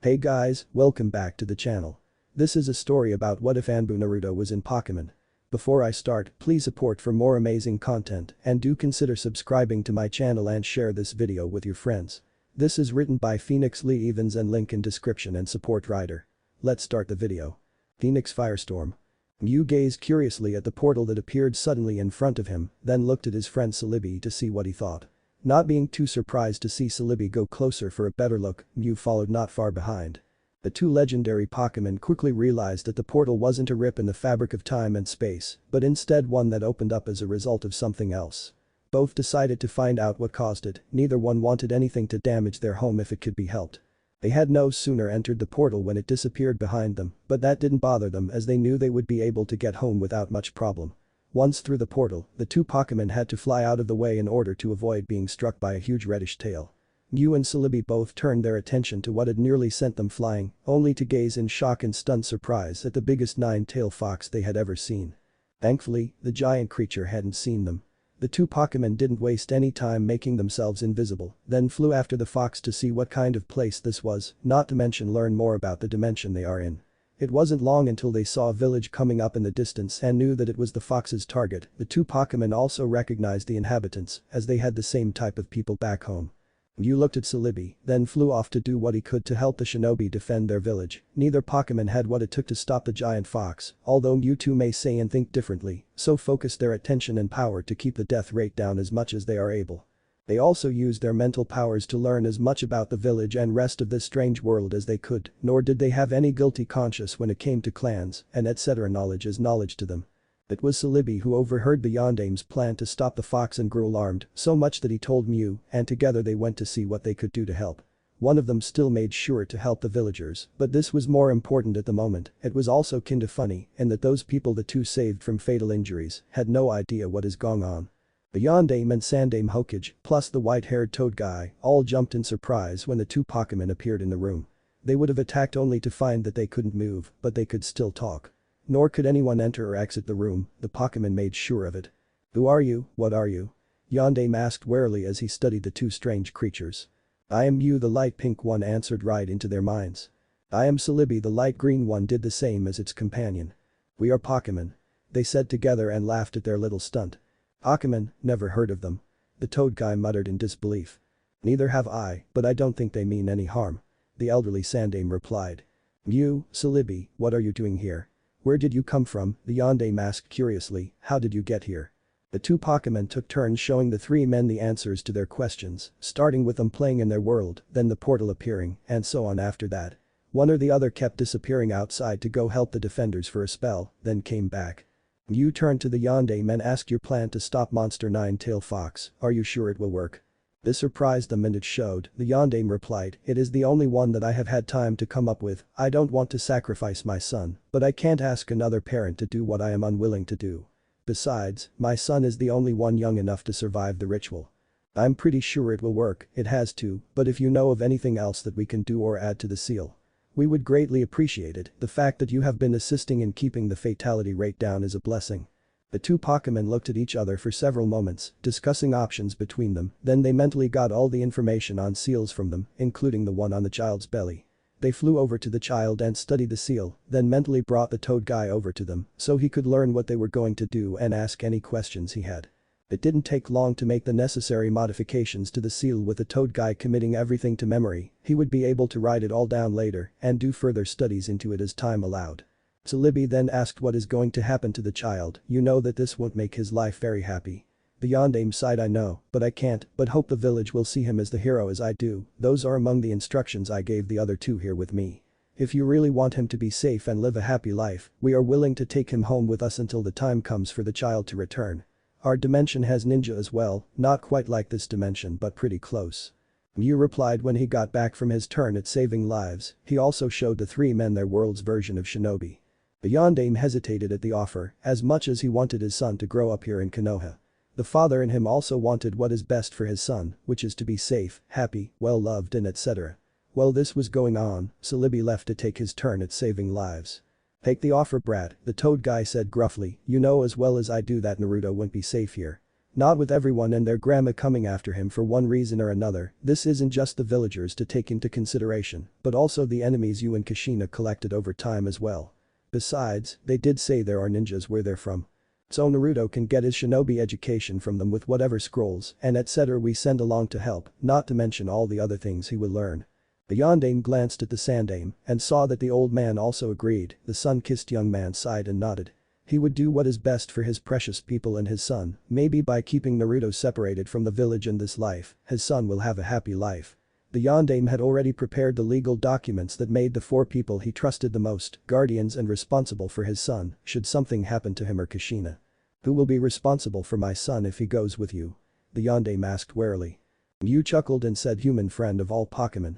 Hey guys, welcome back to the channel. This is a story about what if Anbu Naruto was in Pokemon. Before I start, please support for more amazing content and do consider subscribing to my channel and share this video with your friends. This is written by Lee Evyns and link in description and support writer. Let's start the video. Phoenix Firestorm. Mew gazed curiously at the portal that appeared suddenly in front of him, then looked at his friend Celebi to see what he thought. Not being too surprised to see Celebi go closer for a better look, Mew followed not far behind. The two legendary Pokémon quickly realized that the portal wasn't a rip in the fabric of time and space, but instead one that opened up as a result of something else. Both decided to find out what caused it, neither one wanted anything to damage their home if it could be helped. They had no sooner entered the portal when it disappeared behind them, but that didn't bother them as they knew they would be able to get home without much problem. Once through the portal, the two Pokémon had to fly out of the way in order to avoid being struck by a huge reddish tail. Mew and Celebi both turned their attention to what had nearly sent them flying, only to gaze in shock and stunned surprise at the biggest nine-tailed fox they had ever seen. Thankfully, the giant creature hadn't seen them. The two Pokémon didn't waste any time making themselves invisible, then flew after the fox to see what kind of place this was, not to mention learn more about the dimension they are in. It wasn't long until they saw a village coming up in the distance and knew that it was the fox's target. The two Pokémon also recognized the inhabitants, as they had the same type of people back home. Mew looked at Celebi, then flew off to do what he could to help the Shinobi defend their village. Neither Pokémon had what it took to stop the giant fox, although Mewtwo may say and think differently, so focused their attention and power to keep the death rate down as much as they are able. They also used their mental powers to learn as much about the village and rest of this strange world as they could, nor did they have any guilty conscience when it came to clans and etc. knowledge is knowledge to them. It was Celebi who overheard the Yondame's plan to stop the fox and grew alarmed, so much that he told Mew, and together they went to see what they could do to help. One of them still made sure to help the villagers, but this was more important at the moment. It was also kinda funny in that those people the two saved from fatal injuries had no idea what is going on. The Yondame and Sandame Hokage, plus the white-haired toad guy, all jumped in surprise when the two Pokémon appeared in the room. They would have attacked only to find that they couldn't move, but they could still talk. Nor could anyone enter or exit the room, the Pokémon made sure of it. "Who are you, what are you?" Yondame asked warily as he studied the two strange creatures. "I am Mew, the light pink one," answered right into their minds. "I am Celebi, the light green one," did the same as its companion. "We are Pokémon," they said together and laughed at their little stunt. "Pokémon, never heard of them," the toad guy muttered in disbelief. "Neither have I, but I don't think they mean any harm," the elderly Sandame replied. "Mew, Celebi, what are you doing here? Where did you come from?" the Yondame asked curiously. "How did you get here?" The two Pokémon took turns showing the three men the answers to their questions, starting with them playing in their world, then the portal appearing, and so on after that. One or the other kept disappearing outside to go help the defenders for a spell, then came back. Mew turned to the Yondame and asked, "Your plan to stop Monster Nine-Tailed Fox, are you sure it will work?" This surprised them and it showed, the Yondame replied, "It is the only one that I have had time to come up with. I don't want to sacrifice my son, but I can't ask another parent to do what I am unwilling to do. Besides, my son is the only one young enough to survive the ritual. I'm pretty sure it will work, it has to, but if you know of anything else that we can do or add to the seal, we would greatly appreciate it. The fact that you have been assisting in keeping the fatality rate down is a blessing." The two Pokémon looked at each other for several moments, discussing options between them, then they mentally got all the information on seals from them, including the one on the child's belly. They flew over to the child and studied the seal, then mentally brought the toad guy over to them so he could learn what they were going to do and ask any questions he had. It didn't take long to make the necessary modifications to the seal with the toad guy committing everything to memory. He would be able to write it all down later and do further studies into it as time allowed. Celebi then asked what is going to happen to the child. "You know that this won't make his life very happy." The Yondame sighed, "I know, but I can't, but hope the village will see him as the hero as I do. Those are among the instructions I gave the other two here with me. If you really want him to be safe and live a happy life, we are willing to take him home with us until the time comes for the child to return. Our dimension has ninja as well, not quite like this dimension but pretty close." Mew replied when he got back from his turn at saving lives. He also showed the three men their world's version of Shinobi. The Yondame hesitated at the offer, as much as he wanted his son to grow up here in Konoha. The father in him also wanted what is best for his son, which is to be safe, happy, well-loved and etc. While this was going on, Celebi left to take his turn at saving lives. "Take the offer, brat," the toad guy said gruffly. "You know as well as I do that Naruto won't be safe here. Not with everyone and their grandma coming after him for one reason or another. This isn't just the villagers to take into consideration, but also the enemies you and Kushina collected over time as well. Besides, they did say there are ninjas where they're from. So Naruto can get his shinobi education from them with whatever scrolls and etc. we send along to help, not to mention all the other things he will learn. The Yondaime glanced at the Sandaime and saw that the old man also agreed. The sun-kissed young man sighed and nodded. He would do what is best for his precious people and his son, maybe by keeping Naruto separated from the village in this life, his son will have a happy life. The Yondaime had already prepared the legal documents that made the 4 people he trusted the most, guardians and responsible for his son, should something happen to him or Kushina. Who will be responsible for my son if he goes with you? The Yondaime asked warily. Mew chuckled and said, human friend of all Pokemon.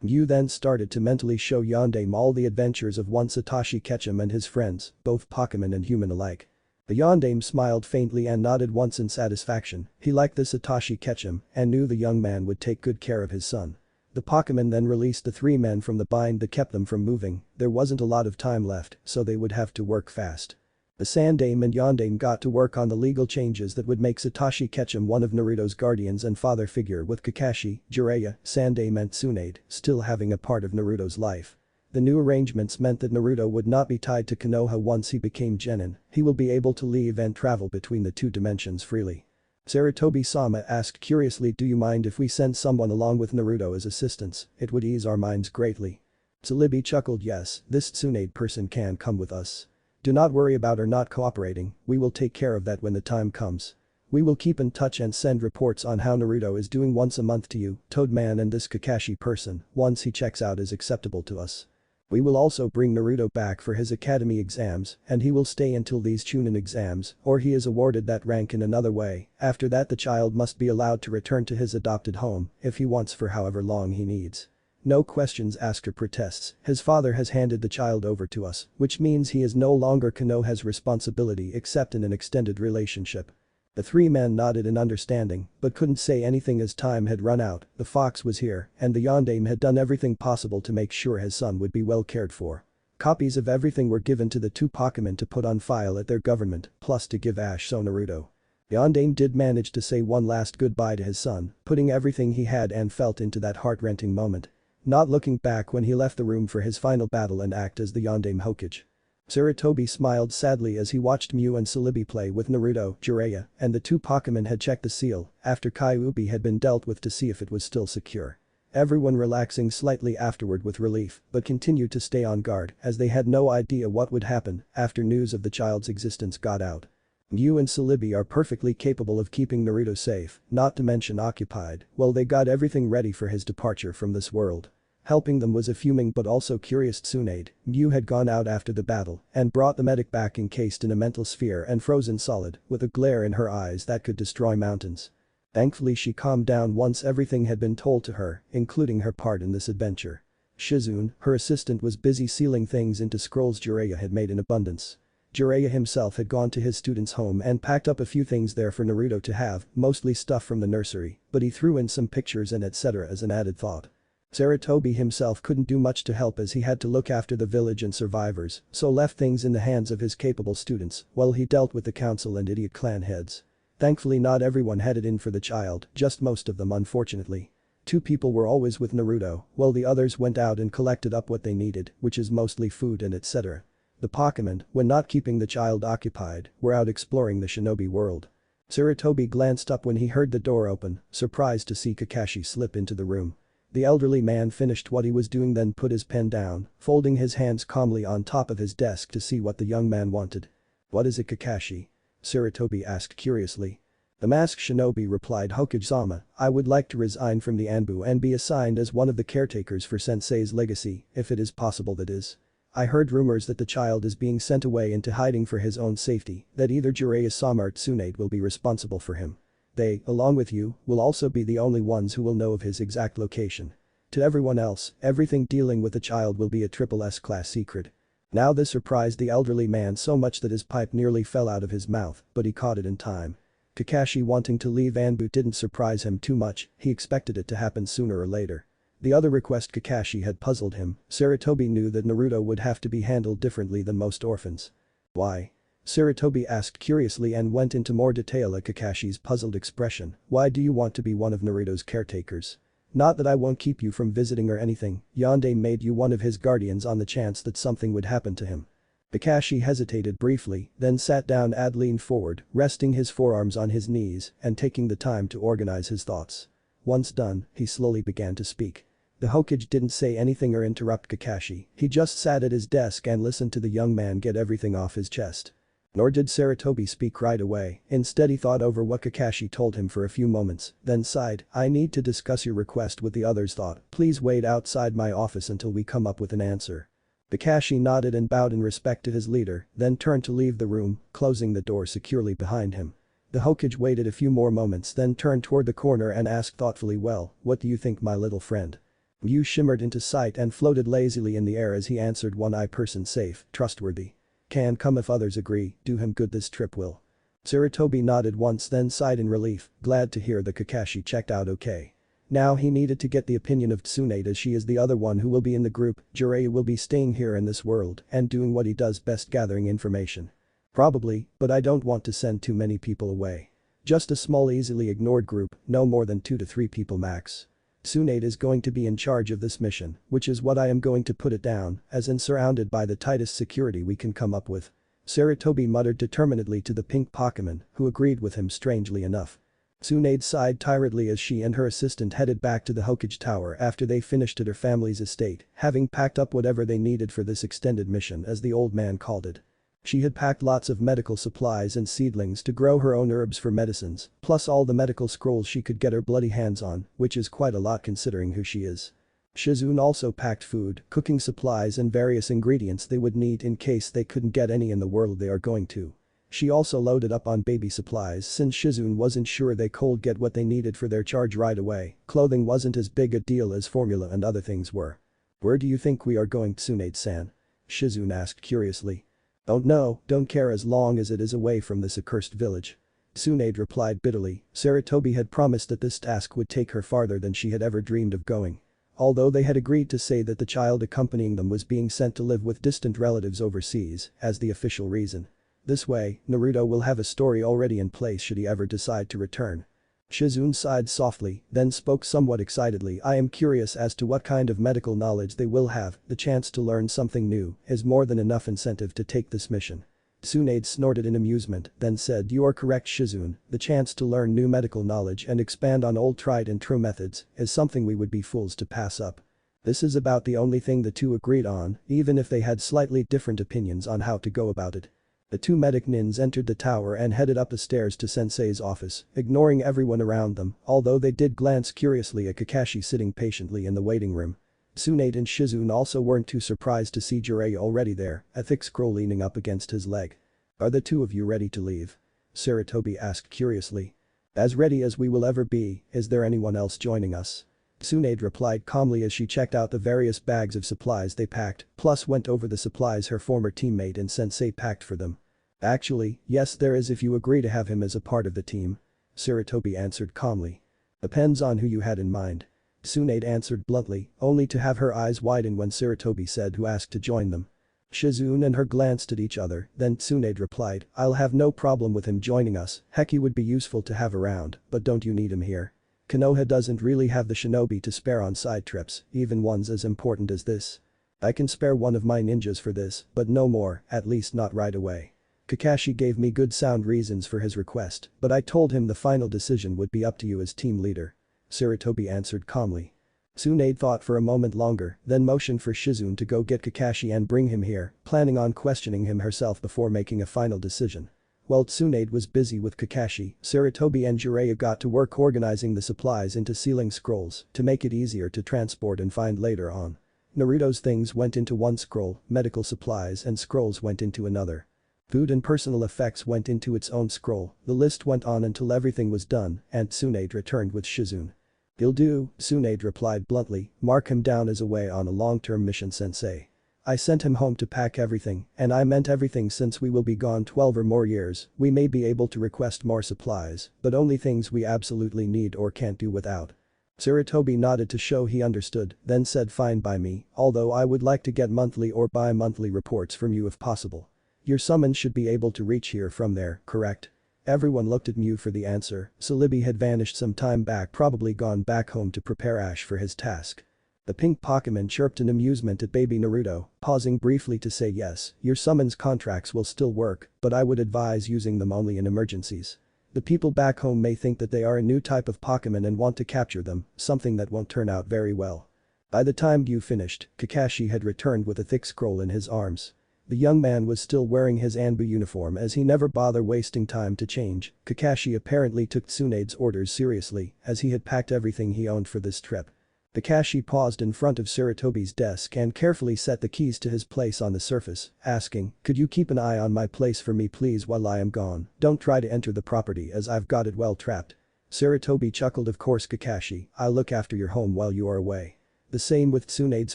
Mew then started to mentally show Yondaime all the adventures of one Ash Ketchum and his friends, both Pokemon and human alike. The Yondaime smiled faintly and nodded once in satisfaction. He liked this Ash Ketchum and knew the young man would take good care of his son. The Pokemon then released the 3 men from the bind that kept them from moving. There wasn't a lot of time left, so they would have to work fast. The Sandaime and Yondaime got to work on the legal changes that would make Ash Ketchum one of Naruto's guardians and father figure, with Kakashi, Jiraiya, Sandaime and Tsunade still having a part of Naruto's life. The new arrangements meant that Naruto would not be tied to Konoha once he became Genin. He will be able to leave and travel between the 2 dimensions freely. Sarutobi-sama asked curiously, do you mind if we send someone along with Naruto as assistants? It would ease our minds greatly. Celebi chuckled, yes, this Tsunade person can come with us. Do not worry about her not cooperating, we will take care of that when the time comes. We will keep in touch and send reports on how Naruto is doing once a month to you, Toadman, and this Kakashi person, once he checks out is acceptable to us. We will also bring Naruto back for his academy exams and he will stay until these Chunin exams or he is awarded that rank in another way. After that the child must be allowed to return to his adopted home if he wants for however long he needs. No questions asked or protests, his father has handed the child over to us, which means he is no longer Konoha's responsibility except in an extended relationship. The 3 men nodded in understanding but couldn't say anything as time had run out. The fox was here and the Yondaime had done everything possible to make sure his son would be well cared for. Copies of everything were given to the 2 Pokemon to put on file at their government, plus to give Ash so Naruto. Yondaime did manage to say one last goodbye to his son, putting everything he had and felt into that heart-wrenching moment. Not looking back when he left the room for his final battle and act as the Yondaime Hokage. Sarutobi smiled sadly as he watched Mew and Celebi play with Naruto, Jiraiya, and the 2 Pokemon had checked the seal after Kyuubi had been dealt with to see if it was still secure. Everyone relaxing slightly afterward with relief but continued to stay on guard as they had no idea what would happen after news of the child's existence got out. Mew and Celebi are perfectly capable of keeping Naruto safe, not to mention occupied, while they got everything ready for his departure from this world. Helping them was a fuming but also curious Tsunade. Mew had gone out after the battle and brought the medic back encased in a mental sphere and frozen solid with a glare in her eyes that could destroy mountains. Thankfully she calmed down once everything had been told to her, including her part in this adventure. Shizune, her assistant, was busy sealing things into scrolls Jiraiya had made in abundance. Jiraiya himself had gone to his student's home and packed up a few things there for Naruto to have, mostly stuff from the nursery, but he threw in some pictures and etc. as an added thought. Sarutobi himself couldn't do much to help as he had to look after the village and survivors, so left things in the hands of his capable students while he dealt with the council and idiot clan heads. Thankfully not everyone had it in for the child, just most of them unfortunately. 2 people were always with Naruto, while the others went out and collected up what they needed, which is mostly food and etc. The Pokemon, when not keeping the child occupied, were out exploring the shinobi world. Sarutobi glanced up when he heard the door open, surprised to see Kakashi slip into the room. The elderly man finished what he was doing then put his pen down, folding his hands calmly on top of his desk to see what the young man wanted. What is it, Kakashi? Sarutobi asked curiously. The masked shinobi replied, Hokage-sama, I would like to resign from the anbu and be assigned as one of the caretakers for sensei's legacy, if it is possible that is. I heard rumors that the child is being sent away into hiding for his own safety, that either Jiraiya-sama or Tsunade will be responsible for him. They, along with you, will also be the only ones who will know of his exact location. To everyone else, everything dealing with the child will be a triple S class secret. Now this surprised the elderly man so much that his pipe nearly fell out of his mouth, but he caught it in time. Kakashi wanting to leave anbu didn't surprise him too much, he expected it to happen sooner or later. The other request Kakashi had puzzled him. Sarutobi knew that Naruto would have to be handled differently than most orphans. Why? Sarutobi asked curiously and went into more detail at Kakashi's puzzled expression. Why do you want to be one of Naruto's caretakers? Not that I won't keep you from visiting or anything, Yonde made you one of his guardians on the chance that something would happen to him. Kakashi hesitated briefly, then sat down and leaned forward, resting his forearms on his knees and taking the time to organize his thoughts. Once done, he slowly began to speak. The Hokage didn't say anything or interrupt Kakashi, he just sat at his desk and listened to the young man get everything off his chest. Nor did Sarutobi speak right away, instead he thought over what Kakashi told him for a few moments, then sighed, I need to discuss your request with the others. Please wait outside my office until we come up with an answer. Kakashi nodded and bowed in respect to his leader, then turned to leave the room, closing the door securely behind him. The Hokage waited a few more moments then turned toward the corner and asked thoughtfully, well, what do you think, my little friend? Yu shimmered into sight and floated lazily in the air as he answered, one-eye person, safe, trustworthy. Can come if others agree, do him good this trip will. Sarutobi nodded once then sighed in relief, glad to hear that Kakashi checked out okay. Now he needed to get the opinion of Tsunade as she is the other one who will be in the group. Jiraiya will be staying here in this world and doing what he does best, gathering information. Probably, but I don't want to send too many people away. Just a small easily ignored group, no more than 2 to 3 people max. Tsunade is going to be in charge of this mission, which is what I am going to put it down, as in surrounded by the tightest security we can come up with. Sarutobi muttered determinedly to the pink Pokemon, who agreed with him strangely enough. Tsunade sighed tiredly as she and her assistant headed back to the Hokage Tower after they finished at her family's estate, having packed up whatever they needed for this extended mission as the old man called it. She had packed lots of medical supplies and seedlings to grow her own herbs for medicines, plus all the medical scrolls she could get her bloody hands on, which is quite a lot considering who she is. Shizune also packed food, cooking supplies and various ingredients they would need in case they couldn't get any in the world they are going to. She also loaded up on baby supplies since Shizune wasn't sure they could get what they needed for their charge right away, clothing wasn't as big a deal as formula and other things were. Where do you think we are going, Tsunade-san? Shizune asked curiously. Don't know, don't care as long as it is away from this accursed village. Tsunade replied bitterly. Sarutobi had promised that this task would take her farther than she had ever dreamed of going. Although they had agreed to say that the child accompanying them was being sent to live with distant relatives overseas as the official reason. This way, Naruto will have a story already in place should he ever decide to return. Shizune sighed softly, then spoke somewhat excitedly. I am curious as to what kind of medical knowledge they will have, the chance to learn something new is more than enough incentive to take this mission. Tsunade snorted in amusement, then said, you are correct, Shizune, the chance to learn new medical knowledge and expand on old tried and true methods is something we would be fools to pass up. This is about the only thing the two agreed on, even if they had slightly different opinions on how to go about it. The two medic nins entered the tower and headed up the stairs to Sensei's office, ignoring everyone around them, although they did glance curiously at Kakashi sitting patiently in the waiting room. Tsunade and Shizune also weren't too surprised to see Jiraiya already there, a thick scroll leaning up against his leg. Are the two of you ready to leave? Sarutobi asked curiously. As ready as we will ever be, is there anyone else joining us? Tsunade replied calmly as she checked out the various bags of supplies they packed, plus went over the supplies her former teammate and sensei packed for them. Actually, yes there is if you agree to have him as a part of the team. Sarutobi answered calmly. Depends on who you had in mind. Tsunade answered bluntly, only to have her eyes widen when Sarutobi said who asked to join them. Shizune and her glanced at each other, then Tsunade replied, I'll have no problem with him joining us, heck he would be useful to have around, but don't you need him here? Konoha doesn't really have the shinobi to spare on side trips, even ones as important as this. I can spare one of my ninjas for this, but no more, at least not right away. Kakashi gave me good sound reasons for his request, but I told him the final decision would be up to you as team leader. Sarutobi answered calmly. Tsunade thought for a moment longer, then motioned for Shizune to go get Kakashi and bring him here, planning on questioning him herself before making a final decision. While Tsunade was busy with Kakashi, Sarutobi and Jiraiya got to work organizing the supplies into sealing scrolls to make it easier to transport and find later on. Naruto's things went into one scroll, medical supplies and scrolls went into another. Food and personal effects went into its own scroll, the list went on until everything was done and Tsunade returned with Shizune. He'll do, Tsunade replied bluntly, mark him down as away on a long-term mission sensei. I sent him home to pack everything, and I meant everything since we will be gone 12 or more years, we may be able to request more supplies, but only things we absolutely need or can't do without. Sarutobi nodded to show he understood, then said fine by me, although I would like to get monthly or bi-monthly reports from you if possible. Your summons should be able to reach here from there, correct? Everyone looked at Mew for the answer. Celebi had vanished some time back, probably gone back home to prepare Ash for his task. The pink Pokemon chirped in amusement at baby Naruto, pausing briefly to say yes, your summons contracts will still work, but I would advise using them only in emergencies. The people back home may think that they are a new type of Pokemon and want to capture them, something that won't turn out very well. By the time Mew finished, Kakashi had returned with a thick scroll in his arms. The young man was still wearing his anbu uniform as he never bothered wasting time to change. Kakashi apparently took Tsunade's orders seriously as he had packed everything he owned for this trip. Kakashi paused in front of Sarutobi's desk and carefully set the keys to his place on the surface, asking, could you keep an eye on my place for me please while I am gone, don't try to enter the property as I've got it well trapped. Sarutobi chuckled, of course Kakashi, I'll look after your home while you are away. The same with Tsunade's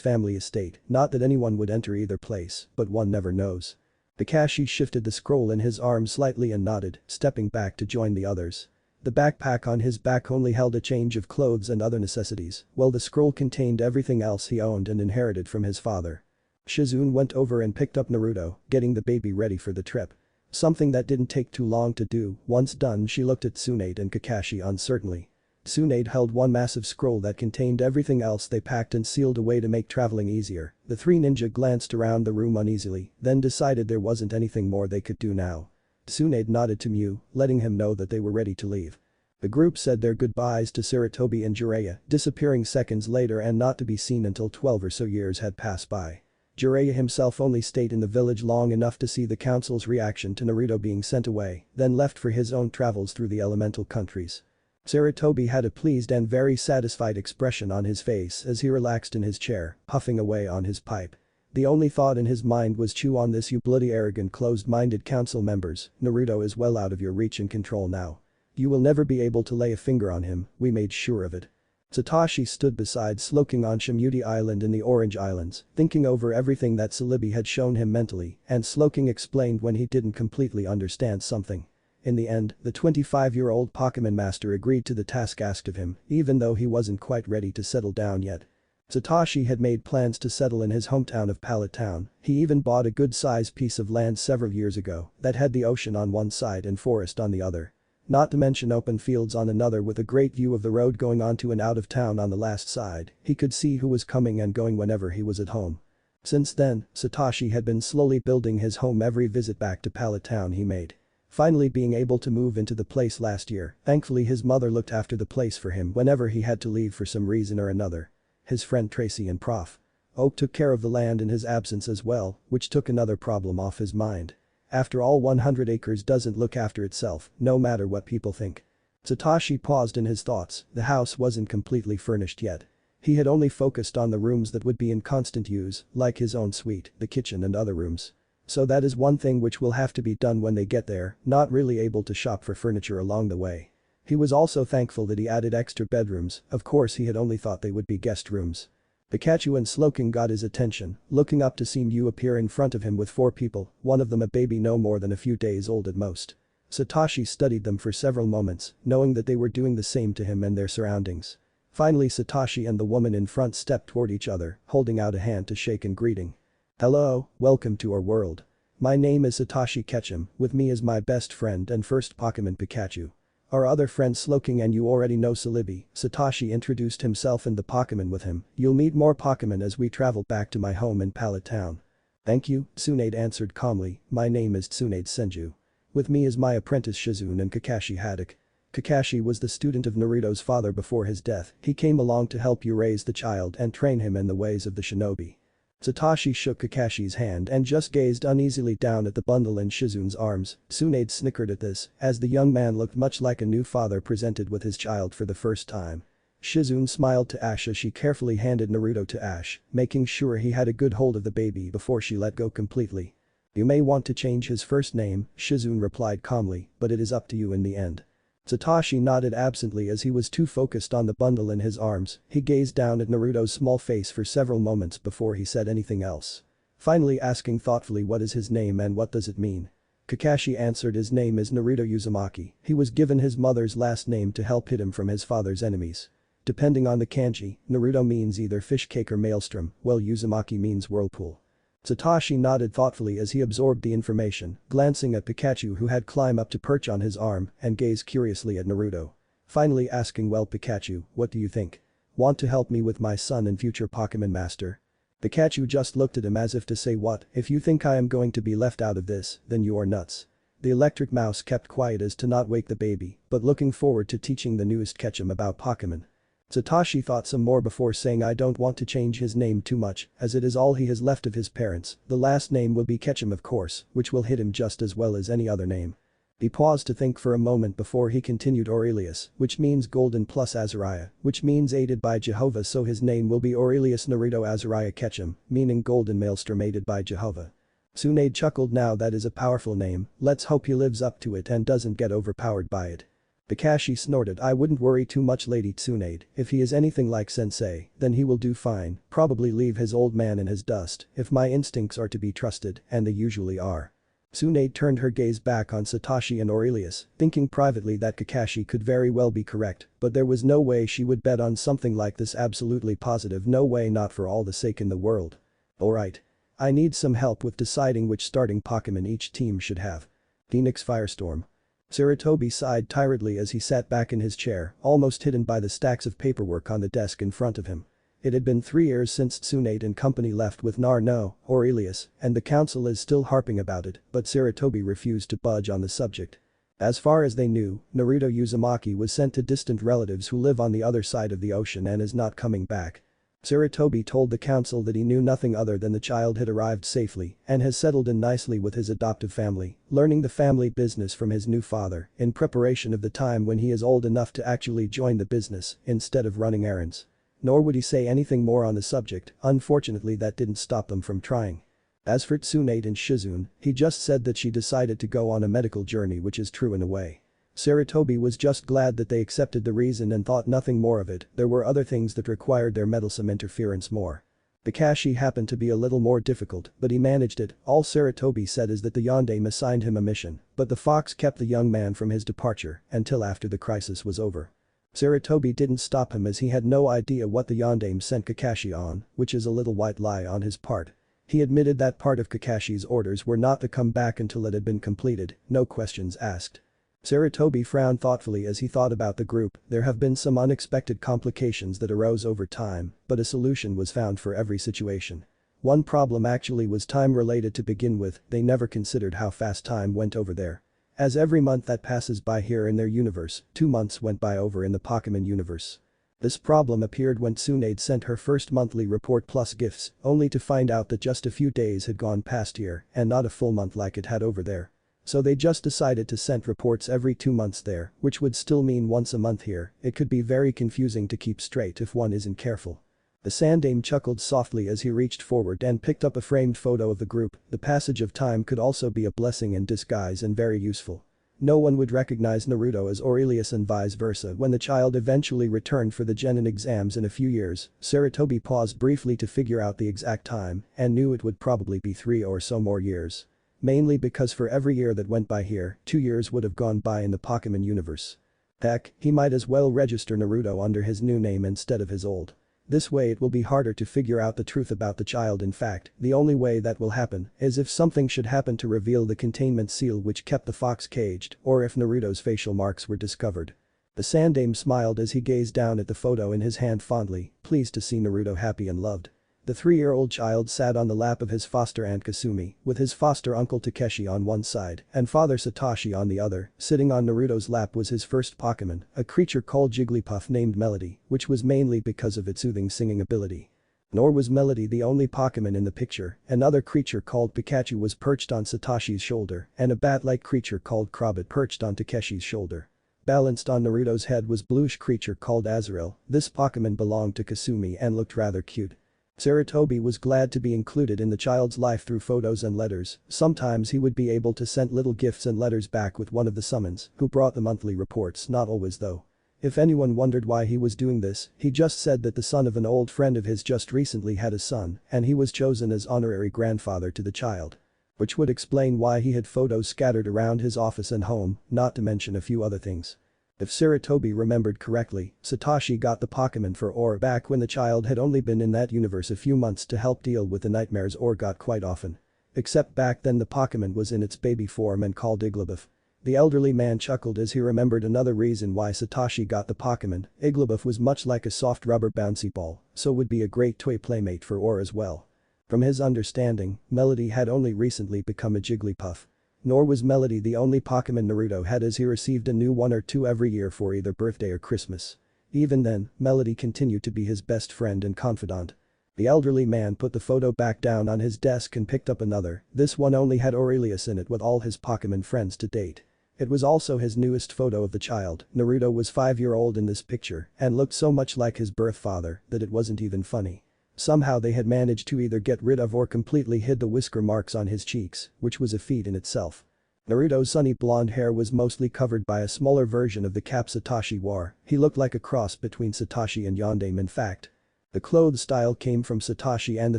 family estate, not that anyone would enter either place, but one never knows. Kakashi shifted the scroll in his arms slightly and nodded, stepping back to join the others. The backpack on his back only held a change of clothes and other necessities, while the scroll contained everything else he owned and inherited from his father. Shizune went over and picked up Naruto, getting the baby ready for the trip. Something that didn't take too long to do. Once done, she looked at Tsunade and Kakashi uncertainly. Tsunade held one massive scroll that contained everything else they packed and sealed away to make traveling easier. The three ninja glanced around the room uneasily, then decided there wasn't anything more they could do now. Tsunade nodded to Mew, letting him know that they were ready to leave. The group said their goodbyes to Sarutobi and Jiraiya, disappearing seconds later and not to be seen until 12 or so years had passed by. Jiraiya himself only stayed in the village long enough to see the council's reaction to Naruto being sent away, then left for his own travels through the elemental countries. Sarutobi had a pleased and very satisfied expression on his face as he relaxed in his chair, puffing away on his pipe. The only thought in his mind was chew on this you bloody arrogant closed-minded council members, Naruto is well out of your reach and control now. You will never be able to lay a finger on him, we made sure of it. Satoshi stood beside Slowking on Shimuti Island in the Orange Islands, thinking over everything that Celebi had shown him mentally, and Slowking explained when he didn't completely understand something. In the end, the 25-year-old Pokemon master agreed to the task asked of him, even though he wasn't quite ready to settle down yet. Satoshi had made plans to settle in his hometown of Pallet Town. He even bought a good-sized piece of land several years ago that had the ocean on one side and forest on the other. Not to mention open fields on another with a great view of the road going onto and out of town on the last side. He could see who was coming and going whenever he was at home. Since then, Satoshi had been slowly building his home every visit back to Pallet Town he made. Finally being able to move into the place last year, thankfully his mother looked after the place for him whenever he had to leave for some reason or another. His friend Tracy and Prof. Oak took care of the land in his absence as well, which took another problem off his mind. After all, 100 acres doesn't look after itself, no matter what people think. Satoshi paused in his thoughts, the house wasn't completely furnished yet. He had only focused on the rooms that would be in constant use, like his own suite, the kitchen and other rooms. So that is one thing which will have to be done when they get there, not really able to shop for furniture along the way. He was also thankful that he added extra bedrooms, of course he had only thought they would be guest rooms. Pikachu and Slowking got his attention, looking up to see Mew appear in front of him with 4 people, one of them a baby no more than a few days old at most. Satoshi studied them for several moments, knowing that they were doing the same to him and their surroundings. Finally Satoshi and the woman in front stepped toward each other, holding out a hand to shake in greeting. Hello, welcome to our world. My name is Ash Ketchum, with me is my best friend and first Pokemon Pikachu. Our other friend Slowking and you already know Celebi. Satoshi introduced himself and the Pokemon with him. You'll meet more Pokemon as we travel back to my home in Pallet Town. Thank you, Tsunade answered calmly, my name is Tsunade Senju. With me is my apprentice Shizune and Kakashi Haddock. Kakashi was the student of Naruto's father before his death. He came along to help you raise the child and train him in the ways of the shinobi. Satoshi shook Kakashi's hand and just gazed uneasily down at the bundle in Shizune's arms. Tsunade snickered at this, as the young man looked much like a new father presented with his child for the first time. Shizune smiled to Ash as she carefully handed Naruto to Ash, making sure he had a good hold of the baby before she let go completely. You may want to change his first name, Shizune replied calmly, but it is up to you in the end. Satoshi nodded absently as he was too focused on the bundle in his arms. He gazed down at Naruto's small face for several moments before he said anything else. Finally asking thoughtfully what is his name and what does it mean. Kakashi answered his name is Naruto Uzumaki. He was given his mother's last name to help hid him from his father's enemies. Depending on the kanji, Naruto means either fish cake or maelstrom, while Uzumaki means whirlpool. Satoshi nodded thoughtfully as he absorbed the information, glancing at Pikachu who had climbed up to perch on his arm and gazed curiously at Naruto. Finally asking, well Pikachu, what do you think? Want to help me with my son and future Pokemon master? Pikachu just looked at him as if to say what, if you think I am going to be left out of this, then you are nuts. The electric mouse kept quiet as to not wake the baby, but looking forward to teaching the newest Ketchum about Pokemon. Satoshi thought some more before saying I don't want to change his name too much, as it is all he has left of his parents, the last name will be Ketchum of course, which will hit him just as well as any other name. He paused to think for a moment before he continued Orurelius, which means golden plus Azariah, which means aided by Jehovah, so his name will be Orurelius Naruto Azariah Ketchum, meaning golden maelstrom aided by Jehovah. Tsunade chuckled, now that is a powerful name, let's hope he lives up to it and doesn't get overpowered by it. Kakashi snorted, I wouldn't worry too much Lady Tsunade, if he is anything like sensei, then he will do fine, probably leave his old man in his dust, if my instincts are to be trusted, and they usually are. Tsunade turned her gaze back on Satoshi and Orurelius, thinking privately that Kakashi could very well be correct, but there was no way she would bet on something like this, absolutely positive no way, not for all the sake in the world. Alright. I need some help with deciding which starting Pokemon each team should have. Phoenix Firestorm. Sarutobi sighed tiredly as he sat back in his chair, almost hidden by the stacks of paperwork on the desk in front of him. It had been 3 years since Tsunade and company left with Orurelius, and the council is still harping about it, but Sarutobi refused to budge on the subject. As far as they knew, Naruto Uzumaki was sent to distant relatives who live on the other side of the ocean and is not coming back. Sarutobi told the council that he knew nothing other than the child had arrived safely and has settled in nicely with his adoptive family, learning the family business from his new father in preparation of the time when he is old enough to actually join the business instead of running errands. Nor would he say anything more on the subject, unfortunately that didn't stop them from trying. As for Tsunade and Shizune, he just said that she decided to go on a medical journey, which is true in a way. Sarutobi was just glad that they accepted the reason and thought nothing more of it, there were other things that required their meddlesome interference more. Kakashi happened to be a little more difficult, but he managed it, all Sarutobi said is that the Yondaime assigned him a mission, but the fox kept the young man from his departure until after the crisis was over. Sarutobi didn't stop him as he had no idea what the Yondaime sent Kakashi on, which is a little white lie on his part. He admitted that part of Kakashi's orders were not to come back until it had been completed, no questions asked. Sarutobi frowned thoughtfully as he thought about the group, there have been some unexpected complications that arose over time, but a solution was found for every situation. One problem actually was time related to begin with, they never considered how fast time went over there. As every month that passes by here in their universe, 2 months went by over in the Pokemon universe. This problem appeared when Tsunade sent her first monthly report plus gifts, only to find out that just a few days had gone past here and not a full month like it had over there. So they just decided to send reports every 2 months there, which would still mean once a month here, it could be very confusing to keep straight if one isn't careful. The Sandaime chuckled softly as he reached forward and picked up a framed photo of the group, the passage of time could also be a blessing in disguise and very useful. No one would recognize Naruto as Orurelius and vice versa when the child eventually returned for the Genin exams in a few years. Sarutobi paused briefly to figure out the exact time and knew it would probably be 3 or so more years. Mainly because for every year that went by here, 2 years would have gone by in the Pokemon universe. Heck, he might as well register Naruto under his new name instead of his old. This way it will be harder to figure out the truth about the child. In fact, the only way that will happen is if something should happen to reveal the containment seal which kept the fox caged, or if Naruto's facial marks were discovered. The Sandaime smiled as he gazed down at the photo in his hand fondly, pleased to see Naruto happy and loved. The 3-year-old child sat on the lap of his foster aunt Kasumi, with his foster uncle Takeshi on one side and father Satoshi on the other. Sitting on Naruto's lap was his first Pokemon, a creature called Jigglypuff named Melody, which was mainly because of its soothing singing ability. Nor was Melody the only Pokemon in the picture, another creature called Pikachu was perched on Satoshi's shoulder and a bat-like creature called Krabit perched on Takeshi's shoulder. Balanced on Naruto's head was bluish creature called Azrael, this Pokemon belonged to Kasumi and looked rather cute. Sarutobi was glad to be included in the child's life through photos and letters, sometimes he would be able to send little gifts and letters back with one of the summons, who brought the monthly reports, not always though. If anyone wondered why he was doing this, he just said that the son of an old friend of his just recently had a son and he was chosen as honorary grandfather to the child. Which would explain why he had photos scattered around his office and home, not to mention a few other things. If Sarutobi remembered correctly, Satoshi got the Pokemon for Or back when the child had only been in that universe a few months to help deal with the nightmares Or got quite often. Except back then the Pokemon was in its baby form and called Igglybuff. The elderly man chuckled as he remembered another reason why Satoshi got the Pokemon. Igglybuff was much like a soft rubber bouncy ball, so would be a great toy playmate for Or as well. From his understanding, Melody had only recently become a Jigglypuff. Nor was Melody the only Pokemon Naruto had, as he received a new one or two every year for either birthday or Christmas. Even then, Melody continued to be his best friend and confidant. The elderly man put the photo back down on his desk and picked up another. This one only had Orurelius in it with all his Pokemon friends to date. It was also his newest photo of the child. Naruto was 5-year-old in this picture and looked so much like his birth father that it wasn't even funny. Somehow they had managed to either get rid of or completely hid the whisker marks on his cheeks, which was a feat in itself. Naruto's sunny blonde hair was mostly covered by a smaller version of the cap Satoshi wore. He looked like a cross between Satoshi and Yondaime in fact. The clothes style came from Satoshi and the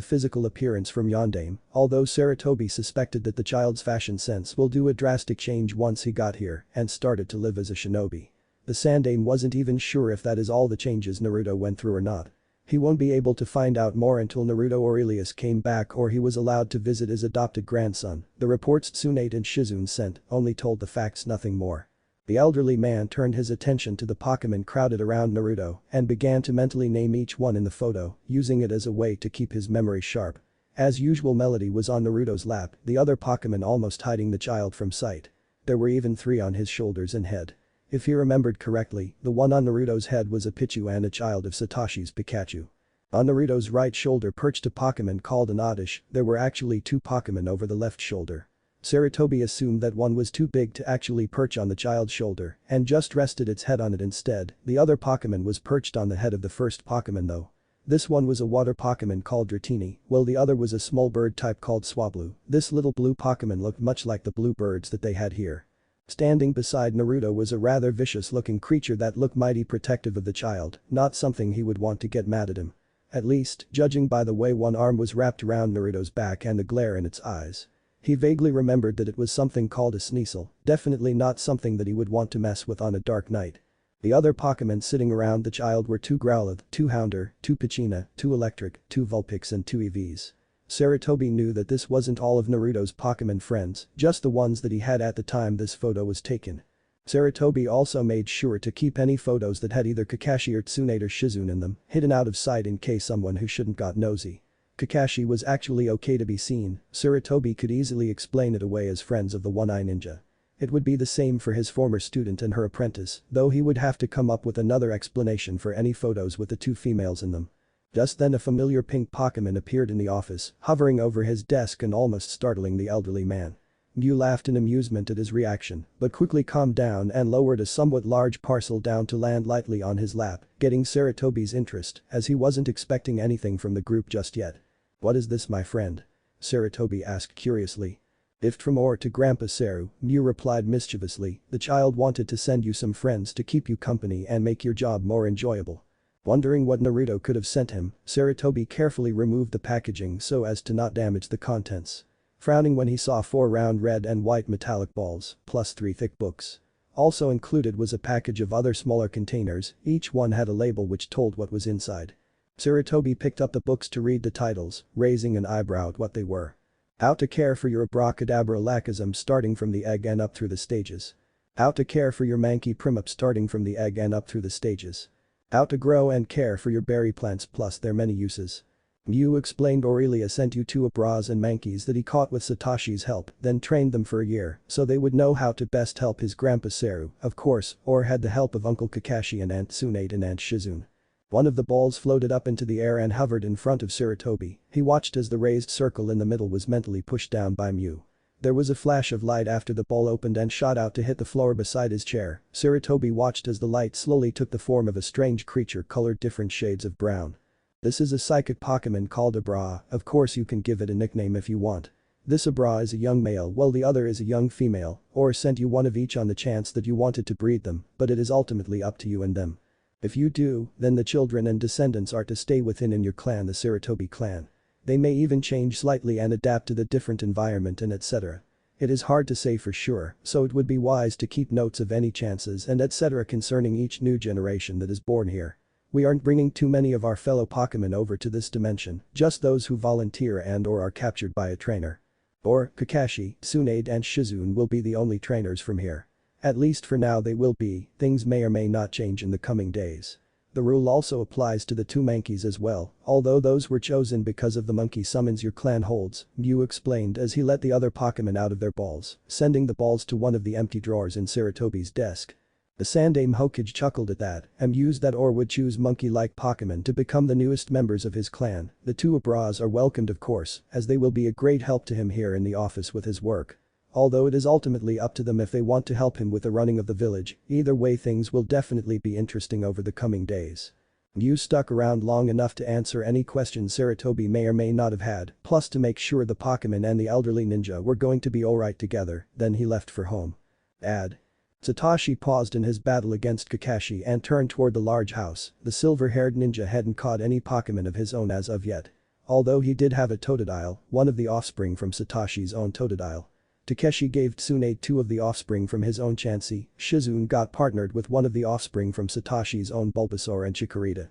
physical appearance from Yondaime, although Sarutobi suspected that the child's fashion sense will do a drastic change once he got here and started to live as a shinobi. The Sandaime wasn't even sure if that is all the changes Naruto went through or not. He won't be able to find out more until Naruto Orurelius came back or he was allowed to visit his adopted grandson. The reports Tsunade and Shizune sent only told the facts, nothing more. The elderly man turned his attention to the Pokemon crowded around Naruto and began to mentally name each one in the photo, using it as a way to keep his memory sharp. As usual, Melody was on Naruto's lap, the other Pokemon almost hiding the child from sight. There were even 3 on his shoulders and head. If he remembered correctly, the one on Naruto's head was a Pichu and a child of Satoshi's Pikachu. On Naruto's right shoulder perched a Pokemon called an Oddish. There were actually 2 Pokemon over the left shoulder. Sarutobi assumed that one was too big to actually perch on the child's shoulder and just rested its head on it instead. The other Pokemon was perched on the head of the first Pokemon though. This one was a water Pokemon called Dratini, while the other was a small bird type called Swablu. This little blue Pokemon looked much like the blue birds that they had here. Standing beside Naruto was a rather vicious-looking creature that looked mighty protective of the child, not something he would want to get mad at him. At least, judging by the way one arm was wrapped around Naruto's back and the glare in its eyes. He vaguely remembered that it was something called a Sneasel, definitely not something that he would want to mess with on a dark night. The other Pokemon sitting around the child were 2 Growlithe, 2 Houndour, 2 Pochina, 2 Electric, 2 Vulpix and 2 Eevees. Sarutobi knew that this wasn't all of Naruto's Pokemon friends, just the ones that he had at the time this photo was taken. Sarutobi also made sure to keep any photos that had either Kakashi or Tsunade or Shizune in them hidden out of sight in case someone who shouldn't got nosy. Kakashi was actually okay to be seen. Sarutobi could easily explain it away as friends of the One-Eye Ninja. It would be the same for his former student and her apprentice, though he would have to come up with another explanation for any photos with the 2 females in them. Just then a familiar pink Pokemon appeared in the office, hovering over his desk and almost startling the elderly man. Mew laughed in amusement at his reaction, but quickly calmed down and lowered a somewhat large parcel down to land lightly on his lap, getting Sarutobi's interest as he wasn't expecting anything from the group just yet. "What is this, my friend?" Sarutobi asked curiously. "Gift from Or to Grandpa Saru," Mew replied mischievously. "The child wanted to send you some friends to keep you company and make your job more enjoyable." Wondering what Naruto could have sent him, Sarutobi carefully removed the packaging so as to not damage the contents. Frowning when he saw 4 round red and white metallic balls, plus 3 thick books. Also included was a package of other smaller containers, each one had a label which told what was inside. Sarutobi picked up the books to read the titles, raising an eyebrow at what they were. How to care for your abracadabra lachism starting from the egg and up through the stages. How to care for your Mankey Primup starting from the egg and up through the stages. How to grow and care for your berry plants plus their many uses. Mew explained Orurelius sent you 2 Abras and Mankeys that he caught with Satoshi's help, then trained them for a year so they would know how to best help his grandpa Saru, of course, or had the help of Uncle Kakashi and Aunt Tsunade and Aunt Shizune. One of the balls floated up into the air and hovered in front of Sarutobi. He watched as the raised circle in the middle was mentally pushed down by Mew. There was a flash of light after the ball opened and shot out to hit the floor beside his chair. Sarutobi watched as the light slowly took the form of a strange creature colored different shades of brown. This is a psychic Pokemon called Abra, of course you can give it a nickname if you want. This Abra is a young male while the other is a young female, or sent you one of each on the chance that you wanted to breed them, but it is ultimately up to you and them. If you do, then the children and descendants are to stay within in your clan, the Sarutobi clan. They may even change slightly and adapt to the different environment and etc. It is hard to say for sure, so it would be wise to keep notes of any chances and etc. concerning each new generation that is born here. We aren't bringing too many of our fellow Pokémon over to this dimension, just those who volunteer and/or are captured by a trainer. Or, Kakashi, Tsunade and Shizune will be the only trainers from here. At least for now they will be, things may or may not change in the coming days. The rule also applies to the two monkeys as well, although those were chosen because of the monkey summons your clan holds, Mew explained as he let the other Pokémon out of their balls, sending the balls to one of the empty drawers in Saratobi's desk. The Sandame Hokage chuckled at that and mused that Or would choose monkey-like Pokémon to become the newest members of his clan. The two Abras are welcomed of course, as they will be a great help to him here in the office with his work. Although it is ultimately up to them if they want to help him with the running of the village, either way things will definitely be interesting over the coming days. Mew stuck around long enough to answer any questions Saratobi may or may not have had, plus to make sure the Pokémon and the elderly ninja were going to be alright together, then he left for home. Satoshi paused in his battle against Kakashi and turned toward the large house. The silver-haired ninja hadn't caught any Pokémon of his own as of yet. Although he did have a Totodile, one of the offspring from Satoshi's own Totodile. Takeshi gave Tsunade two of the offspring from his own Chansey, Shizune got partnered with one of the offspring from Satoshi's own Bulbasaur and Chikorita.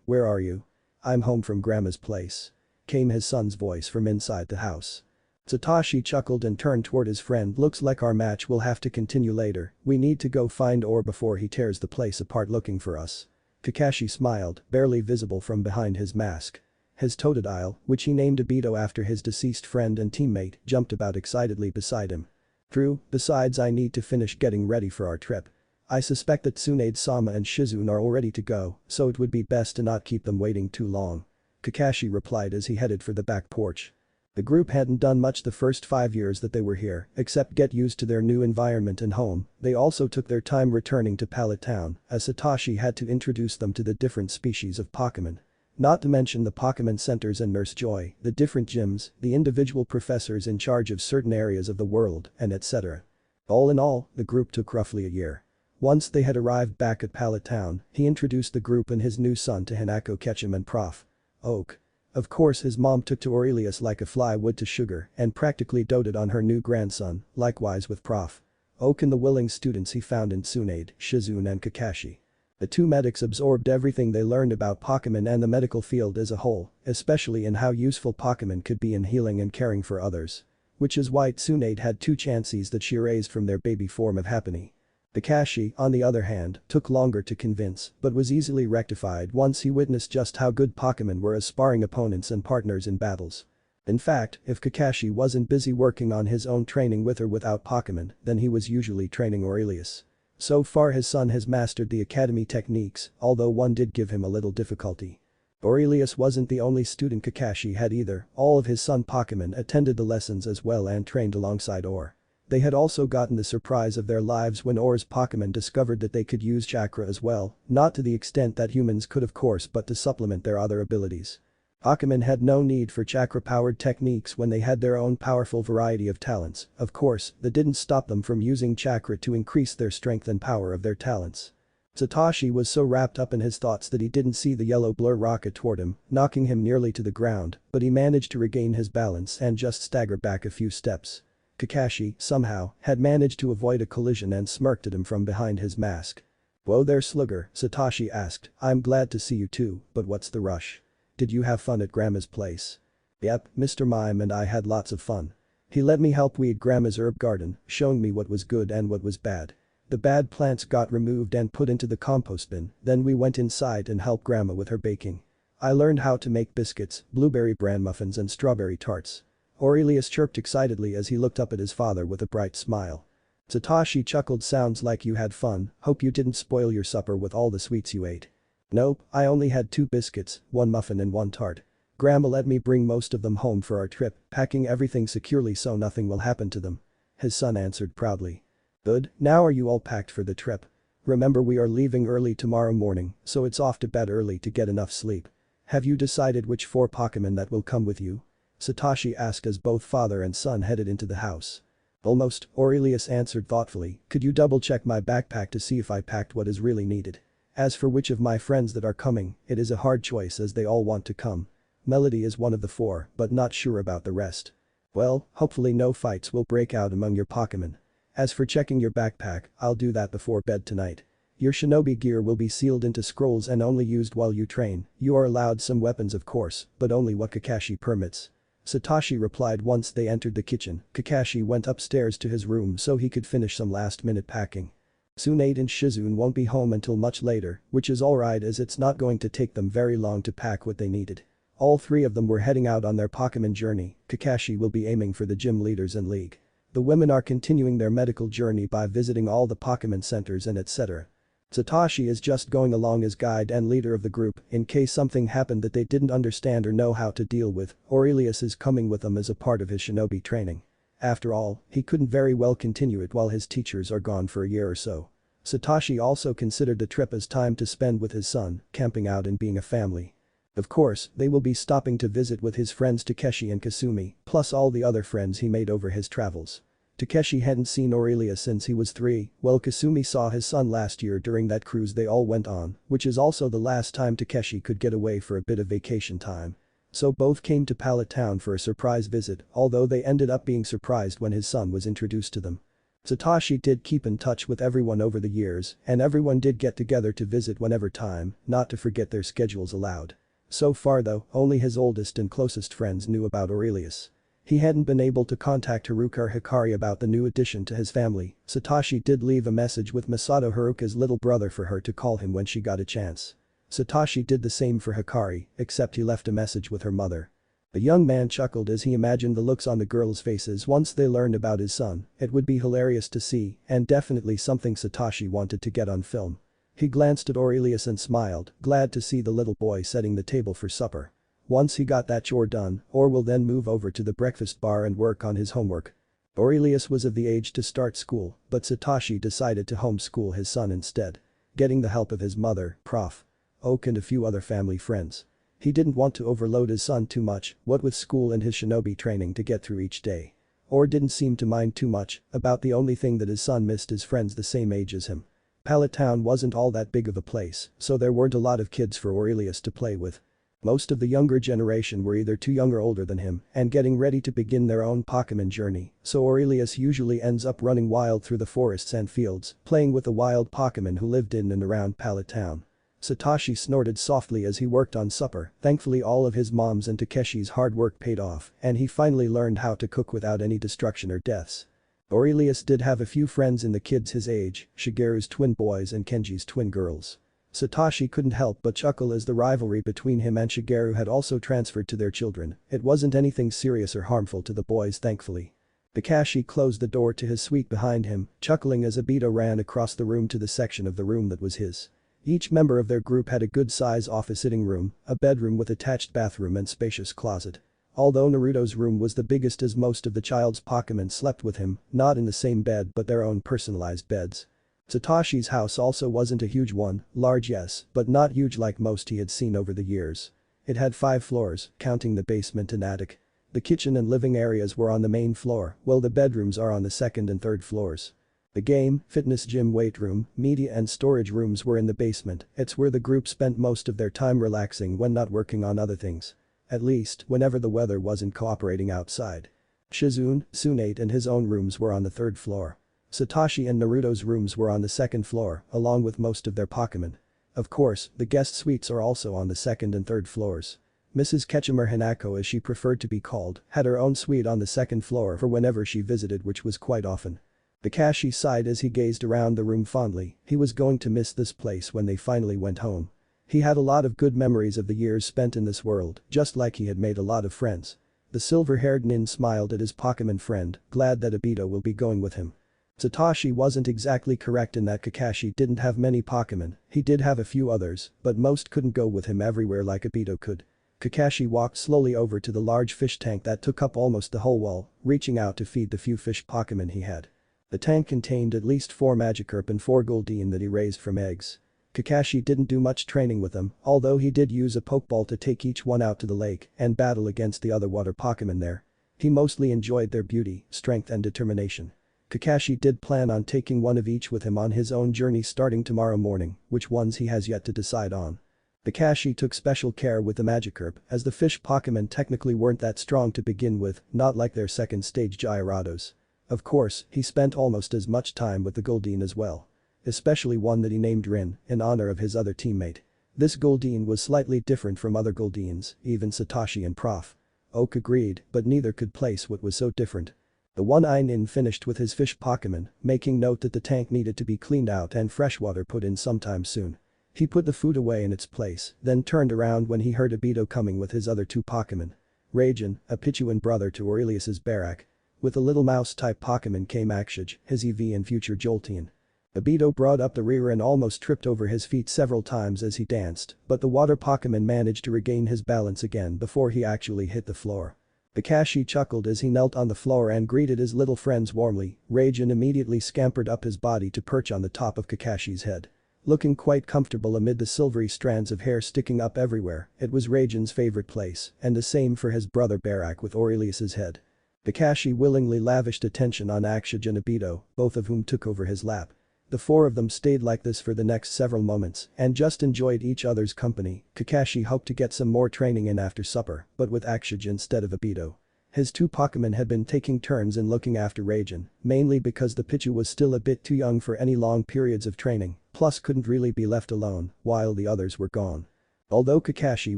Where are you? I'm home from Grandma's place. Came his son's voice from inside the house. Satoshi chuckled and turned toward his friend. Looks like our match will have to continue later, we need to go find Or before he tears the place apart looking for us. Kakashi smiled, barely visible from behind his mask. His Totodile, which he named Obito after his deceased friend and teammate, jumped about excitedly beside him. True, besides I need to finish getting ready for our trip. I suspect that Tsunade-sama and Shizune are all ready to go, so it would be best to not keep them waiting too long. Kakashi replied as he headed for the back porch. The group hadn't done much the first 5 years that they were here, except get used to their new environment and home. They also took their time returning to Pallet Town, as Satoshi had to introduce them to the different species of Pokémon. Not to mention the Pokémon centers and Nurse Joy, the different gyms, the individual professors in charge of certain areas of the world, and etc. All in all, the group took roughly a year. Once they had arrived back at Pallet Town, he introduced the group and his new son to Hanako Ketchum and Prof. Oak. Of course his mom took to Orurelius like a fly would to sugar and practically doted on her new grandson, likewise with Prof. Oak and the willing students he found in Tsunade, Shizune and Kakashi. The two medics absorbed everything they learned about Pokémon and the medical field as a whole, especially in how useful Pokémon could be in healing and caring for others. Which is why Tsunade had two Chanseys that she raised from their baby form of Happiny. Kakashi, on the other hand, took longer to convince, but was easily rectified once he witnessed just how good Pokémon were as sparring opponents and partners in battles. In fact, if Kakashi wasn't busy working on his own training with or without Pokémon, then he was usually training Orurelius. So far his son has mastered the academy techniques, although one did give him a little difficulty. Orurelius wasn't the only student Kakashi had either, all of his son Pokémon attended the lessons as well and trained alongside Or. They had also gotten the surprise of their lives when Or's Pokémon discovered that they could use chakra as well, not to the extent that humans could of course but to supplement their other abilities. Pokémon had no need for chakra-powered techniques when they had their own powerful variety of talents, of course, that didn't stop them from using chakra to increase their strength and power of their talents. Satoshi was so wrapped up in his thoughts that he didn't see the yellow blur rocket toward him, knocking him nearly to the ground, but he managed to regain his balance and just stagger back a few steps. Kakashi, somehow, had managed to avoid a collision and smirked at him from behind his mask. "Whoa there Slugger," Satoshi asked, "I'm glad to see you too, but what's the rush? Did you have fun at Grandma's place?" "Yep, Mr. Mime and I had lots of fun. He let me help weed Grandma's herb garden, showing me what was good and what was bad. The bad plants got removed and put into the compost bin, then we went inside and helped Grandma with her baking. I learned how to make biscuits, blueberry bran muffins and strawberry tarts." Orurelius chirped excitedly as he looked up at his father with a bright smile. Satoshi chuckled, "Sounds like you had fun, hope you didn't spoil your supper with all the sweets you ate." "Nope, I only had 2 biscuits, 1 muffin and 1 tart. Grandma let me bring most of them home for our trip, packing everything securely so nothing will happen to them," his son answered proudly. "Good, now are you all packed for the trip? Remember we are leaving early tomorrow morning, so it's off to bed early to get enough sleep. Have you decided which 4 Pokémon that will come with you?" Satoshi asked as both father and son headed into the house. "Almost," Orurelius answered thoughtfully, "could you double check my backpack to see if I packed what is really needed? As for which of my friends that are coming, it is a hard choice as they all want to come. Melody is one of the 4, but not sure about the rest." Well, hopefully no fights will break out among your Pokémon. As for checking your backpack, I'll do that before bed tonight. Your shinobi gear will be sealed into scrolls and only used while you train. You are allowed some weapons of course, but only what Kakashi permits. Satoshi replied once they entered the kitchen. Kakashi went upstairs to his room so he could finish some last-minute packing. Tsunade and Shizune won't be home until much later, which is alright as it's not going to take them very long to pack what they needed. All three of them were heading out on their Pokémon journey. Kakashi will be aiming for the gym leaders in League. The women are continuing their medical journey by visiting all the Pokémon centers and etc. Satoshi is just going along as guide and leader of the group in case something happened that they didn't understand or know how to deal with. Orurelius is coming with them as a part of his shinobi training. After all, he couldn't very well continue it while his teachers are gone for a year or so. Satoshi also considered the trip as time to spend with his son, camping out and being a family. Of course, they will be stopping to visit with his friends Takeshi and Kasumi, plus all the other friends he made over his travels. Takeshi hadn't seen Orurelius since he was 3, while Kasumi saw his son last year during that cruise they all went on, which is also the last time Takeshi could get away for a bit of vacation time. So both came to Pallet town for a surprise visit, although they ended up being surprised when his son was introduced to them. Satoshi did keep in touch with everyone over the years, and everyone did get together to visit whenever time, not to forget their schedules allowed. So far though, only his oldest and closest friends knew about Orurelius. He hadn't been able to contact Haruka or Hikari about the new addition to his family. Satoshi did leave a message with Masato, Haruka's little brother, for her to call him when she got a chance. Satoshi did the same for Hikari, except he left a message with her mother. The young man chuckled as he imagined the looks on the girls' faces once they learned about his son. It would be hilarious to see, and definitely something Satoshi wanted to get on film. He glanced at Orurelius and smiled, glad to see the little boy setting the table for supper. Once he got that chore done, Or will then move over to the breakfast bar and work on his homework. Orurelius was of the age to start school, but Satoshi decided to homeschool his son instead. Getting the help of his mother, Prof. Oak and a few other family friends. He didn't want to overload his son too much, what with school and his shinobi training to get through each day. Or didn't seem to mind too much, about the only thing that his son missed his friends the same age as him. Pallet town wasn't all that big of a place, so there weren't a lot of kids for Orurelius to play with. Most of the younger generation were either too young or older than him and getting ready to begin their own Pokémon journey, so Orurelius usually ends up running wild through the forests and fields, playing with the wild Pokémon who lived in and around Pallet town. Satoshi snorted softly as he worked on supper. Thankfully all of his mom's and Takeshi's hard work paid off and he finally learned how to cook without any destruction or deaths. Orurelius did have a few friends in the kids his age, Shigeru's twin boys and Kenji's twin girls. Satoshi couldn't help but chuckle as the rivalry between him and Shigeru had also transferred to their children. It wasn't anything serious or harmful to the boys, thankfully. Kakashi closed the door to his suite behind him, chuckling as Obito ran across the room to the section of the room that was his. Each member of their group had a good-size office-sitting room, a bedroom with attached bathroom and spacious closet. Although Naruto's room was the biggest as most of the child's Pokémon slept with him, not in the same bed but their own personalized beds. Satoshi's house also wasn't a huge one, large yes, but not huge like most he had seen over the years. It had 5 floors, counting the basement and attic. The kitchen and living areas were on the main floor, while the bedrooms are on the second and third floors. The game, fitness gym, weight room, media and storage rooms were in the basement. It's where the group spent most of their time relaxing when not working on other things. At least, whenever the weather wasn't cooperating outside. Shizune, Tsunade and his own rooms were on the 3rd floor. Satoshi and Naruto's rooms were on the 2nd floor, along with most of their Pokémon. Of course, the guest suites are also on the 2nd and 3rd floors. Mrs. Ketchum, or Hanako as she preferred to be called, had her own suite on the 2nd floor for whenever she visited, which was quite often. Kakashi sighed as he gazed around the room fondly. He was going to miss this place when they finally went home. He had a lot of good memories of the years spent in this world, just like he had made a lot of friends. The silver-haired nin smiled at his Pokémon friend, glad that Obito will be going with him. Satoshi wasn't exactly correct in that Kakashi didn't have many Pokémon. He did have a few others, but most couldn't go with him everywhere like Obito could. Kakashi walked slowly over to the large fish tank that took up almost the whole wall, reaching out to feed the few fish Pokémon he had. The tank contained at least 4 Magikarp and 4 Goldeen that he raised from eggs. Kakashi didn't do much training with them, although he did use a Pokeball to take each one out to the lake and battle against the other water Pokémon there. He mostly enjoyed their beauty, strength and determination. Kakashi did plan on taking one of each with him on his own journey starting tomorrow morning, which ones he has yet to decide on. Kakashi took special care with the Magikarp as the fish Pokemon technically weren't that strong to begin with, not like their second stage Gyarados. Of course, he spent almost as much time with the Goldeen as well. Especially one that he named Rin, in honor of his other teammate. This Goldeen was slightly different from other Goldeens, even Satoshi and Prof. Oak agreed, but neither could place what was so different. The one-eyed Nin finished with his fish Pokemon, making note that the tank needed to be cleaned out and fresh water put in sometime soon. He put the food away in its place, then turned around when he heard Obito coming with his other two Pokemon. Raijin, a Pichuan brother to Orurelius's Barak. With a little mouse-type Pokemon came Akshaj, his EV and future Jolteon. Obito brought up the rear and almost tripped over his feet several times as he danced, but the water Pokemon managed to regain his balance again before he actually hit the floor. Kakashi chuckled as he knelt on the floor and greeted his little friends warmly. Raijin immediately scampered up his body to perch on the top of Kakashi's head. Looking quite comfortable amid the silvery strands of hair sticking up everywhere, it was Raijin's favorite place, and the same for his brother Barak with Orurelius's head. Kakashi willingly lavished attention on Akshaj and Obito, both of whom took over his lap. The four of them stayed like this for the next several moments and just enjoyed each other's company. Kakashi hoped to get some more training in after supper, but with Akshaj instead of Obito. His two Pokemon had been taking turns in looking after Raijin, mainly because the Pichu was still a bit too young for any long periods of training, plus couldn't really be left alone while the others were gone. Although Kakashi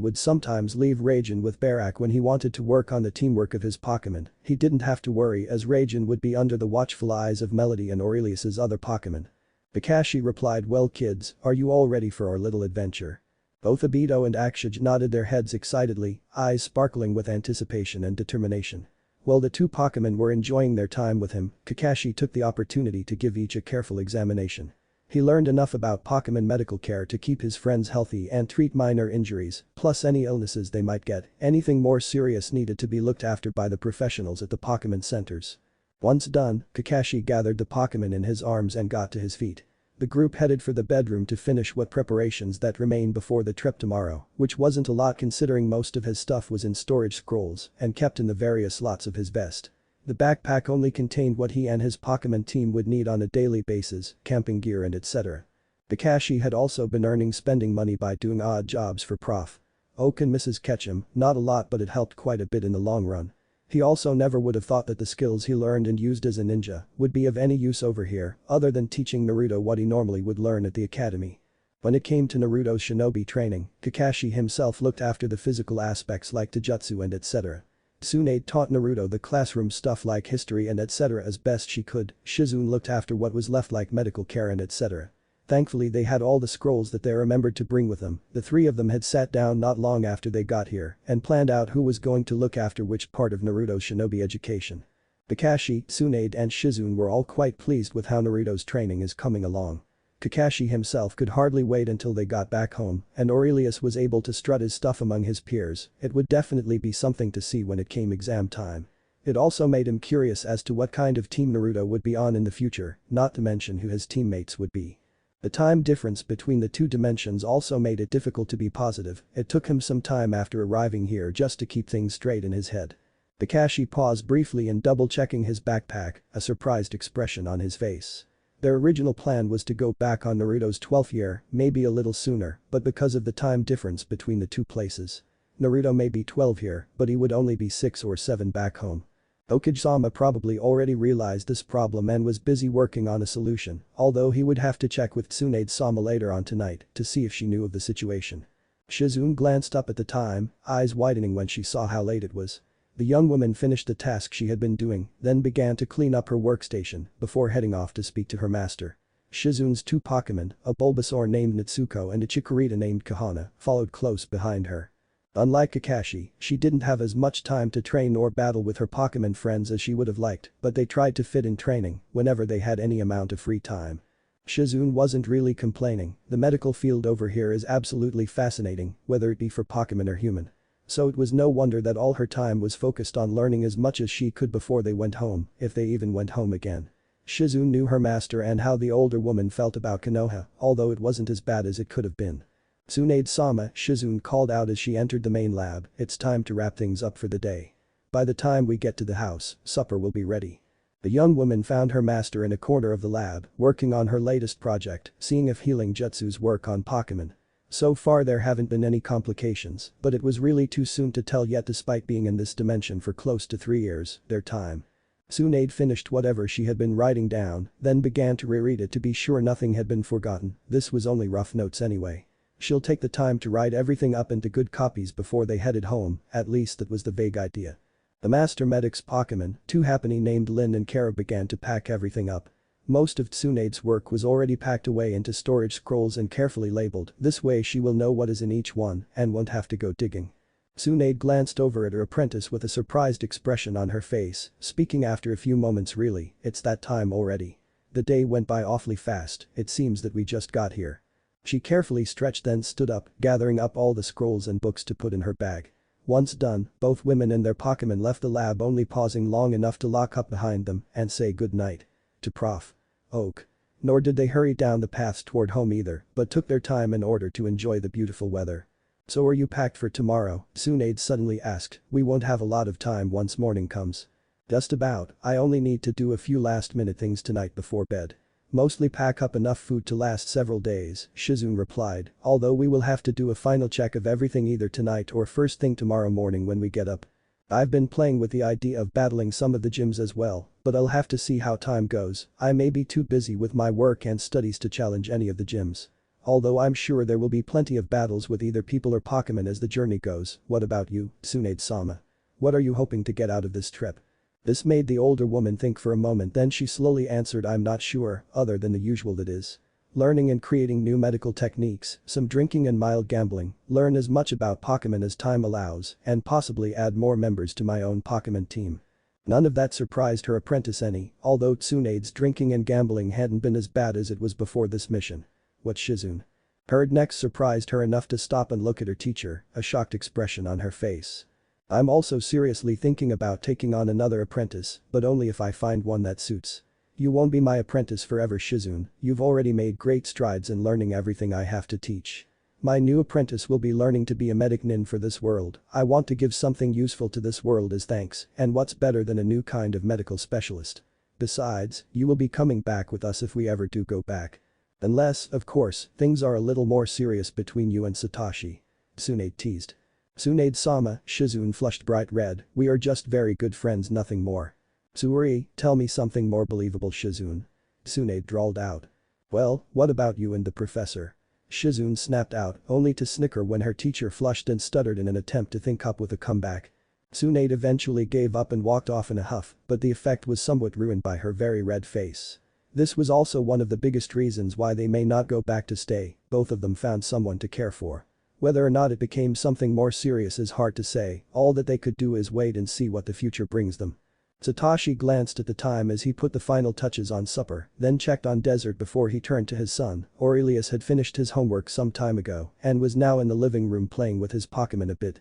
would sometimes leave Raijin with Barak when he wanted to work on the teamwork of his Pokemon, he didn't have to worry as Raijin would be under the watchful eyes of Melody and Orurelius's other Pokemon. Kakashi replied, "Well kids, are you all ready for our little adventure?" Both Obito and Akshaj nodded their heads excitedly, eyes sparkling with anticipation and determination. While the two Pokemon were enjoying their time with him, Kakashi took the opportunity to give each a careful examination. He learned enough about Pokemon medical care to keep his friends healthy and treat minor injuries, plus any illnesses they might get. Anything more serious needed to be looked after by the professionals at the Pokemon centers. Once done, Kakashi gathered the Pokemon in his arms and got to his feet. The group headed for the bedroom to finish what preparations that remained before the trip tomorrow, which wasn't a lot considering most of his stuff was in storage scrolls and kept in the various slots of his vest. The backpack only contained what he and his Pokemon team would need on a daily basis, camping gear and etc. Kakashi had also been spending money by doing odd jobs for Prof. Oak and Mrs. Ketchum, not a lot but it helped quite a bit in the long run. He also never would have thought that the skills he learned and used as a ninja would be of any use over here other than teaching Naruto what he normally would learn at the academy. When it came to Naruto's shinobi training, Kakashi himself looked after the physical aspects like taijutsu and etc. Tsunade taught Naruto the classroom stuff like history and etc. as best she could. Shizune looked after what was left like medical care and etc. Thankfully they had all the scrolls that they remembered to bring with them. The three of them had sat down not long after they got here and planned out who was going to look after which part of Naruto's shinobi education. Kakashi, Tsunade and Shizune were all quite pleased with how Naruto's training is coming along. Kakashi himself could hardly wait until they got back home and Orurelius was able to strut his stuff among his peers. It would definitely be something to see when it came exam time. It also made him curious as to what kind of team Naruto would be on in the future, not to mention who his teammates would be. The time difference between the two dimensions also made it difficult to be positive. It took him some time after arriving here just to keep things straight in his head. Kakashi paused briefly in double-checking his backpack, a surprised expression on his face. Their original plan was to go back on Naruto's 12th year, maybe a little sooner, but because of the time difference between the two places. Naruto may be 12 here, but he would only be 6 or 7 back home. Hokage-sama probably already realized this problem and was busy working on a solution, although he would have to check with Tsunade-sama later on tonight to see if she knew of the situation. Shizune glanced up at the time, eyes widening when she saw how late it was. The young woman finished the task she had been doing, then began to clean up her workstation before heading off to speak to her master. Shizune's two Pokemon, a Bulbasaur named Natsuko and a Chikorita named Kahana, followed close behind her. Unlike Kakashi, she didn't have as much time to train or battle with her Pokemon friends as she would have liked, but they tried to fit in training whenever they had any amount of free time. Shizune wasn't really complaining. The medical field over here is absolutely fascinating, whether it be for Pokemon or human. So it was no wonder that all her time was focused on learning as much as she could before they went home, if they even went home again. Shizune knew her master and how the older woman felt about Konoha, although it wasn't as bad as it could have been. "Tsunade-sama," Shizune called out as she entered the main lab, "It's time to wrap things up for the day. By the time we get to the house, supper will be ready." The young woman found her master in a corner of the lab, working on her latest project, seeing if healing jutsus work on Pokemon. So far there haven't been any complications, but it was really too soon to tell yet despite being in this dimension for close to 3 years, their time. Tsunade finished whatever she had been writing down, then began to reread it to be sure nothing had been forgotten. This was only rough notes anyway. She'll take the time to write everything up into good copies before they headed home, at least that was the vague idea. The master medic's Pokemon, two happily named Lin and Kara, began to pack everything up. Most of Tsunade's work was already packed away into storage scrolls and carefully labeled, this way she will know what is in each one and won't have to go digging. Tsunade glanced over at her apprentice with a surprised expression on her face, speaking after a few moments. Really, it's that time already. The day went by awfully fast, it seems that we just got here. She carefully stretched then stood up, gathering up all the scrolls and books to put in her bag. Once done, both women and their Pokemon left the lab, only pausing long enough to lock up behind them and say good night to Prof. Oak. Nor did they hurry down the paths toward home either, but took their time in order to enjoy the beautiful weather. So are you packed for tomorrow? Tsunade suddenly asked. We won't have a lot of time once morning comes. Just about, I only need to do a few last-minute things tonight before bed. Mostly pack up enough food to last several days, Shizune replied, although we will have to do a final check of everything either tonight or first thing tomorrow morning when we get up. I've been playing with the idea of battling some of the gyms as well, but I'll have to see how time goes. I may be too busy with my work and studies to challenge any of the gyms. Although I'm sure there will be plenty of battles with either people or Pokemon as the journey goes. What about you, Tsunade-sama? What are you hoping to get out of this trip? This made the older woman think for a moment, then she slowly answered, I'm not sure, other than the usual, that is. Learning and creating new medical techniques, some drinking and mild gambling, learn as much about Pokemon as time allows, and possibly add more members to my own Pokemon team. None of that surprised her apprentice any, although Tsunade's drinking and gambling hadn't been as bad as it was before this mission. What Shizune heard next surprised her enough to stop and look at her teacher, a shocked expression on her face. I'm also seriously thinking about taking on another apprentice, but only if I find one that suits. You won't be my apprentice forever, Shizune, you've already made great strides in learning everything I have to teach. My new apprentice will be learning to be a medic nin for this world. I want to give something useful to this world as thanks, and what's better than a new kind of medical specialist? Besides, you will be coming back with us if we ever do go back. Unless, of course, things are a little more serious between you and Satoshi. Tsunade teased. Tsunade-sama, Shizune flushed bright red, we are just very good friends, nothing more. Tsuri, tell me something more believable, Shizune. Tsunade drawled out. Well, what about you and the professor? Shizune snapped out, only to snicker when her teacher flushed and stuttered in an attempt to think up with a comeback. Tsunade eventually gave up and walked off in a huff, but the effect was somewhat ruined by her very red face. This was also one of the biggest reasons why they may not go back to stay, both of them found someone to care for. Whether or not it became something more serious is hard to say, all that they could do is wait and see what the future brings them. Satoshi glanced at the time as he put the final touches on supper, then checked on Desert before he turned to his son. Orurelius had finished his homework some time ago and was now in the living room playing with his Pokemon a bit.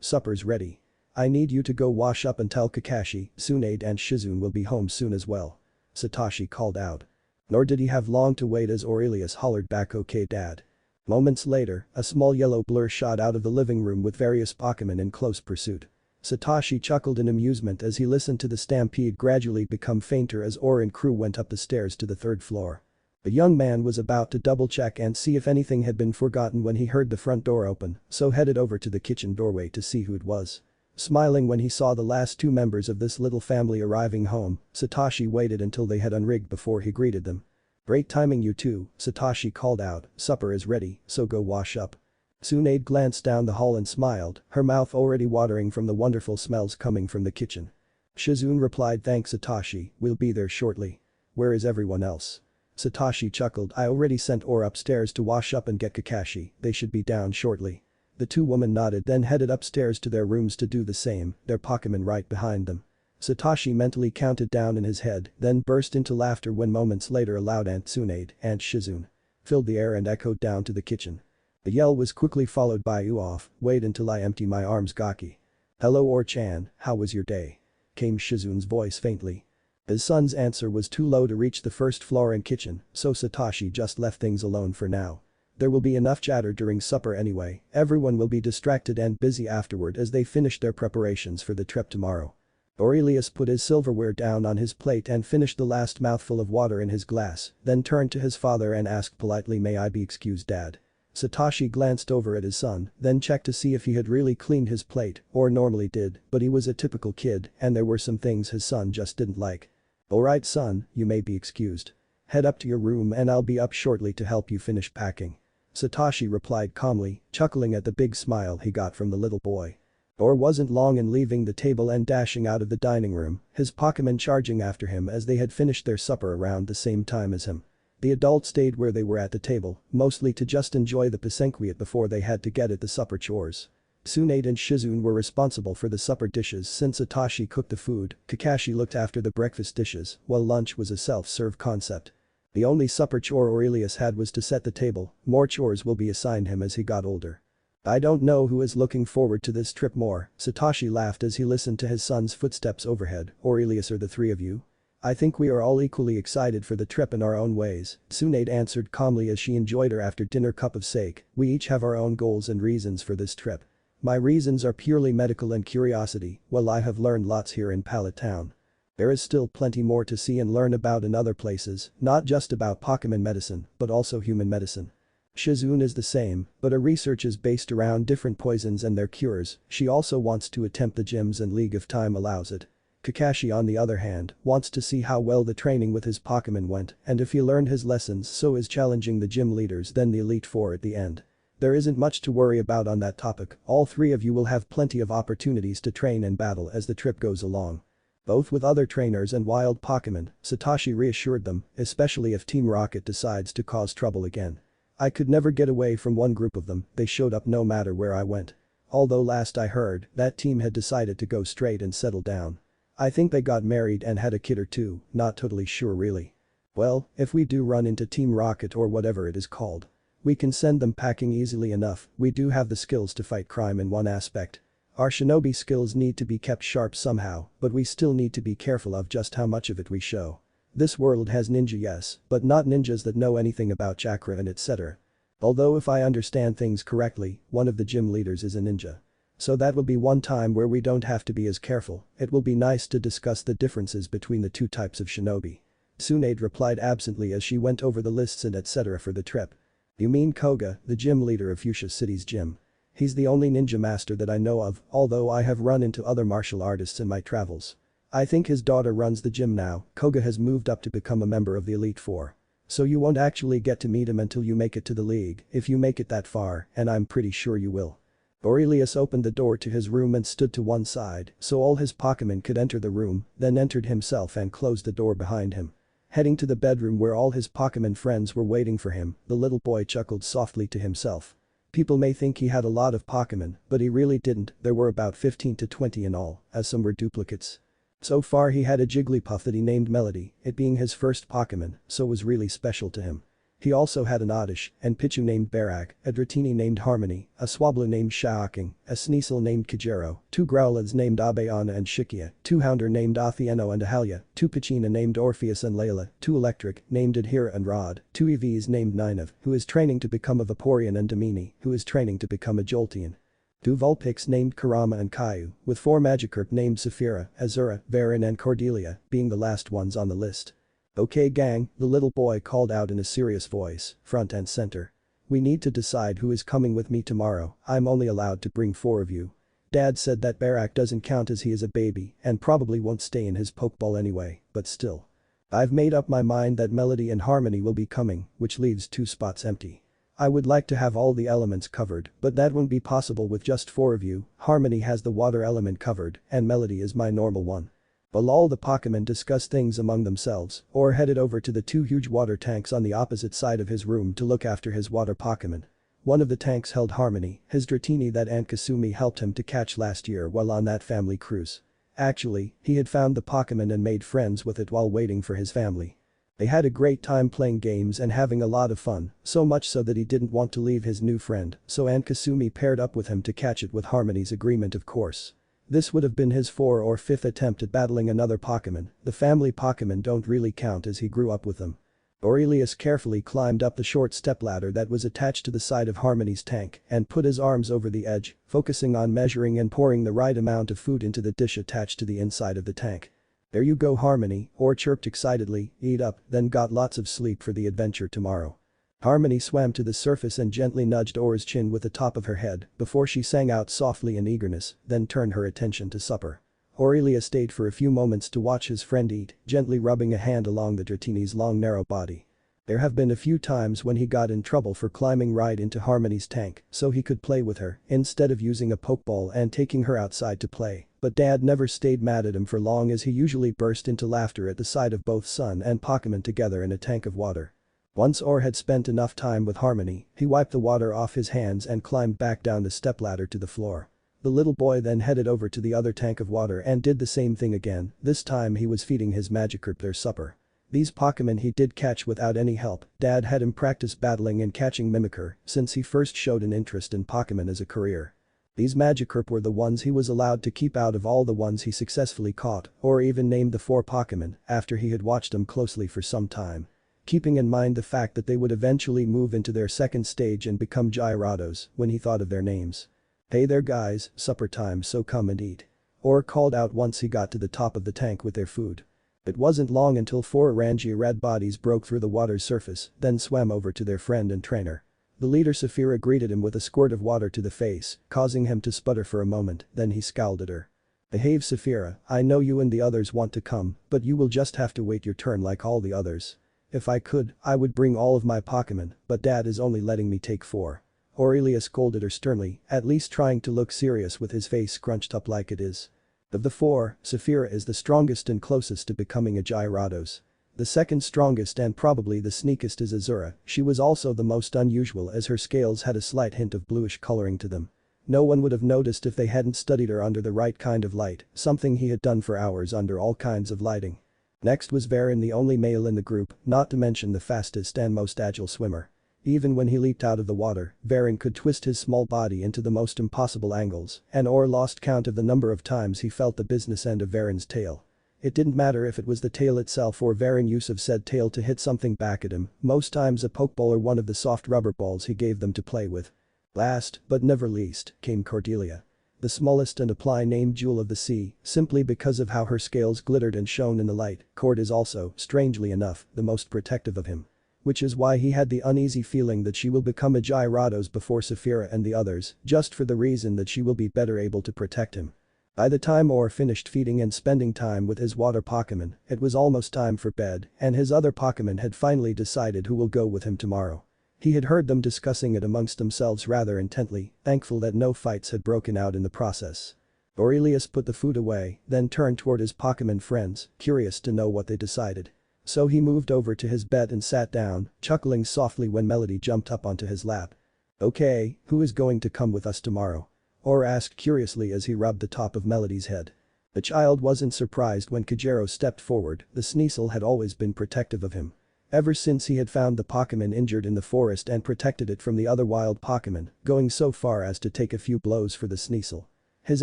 Supper's ready. I need you to go wash up and tell Kakashi, Tsunade and Shizune will be home soon as well. Satoshi called out. Nor did he have long to wait as Orurelius hollered back, okay dad. Moments later, a small yellow blur shot out of the living room with various Pokemon in close pursuit. Satoshi chuckled in amusement as he listened to the stampede gradually become fainter as Or and crew went up the stairs to the 3rd floor. The young man was about to double-check and see if anything had been forgotten when he heard the front door open, so headed over to the kitchen doorway to see who it was. Smiling when he saw the last 2 members of this little family arriving home, Satoshi waited until they had unrigged before he greeted them. Great timing, you two, Satoshi called out, supper is ready, so go wash up. Tsunade glanced down the hall and smiled, her mouth already watering from the wonderful smells coming from the kitchen. Shizune replied, thanks Satoshi, we'll be there shortly. Where is everyone else? Satoshi chuckled, I already sent Or upstairs to wash up and get Kakashi, they should be down shortly. The 2 women nodded then headed upstairs to their rooms to do the same, their Pokemon right behind them. Satoshi mentally counted down in his head, then burst into laughter when moments later a loud Aunt Tsunade, Aunt Shizune, filled the air and echoed down to the kitchen. The yell was quickly followed by "Off, wait until I empty my arms Gaki." "Hello Or-chan, how was your day?" came Shizune's voice faintly. His son's answer was too low to reach the 1st floor and kitchen, so Satoshi just left things alone for now. There will be enough chatter during supper anyway, everyone will be distracted and busy afterward as they finish their preparations for the trip tomorrow. Orurelius put his silverware down on his plate and finished the last mouthful of water in his glass, then turned to his father and asked politely, may I be excused dad? Satoshi glanced over at his son, then checked to see if he had really cleaned his plate, or normally did, but he was a typical kid and there were some things his son just didn't like. "Alright son, you may be excused. Head up to your room and I'll be up shortly to help you finish packing." Satoshi replied calmly, chuckling at the big smile he got from the little boy. Or wasn't long in leaving the table and dashing out of the dining room, his Pokemon charging after him as they had finished their supper around the same time as him. The adults stayed where they were at the table, mostly to just enjoy the pasenquiet before they had to get at the supper chores. Tsunade and Shizune were responsible for the supper dishes since Itachi cooked the food, Kakashi looked after the breakfast dishes, while lunch was a self-serve concept. The only supper chore Orurelius had was to set the table, more chores will be assigned him as he got older. "I don't know who is looking forward to this trip more," Satoshi laughed as he listened to his son's footsteps overhead. "Orurelius, or the three of you?" "I think we are all equally excited for the trip in our own ways," Tsunade answered calmly as she enjoyed her after-dinner cup of sake. "We each have our own goals and reasons for this trip. My reasons are purely medical and curiosity, well I have learned lots here in Pallet Town. There is still plenty more to see and learn about in other places, not just about Pokemon medicine, but also human medicine." Shizune is the same, but her research is based around different poisons and their cures. She also wants to attempt the gyms and League if time allows it. Kakashi on the other hand, wants to see how well the training with his Pokemon went and if he learned his lessons, so is challenging the gym leaders then the Elite Four at the end. There isn't much to worry about on that topic, all three of you will have plenty of opportunities to train and battle as the trip goes along. Both with other trainers and wild Pokemon, Satoshi reassured them, especially if Team Rocket decides to cause trouble again. "I could never get away from one group of them, they showed up no matter where I went. Although last I heard, that team had decided to go straight and settle down. I think they got married and had a kid or two, not totally sure really. Well, if we do run into Team Rocket or whatever it is called, we can send them packing easily enough, we do have the skills to fight crime in one aspect. Our shinobi skills need to be kept sharp somehow, but we still need to be careful of just how much of it we show. This world has ninja yes, but not ninjas that know anything about chakra and etc. Although if I understand things correctly, one of the gym leaders is a ninja. So that will be one time where we don't have to be as careful, it will be nice to discuss the differences between the two types of shinobi." Tsunade replied absently as she went over the lists and etc. for the trip. "You mean Koga, the gym leader of Fuchsia City's gym. He's the only ninja master that I know of, although I have run into other martial artists in my travels. I think his daughter runs the gym now, Koga has moved up to become a member of the Elite Four. So you won't actually get to meet him until you make it to the league, if you make it that far, and I'm pretty sure you will." Orurelius opened the door to his room and stood to one side so all his Pokemon could enter the room, then entered himself and closed the door behind him. Heading to the bedroom where all his Pokemon friends were waiting for him, the little boy chuckled softly to himself. People may think he had a lot of Pokemon, but he really didn't, there were about 15 to 20 in all, as some were duplicates. So far he had a Jigglypuff that he named Melody, it being his first Pokemon, so was really special to him. He also had an Oddish, and Pichu named Barak, a Dratini named Harmony, a Swablu named Shaoking, a Sneasel named Kijero, 2 Growlithes named Abeana and Shikia, 2 Houndour named Athieno and Ahalia, 2 Pachina named Orpheus and Layla, 2 Electric named Adhira and Rod, 2 EVs named Nineveh, who is training to become a Vaporeon and Domini, who is training to become a Jolteon. 2 Vulpix named Kurama and Caillou, with 4 Magikarp named Saphira, Azura, Varin and Cordelia, being the last ones on the list. "Okay gang," the little boy called out in a serious voice, front and center. "We need to decide who is coming with me tomorrow, I'm only allowed to bring 4 of you. Dad said that Barak doesn't count as he is a baby and probably won't stay in his Pokeball anyway, but still. I've made up my mind that Melody and Harmony will be coming, which leaves 2 spots empty. I would like to have all the elements covered, but that won't be possible with just 4 of you, Harmony has the water element covered and Melody is my normal one." While all the Pokemon discussed things among themselves, or headed over to the 2 huge water tanks on the opposite side of his room to look after his water Pokemon. One of the tanks held Harmony, his Dratini that Aunt Kasumi helped him to catch last year while on that family cruise. Actually, he had found the Pokemon and made friends with it while waiting for his family. They had a great time playing games and having a lot of fun, so much so that he didn't want to leave his new friend, so Aunt Kasumi paired up with him to catch it with Harmony's agreement of course. This would have been his 4th or 5th attempt at battling another Pokemon, the family Pokemon don't really count as he grew up with them. Orurelius carefully climbed up the short stepladder that was attached to the side of Harmony's tank and put his arms over the edge, focusing on measuring and pouring the right amount of food into the dish attached to the inside of the tank. "There you go Harmony," Or chirped excitedly, "eat up, then got lots of sleep for the adventure tomorrow." Harmony swam to the surface and gently nudged Or's chin with the top of her head before she sang out softly in eagerness, then turned her attention to supper. Orurelius stayed for a few moments to watch his friend eat, gently rubbing a hand along the Dratini's long narrow body. There have been a few times when he got in trouble for climbing right into Harmony's tank so he could play with her instead of using a pokeball and taking her outside to play, but Dad never stayed mad at him for long as he usually burst into laughter at the sight of both son and Pokemon together in a tank of water. Once Or had spent enough time with Harmony, he wiped the water off his hands and climbed back down the stepladder to the floor. The little boy then headed over to the other tank of water and did the same thing again, this time he was feeding his Magikarp their supper. These Pokemon he did catch without any help, Dad had him practice battling and catching Mimiikar since he first showed an interest in Pokemon as a career. These Magikarp were the ones he was allowed to keep out of all the ones he successfully caught, or even named the 4 Pokemon after he had watched them closely for some time. Keeping in mind the fact that they would eventually move into their second stage and become Gyarados when he thought of their names. "Hey there guys, supper time, so come and eat." Or called out once he got to the top of the tank with their food. It wasn't long until 4 Rangy red bodies broke through the water's surface, then swam over to their friend and trainer. The leader Saphira greeted him with a squirt of water to the face, causing him to sputter for a moment, then he scowled at her. "Behave Saphira, I know you and the others want to come, but you will just have to wait your turn like all the others. If I could, I would bring all of my Pokemon, but Dad is only letting me take 4. Orurelius scolded her sternly, at least trying to look serious with his face scrunched up like it is. Of the 4, Saphira is the strongest and closest to becoming a Gyarados. The second strongest and probably the sneakiest is Azura, she was also the most unusual as her scales had a slight hint of bluish coloring to them. No one would have noticed if they hadn't studied her under the right kind of light, something he had done for hours under all kinds of lighting. Next was Varin, the only male in the group, not to mention the fastest and most agile swimmer. Even when he leaped out of the water, Varin could twist his small body into the most impossible angles, and Or lost count of the number of times he felt the business end of Varin's tail. It didn't matter if it was the tail itself or Varin's use of said tail to hit something back at him, most times a pokeball or one of the soft rubber balls he gave them to play with. Last, but never least, came Cordelia. The smallest and aptly named Jewel of the Sea, simply because of how her scales glittered and shone in the light. Cord is also, strangely enough, the most protective of him. Which is why he had the uneasy feeling that she will become a Gyarados before Saphira and the others, just for the reason that she will be better able to protect him. By the time Or finished feeding and spending time with his water Pokemon, it was almost time for bed, and his other Pokemon had finally decided who will go with him tomorrow. He had heard them discussing it amongst themselves rather intently, thankful that no fights had broken out in the process. Orurelius put the food away, then turned toward his Pokemon friends, curious to know what they decided. So he moved over to his bed and sat down, chuckling softly when Melody jumped up onto his lap. "Okay, who is going to come with us tomorrow?" Or asked curiously as he rubbed the top of Melody's head. The child wasn't surprised when Kajero stepped forward, the Sneasel had always been protective of him. Ever since he had found the Pokemon injured in the forest and protected it from the other wild Pokemon, going so far as to take a few blows for the Sneasel. His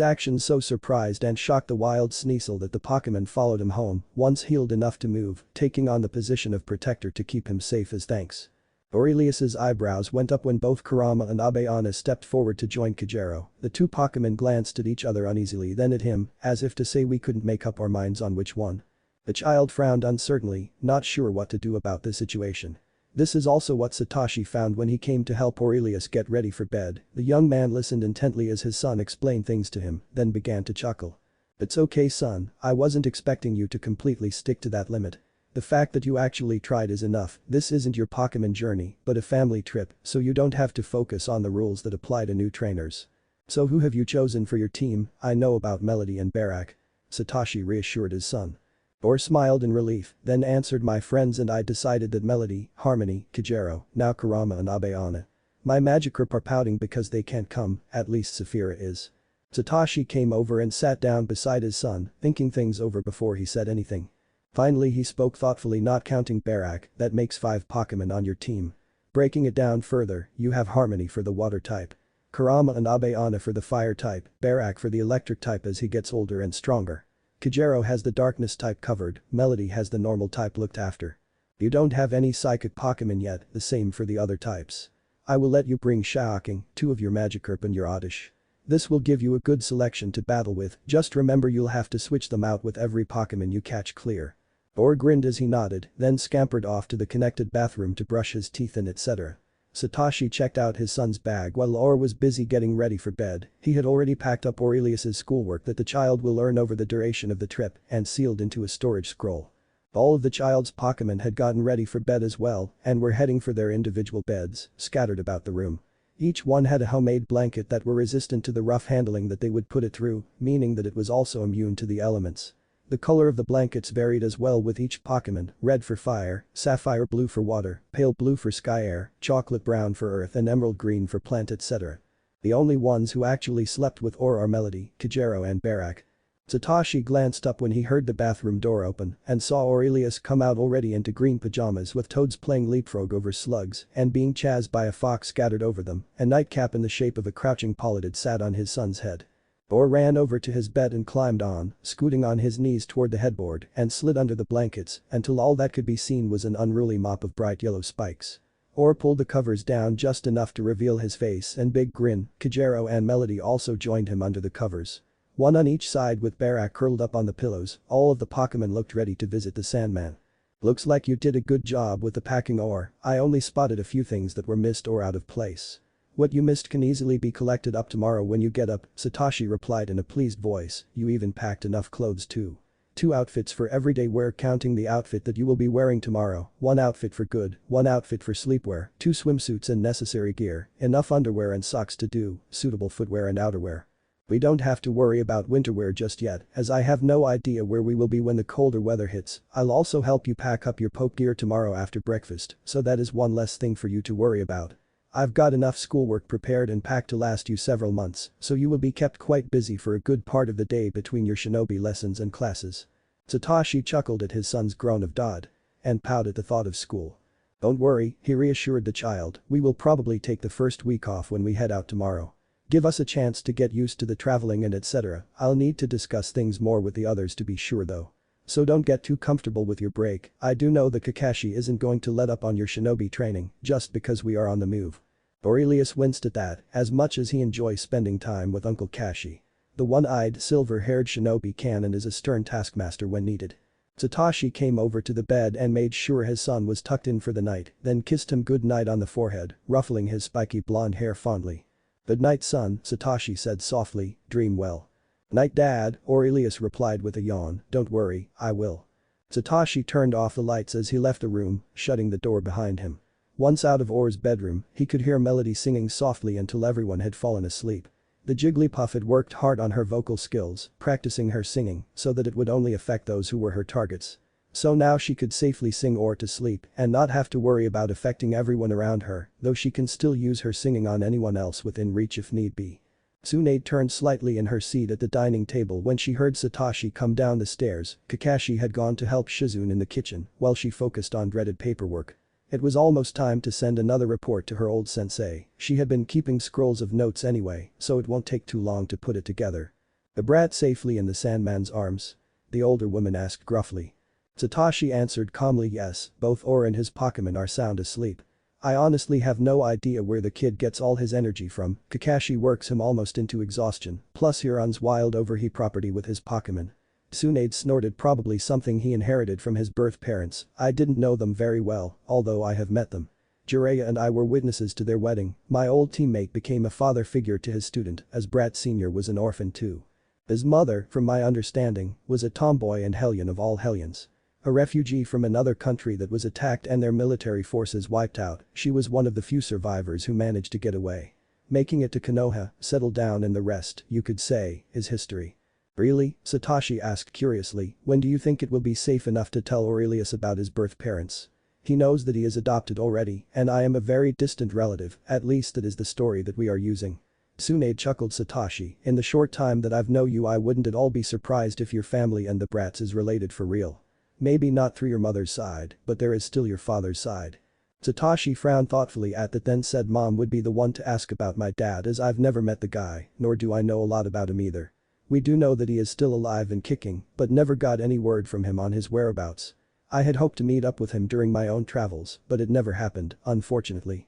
actions so surprised and shocked the wild Sneasel that the Pokemon followed him home, once healed enough to move, taking on the position of protector to keep him safe as thanks. Aurelius's eyebrows went up when both Kurama and Abeana stepped forward to join Kajero. The 2 Pokemon glanced at each other uneasily, then at him, as if to say we couldn't make up our minds on which one. The child frowned uncertainly, not sure what to do about the situation. This is also what Satoshi found when he came to help Orurelius get ready for bed. The young man listened intently as his son explained things to him, then began to chuckle. "It's okay son, I wasn't expecting you to completely stick to that limit. The fact that you actually tried is enough. This isn't your Pokemon journey, but a family trip, so you don't have to focus on the rules that apply to new trainers. So who have you chosen for your team? I know about Melody and Barak." Satoshi reassured his son. Or smiled in relief, then answered, "My friends and I decided that Melody, Harmony, Kajero, now Kurama and Abeana. My Magikarp are pouting because they can't come, at least Saphira is." Satoshi came over and sat down beside his son, thinking things over before he said anything. Finally he spoke thoughtfully, "Not counting Barak, that makes 5 Pokemon on your team. Breaking it down further, you have Harmony for the water type, Kurama and Abeana for the fire type, Barak for the electric type as he gets older and stronger. Kajero has the darkness type covered, Melody has the normal type looked after. You don't have any psychic Pokemon yet, the same for the other types. I will let you bring Shioking, 2 of your Magikarp and your Oddish. This will give you a good selection to battle with, just remember you'll have to switch them out with every Pokemon you catch clear." Or grinned as he nodded, then scampered off to the connected bathroom to brush his teeth and etc. Satoshi checked out his son's bag while Or was busy getting ready for bed. He had already packed up Orurelius's schoolwork that the child will learn over the duration of the trip and sealed into a storage scroll. All of the child's Pokemon had gotten ready for bed as well and were heading for their individual beds, scattered about the room. Each one had a homemade blanket that were resistant to the rough handling that they would put it through, meaning that it was also immune to the elements. The color of the blankets varied as well with each Pokemon, red for fire, sapphire blue for water, pale blue for sky air, chocolate brown for earth and emerald green for plant etc. The only ones who actually slept with Or are Melody, Kajero and Barak. Satoshi glanced up when he heard the bathroom door open and saw Orurelius come out already into green pajamas with toads playing leapfrog over slugs and being chased by a fox scattered over them, a nightcap in the shape of a crouching Pallet sat on his son's head. Or ran over to his bed and climbed on, scooting on his knees toward the headboard and slid under the blankets until all that could be seen was an unruly mop of bright yellow spikes. Or pulled the covers down just enough to reveal his face and big grin. Kajero and Melody also joined him under the covers. One on each side with Barak curled up on the pillows, all of the Pokemon looked ready to visit the Sandman. Looks like you did a good job with the packing Or, I only spotted a few things that were missed or out of place. What you missed can easily be collected up tomorrow when you get up, Satoshi replied in a pleased voice, you even packed enough clothes too. 2 outfits for everyday wear counting the outfit that you will be wearing tomorrow, 1 outfit for good, 1 outfit for sleepwear, 2 swimsuits and necessary gear, enough underwear and socks to do, suitable footwear and outerwear. We don't have to worry about winterwear just yet as I have no idea where we will be when the colder weather hits. I'll also help you pack up your poke gear tomorrow after breakfast, so that is one less thing for you to worry about. I've got enough schoolwork prepared and packed to last you several months, so you will be kept quite busy for a good part of the day between your Shinobi lessons and classes. Satoshi chuckled at his son's groan of "Dod" and pouted at the thought of school. Don't worry, he reassured the child, we will probably take the first week off when we head out tomorrow. Give us a chance to get used to the traveling and etc. I'll need to discuss things more with the others to be sure though. So don't get too comfortable with your break. I do know that Kakashi isn't going to let up on your Shinobi training just because we are on the move. Orurelius winced at that, as much as he enjoys spending time with Uncle Kashi. The one-eyed, silver-haired Shinobi can and is a stern taskmaster when needed. Satoshi came over to the bed and made sure his son was tucked in for the night, then kissed him good night on the forehead, ruffling his spiky blonde hair fondly. Good night son, Satoshi said softly, dream well. Night dad, Orurelius replied with a yawn, don't worry, I will. Satoshi turned off the lights as he left the room, shutting the door behind him. Once out of Or's bedroom, he could hear Melody singing softly until everyone had fallen asleep. The Jigglypuff had worked hard on her vocal skills, practicing her singing so that it would only affect those who were her targets. So now she could safely sing Or to sleep and not have to worry about affecting everyone around her, though she can still use her singing on anyone else within reach if need be. Tsunade turned slightly in her seat at the dining table when she heard Satoshi come down the stairs. Kakashi had gone to help Shizune in the kitchen while she focused on dreaded paperwork. It was almost time to send another report to her old sensei. She had been keeping scrolls of notes anyway, so it won't take too long to put it together. The brat safely in the Sandman's arms? The older woman asked gruffly. Satoshi answered calmly yes, both Or and his Pokemon are sound asleep. I honestly have no idea where the kid gets all his energy from, Kakashi works him almost into exhaustion, plus he runs wild over he property with his Pokemon. Tsunade snorted probably something he inherited from his birth parents, I didn't know them very well, although I have met them. Jiraiya and I were witnesses to their wedding, my old teammate became a father figure to his student as Brat Sr. was an orphan too. His mother, from my understanding, was a tomboy and hellion of all hellions. A refugee from another country that was attacked and their military forces wiped out, she was one of the few survivors who managed to get away. Making it to Konoha, settled down and the rest, you could say, is history. Really? Satoshi asked curiously, when do you think it will be safe enough to tell Orurelius about his birth parents? He knows that he is adopted already, and I am a very distant relative, at least that is the story that we are using. Tsunade chuckled Satoshi, in the short time that I've known you I wouldn't at all be surprised if your family and the brats is related for real. Maybe not through your mother's side, but there is still your father's side. Satoshi frowned thoughtfully at that then said mom would be the one to ask about my dad as I've never met the guy, nor do I know a lot about him either. We do know that he is still alive and kicking, but never got any word from him on his whereabouts. I had hoped to meet up with him during my own travels, but it never happened, unfortunately.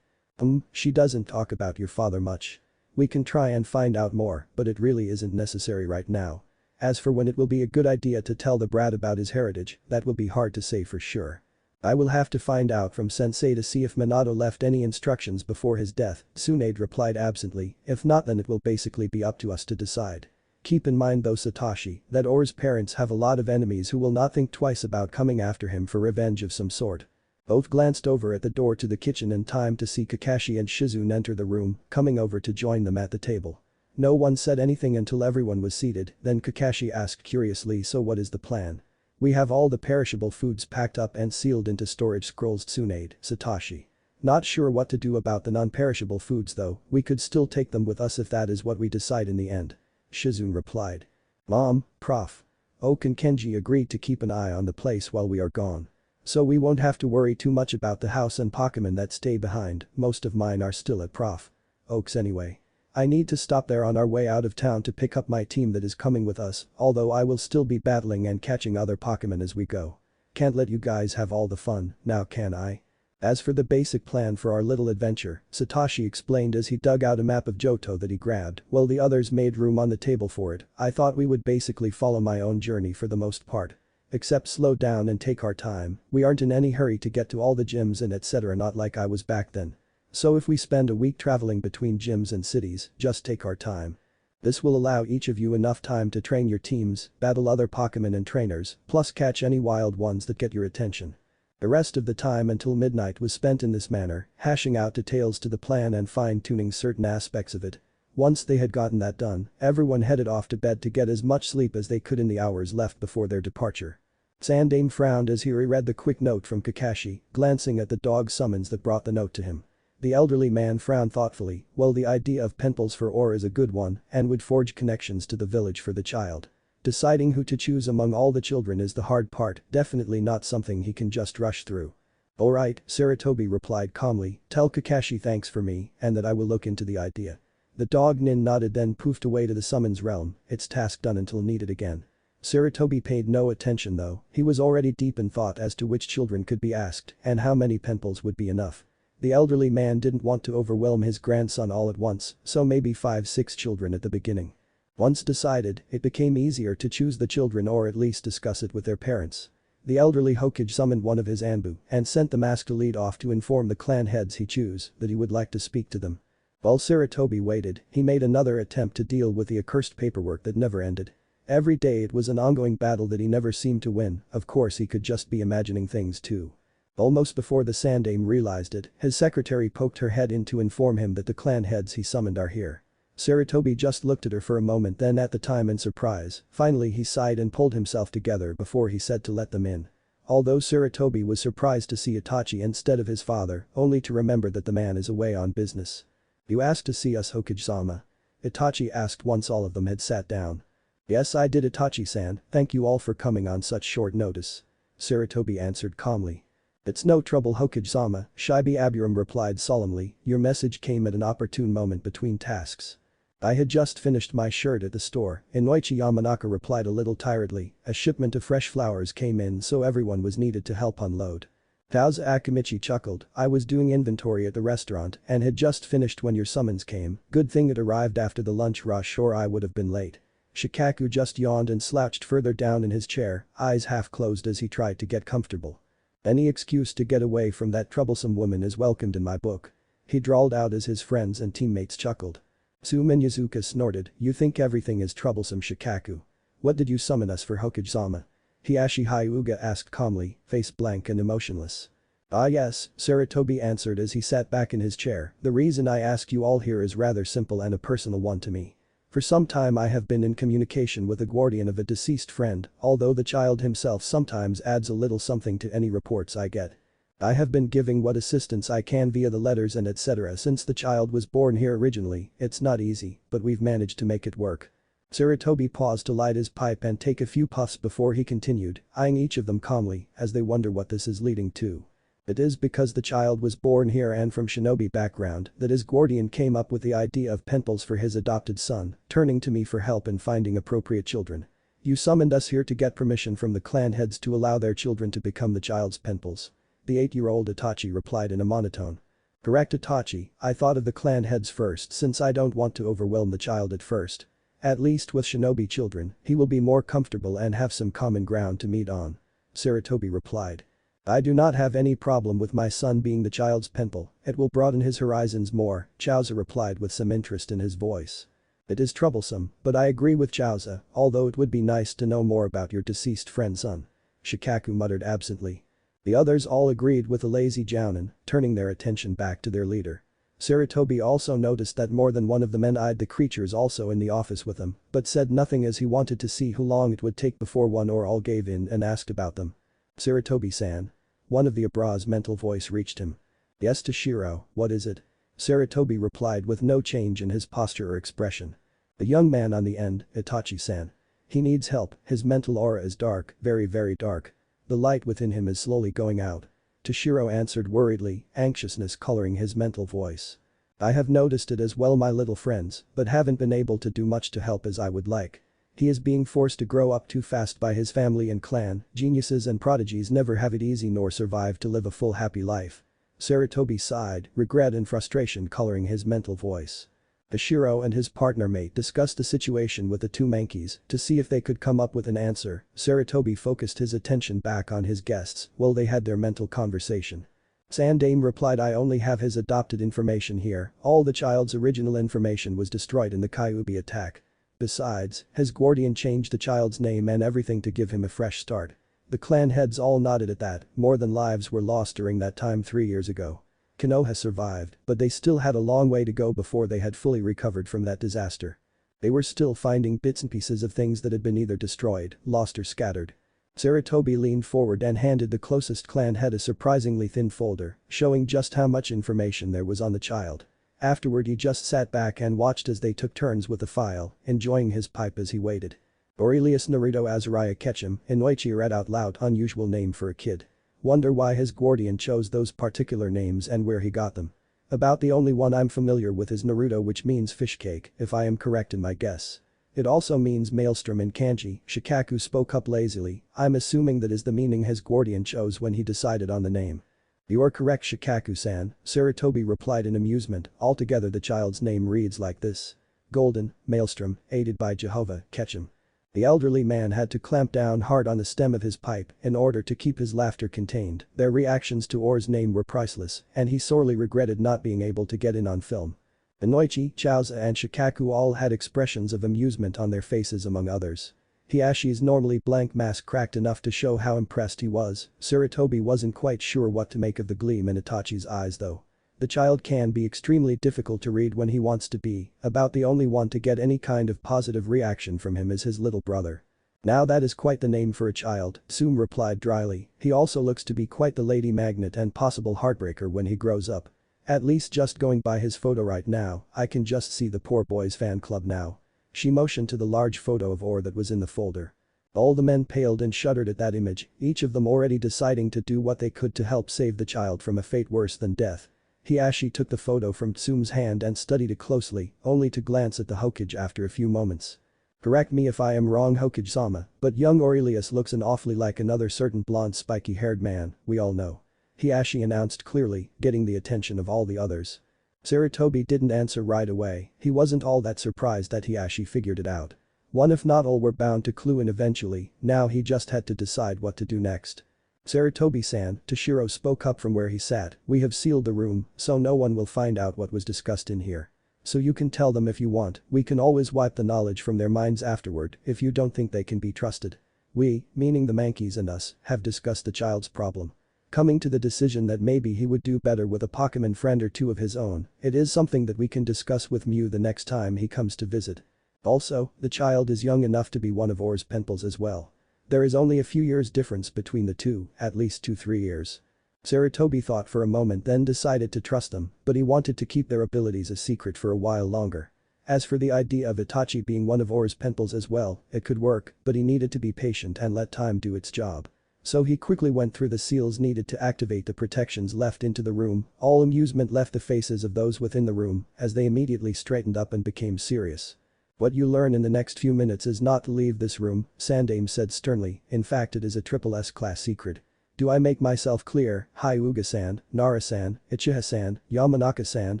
She doesn't talk about your father much. We can try and find out more, but it really isn't necessary right now. As for when it will be a good idea to tell the brat about his heritage, that will be hard to say for sure. I will have to find out from sensei to see if Minato left any instructions before his death, Tsunade replied absently, if not then it will basically be up to us to decide. Keep in mind though Satoshi, that Or's parents have a lot of enemies who will not think twice about coming after him for revenge of some sort. Both glanced over at the door to the kitchen in time to see Kakashi and Shizune enter the room, coming over to join them at the table. No one said anything until everyone was seated, then Kakashi asked curiously, so what is the plan? We have all the perishable foods packed up and sealed into storage scrolls Tsunade, Satoshi. Not sure what to do about the non-perishable foods though, we could still take them with us if that is what we decide in the end. Shizune replied. Mom, Prof. Oak and Kenji agreed to keep an eye on the place while we are gone. So we won't have to worry too much about the house and Pokemon that stay behind, most of mine are still at Prof. Oak's anyway. I need to stop there on our way out of town to pick up my team that is coming with us, although I will still be battling and catching other Pokemon as we go. Can't let you guys have all the fun, now can I? As for the basic plan for our little adventure, Satoshi explained as he dug out a map of Johto that he grabbed, while the others made room on the table for it. I thought we would basically follow my own journey for the most part. Except slow down and take our time, we aren't in any hurry to get to all the gyms and etc. not like I was back then. So if we spend a week traveling between gyms and cities, just take our time. This will allow each of you enough time to train your teams, battle other Pokemon and trainers, plus catch any wild ones that get your attention. The rest of the time until midnight was spent in this manner, hashing out details to the plan and fine-tuning certain aspects of it. Once they had gotten that done, everyone headed off to bed to get as much sleep as they could in the hours left before their departure. Sandaime frowned as he reread the quick note from Kakashi, glancing at the dog summons that brought the note to him. The elderly man frowned thoughtfully, well the idea of penpals for Or is a good one and would forge connections to the village for the child. Deciding who to choose among all the children is the hard part, definitely not something he can just rush through. Alright, Sarutobi replied calmly, tell Kakashi thanks for me and that I will look into the idea. The dog Nin nodded then poofed away to the summons realm, its task done until needed again. Sarutobi paid no attention though, he was already deep in thought as to which children could be asked and how many penpals would be enough. The elderly man didn't want to overwhelm his grandson all at once, so maybe 5-6 children at the beginning. Once decided, it became easier to choose the children or at least discuss it with their parents. The elderly Hokage summoned one of his anbu and sent the mask to lead off to inform the clan heads he chose that he would like to speak to them. While Sarutobi waited, he made another attempt to deal with the accursed paperwork that never ended. Every day it was an ongoing battle that he never seemed to win, of course he could just be imagining things too. Almost before the Sandaime realized it, his secretary poked her head in to inform him that the clan heads he summoned are here. Sarutobi just looked at her for a moment then at the time in surprise, finally he sighed and pulled himself together before he said to let them in. Although Sarutobi was surprised to see Itachi instead of his father, only to remember that the man is away on business. You asked to see us Hokage-sama? Itachi asked once all of them had sat down. Yes I did Itachi-san, thank you all for coming on such short notice. Sarutobi answered calmly. It's no trouble Hokage-sama, Shibi Aburam replied solemnly, your message came at an opportune moment between tasks. I had just finished my shirt at the store, Inoichi Yamanaka replied a little tiredly, a shipment of fresh flowers came in so everyone was needed to help unload. Taoza Akimichi chuckled, I was doing inventory at the restaurant and had just finished when your summons came, good thing it arrived after the lunch rush or I would have been late. Shikaku just yawned and slouched further down in his chair, eyes half closed as he tried to get comfortable. Any excuse to get away from that troublesome woman is welcomed in my book. He drawled out as his friends and teammates chuckled. Sumen Yazuka snorted, you think everything is troublesome Shikaku. What did you summon us for Hokage-sama? Hiashi Hyuga asked calmly, face blank and emotionless. Ah yes, Sarutobi answered as he sat back in his chair, the reason I asked you all here is rather simple and a personal one to me. For some time I have been in communication with a guardian of a deceased friend, although the child himself sometimes adds a little something to any reports I get. I have been giving what assistance I can via the letters and etc. since the child was born here originally, it's not easy, but we've managed to make it work. Sarutobi paused to light his pipe and take a few puffs before he continued, eyeing each of them calmly as they wonder what this is leading to. It is because the child was born here and from Shinobi background that his guardian came up with the idea of penpals for his adopted son, turning to me for help in finding appropriate children. You summoned us here to get permission from the clan heads to allow their children to become the child's penpals. The 8-year-old Itachi replied in a monotone. Correct Itachi, I thought of the clan heads first since I don't want to overwhelm the child at first. At least with Shinobi children, he will be more comfortable and have some common ground to meet on. Sarutobi replied. I do not have any problem with my son being the child's penpal, it will broaden his horizons more, Chaozu replied with some interest in his voice. It is troublesome, but I agree with Chaozu, although it would be nice to know more about your deceased friend's son. Shikaku muttered absently. The others all agreed with the lazy Jounin, turning their attention back to their leader. Sarutobi also noticed that more than one of the men eyed the creatures also in the office with him, but said nothing as he wanted to see how long it would take before one or all gave in and asked about them. Sarutobi-san. One of the Abra's mental voice reached him. Yes Toshiro, what is it? Sarutobi replied with no change in his posture or expression. The young man on the end, Itachi-san. He needs help, his mental aura is dark, very very dark. The light within him is slowly going out. Toshiro answered worriedly, anxiousness coloring his mental voice. I have noticed it as well my little friends, but haven't been able to do much to help as I would like. He is being forced to grow up too fast by his family and clan, geniuses and prodigies never have it easy nor survive to live a full happy life. Sarutobi sighed, regret and frustration coloring his mental voice. Ashiro and his partner mate discussed the situation with the two Mankeys to see if they could come up with an answer. Sarutobi focused his attention back on his guests while they had their mental conversation. Sandame replied I only have his adopted information here, all the child's original information was destroyed in the Kyuubi attack. Besides, his guardian changed the child's name and everything to give him a fresh start. The clan heads all nodded at that, more than lives were lost during that time 3 years ago. Konoha survived, but they still had a long way to go before they had fully recovered from that disaster. They were still finding bits and pieces of things that had been either destroyed, lost or scattered. Sarutobi leaned forward and handed the closest clan head a surprisingly thin folder, showing just how much information there was on the child. Afterward he just sat back and watched as they took turns with the file, enjoying his pipe as he waited. Orurelius Naruto Azariah Ketchum, Inoichi read out loud unusual name for a kid. Wonder why his guardian chose those particular names and where he got them. About the only one I'm familiar with is Naruto which means fish cake, if I am correct in my guess. It also means maelstrom in kanji, Shikaku spoke up lazily, I'm assuming that is the meaning his guardian chose when he decided on the name. You're correct Shikaku-san, Sarutobi replied in amusement, altogether the child's name reads like this. Golden, Maelstrom, aided by Jehovah, Ketchum. The elderly man had to clamp down hard on the stem of his pipe in order to keep his laughter contained, their reactions to Or's name were priceless, and he sorely regretted not being able to get in on film. Inoichi, Chaozu and Shikaku all had expressions of amusement on their faces among others. Hiashi's normally blank mask cracked enough to show how impressed he was, Sarutobi wasn't quite sure what to make of the gleam in Itachi's eyes though. The child can be extremely difficult to read when he wants to be, about the only one to get any kind of positive reaction from him is his little brother. Now that is quite the name for a child, Tsume replied dryly, he also looks to be quite the lady magnet and possible heartbreaker when he grows up. At least just going by his photo right now, I can just see the poor boy's fan club now. She motioned to the large photo of Or that was in the folder. All the men paled and shuddered at that image, each of them already deciding to do what they could to help save the child from a fate worse than death. Hiashi took the photo from Tsume's hand and studied it closely, only to glance at the Hokage after a few moments. Correct me if I am wrong Hokage-sama, but young Orurelius looks an awfully like another certain blonde spiky-haired man, we all know. Hiashi announced clearly, getting the attention of all the others. Sarutobi didn't answer right away, he wasn't all that surprised that Hiashi figured it out. One if not all were bound to clue in eventually, now he just had to decide what to do next. Sarutobi-san, Toshiro spoke up from where he sat, we have sealed the room, so no one will find out what was discussed in here. So you can tell them if you want, we can always wipe the knowledge from their minds afterward if you don't think they can be trusted. We, meaning the Mankeys and us, have discussed the child's problem. Coming to the decision that maybe he would do better with a Pokemon friend or two of his own, it is something that we can discuss with Mew the next time he comes to visit. Also, the child is young enough to be one of Or's penpals as well. There is only a few years difference between the two, at least 2-3 years. Sarutobi thought for a moment then decided to trust them, but he wanted to keep their abilities a secret for a while longer. As for the idea of Itachi being one of Or's penpals as well, it could work, but he needed to be patient and let time do its job. So he quickly went through the seals needed to activate the protections left into the room, all amusement left the faces of those within the room as they immediately straightened up and became serious. What you learn in the next few minutes is not to leave this room, Sandame said sternly, in fact it is a triple S class secret. Do I make myself clear, Hyuga-san, Nara-san, Ichiha-san, Yamanaka-san,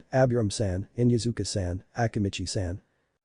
Aburam-san, Inyazuka-san, Akimichi-san?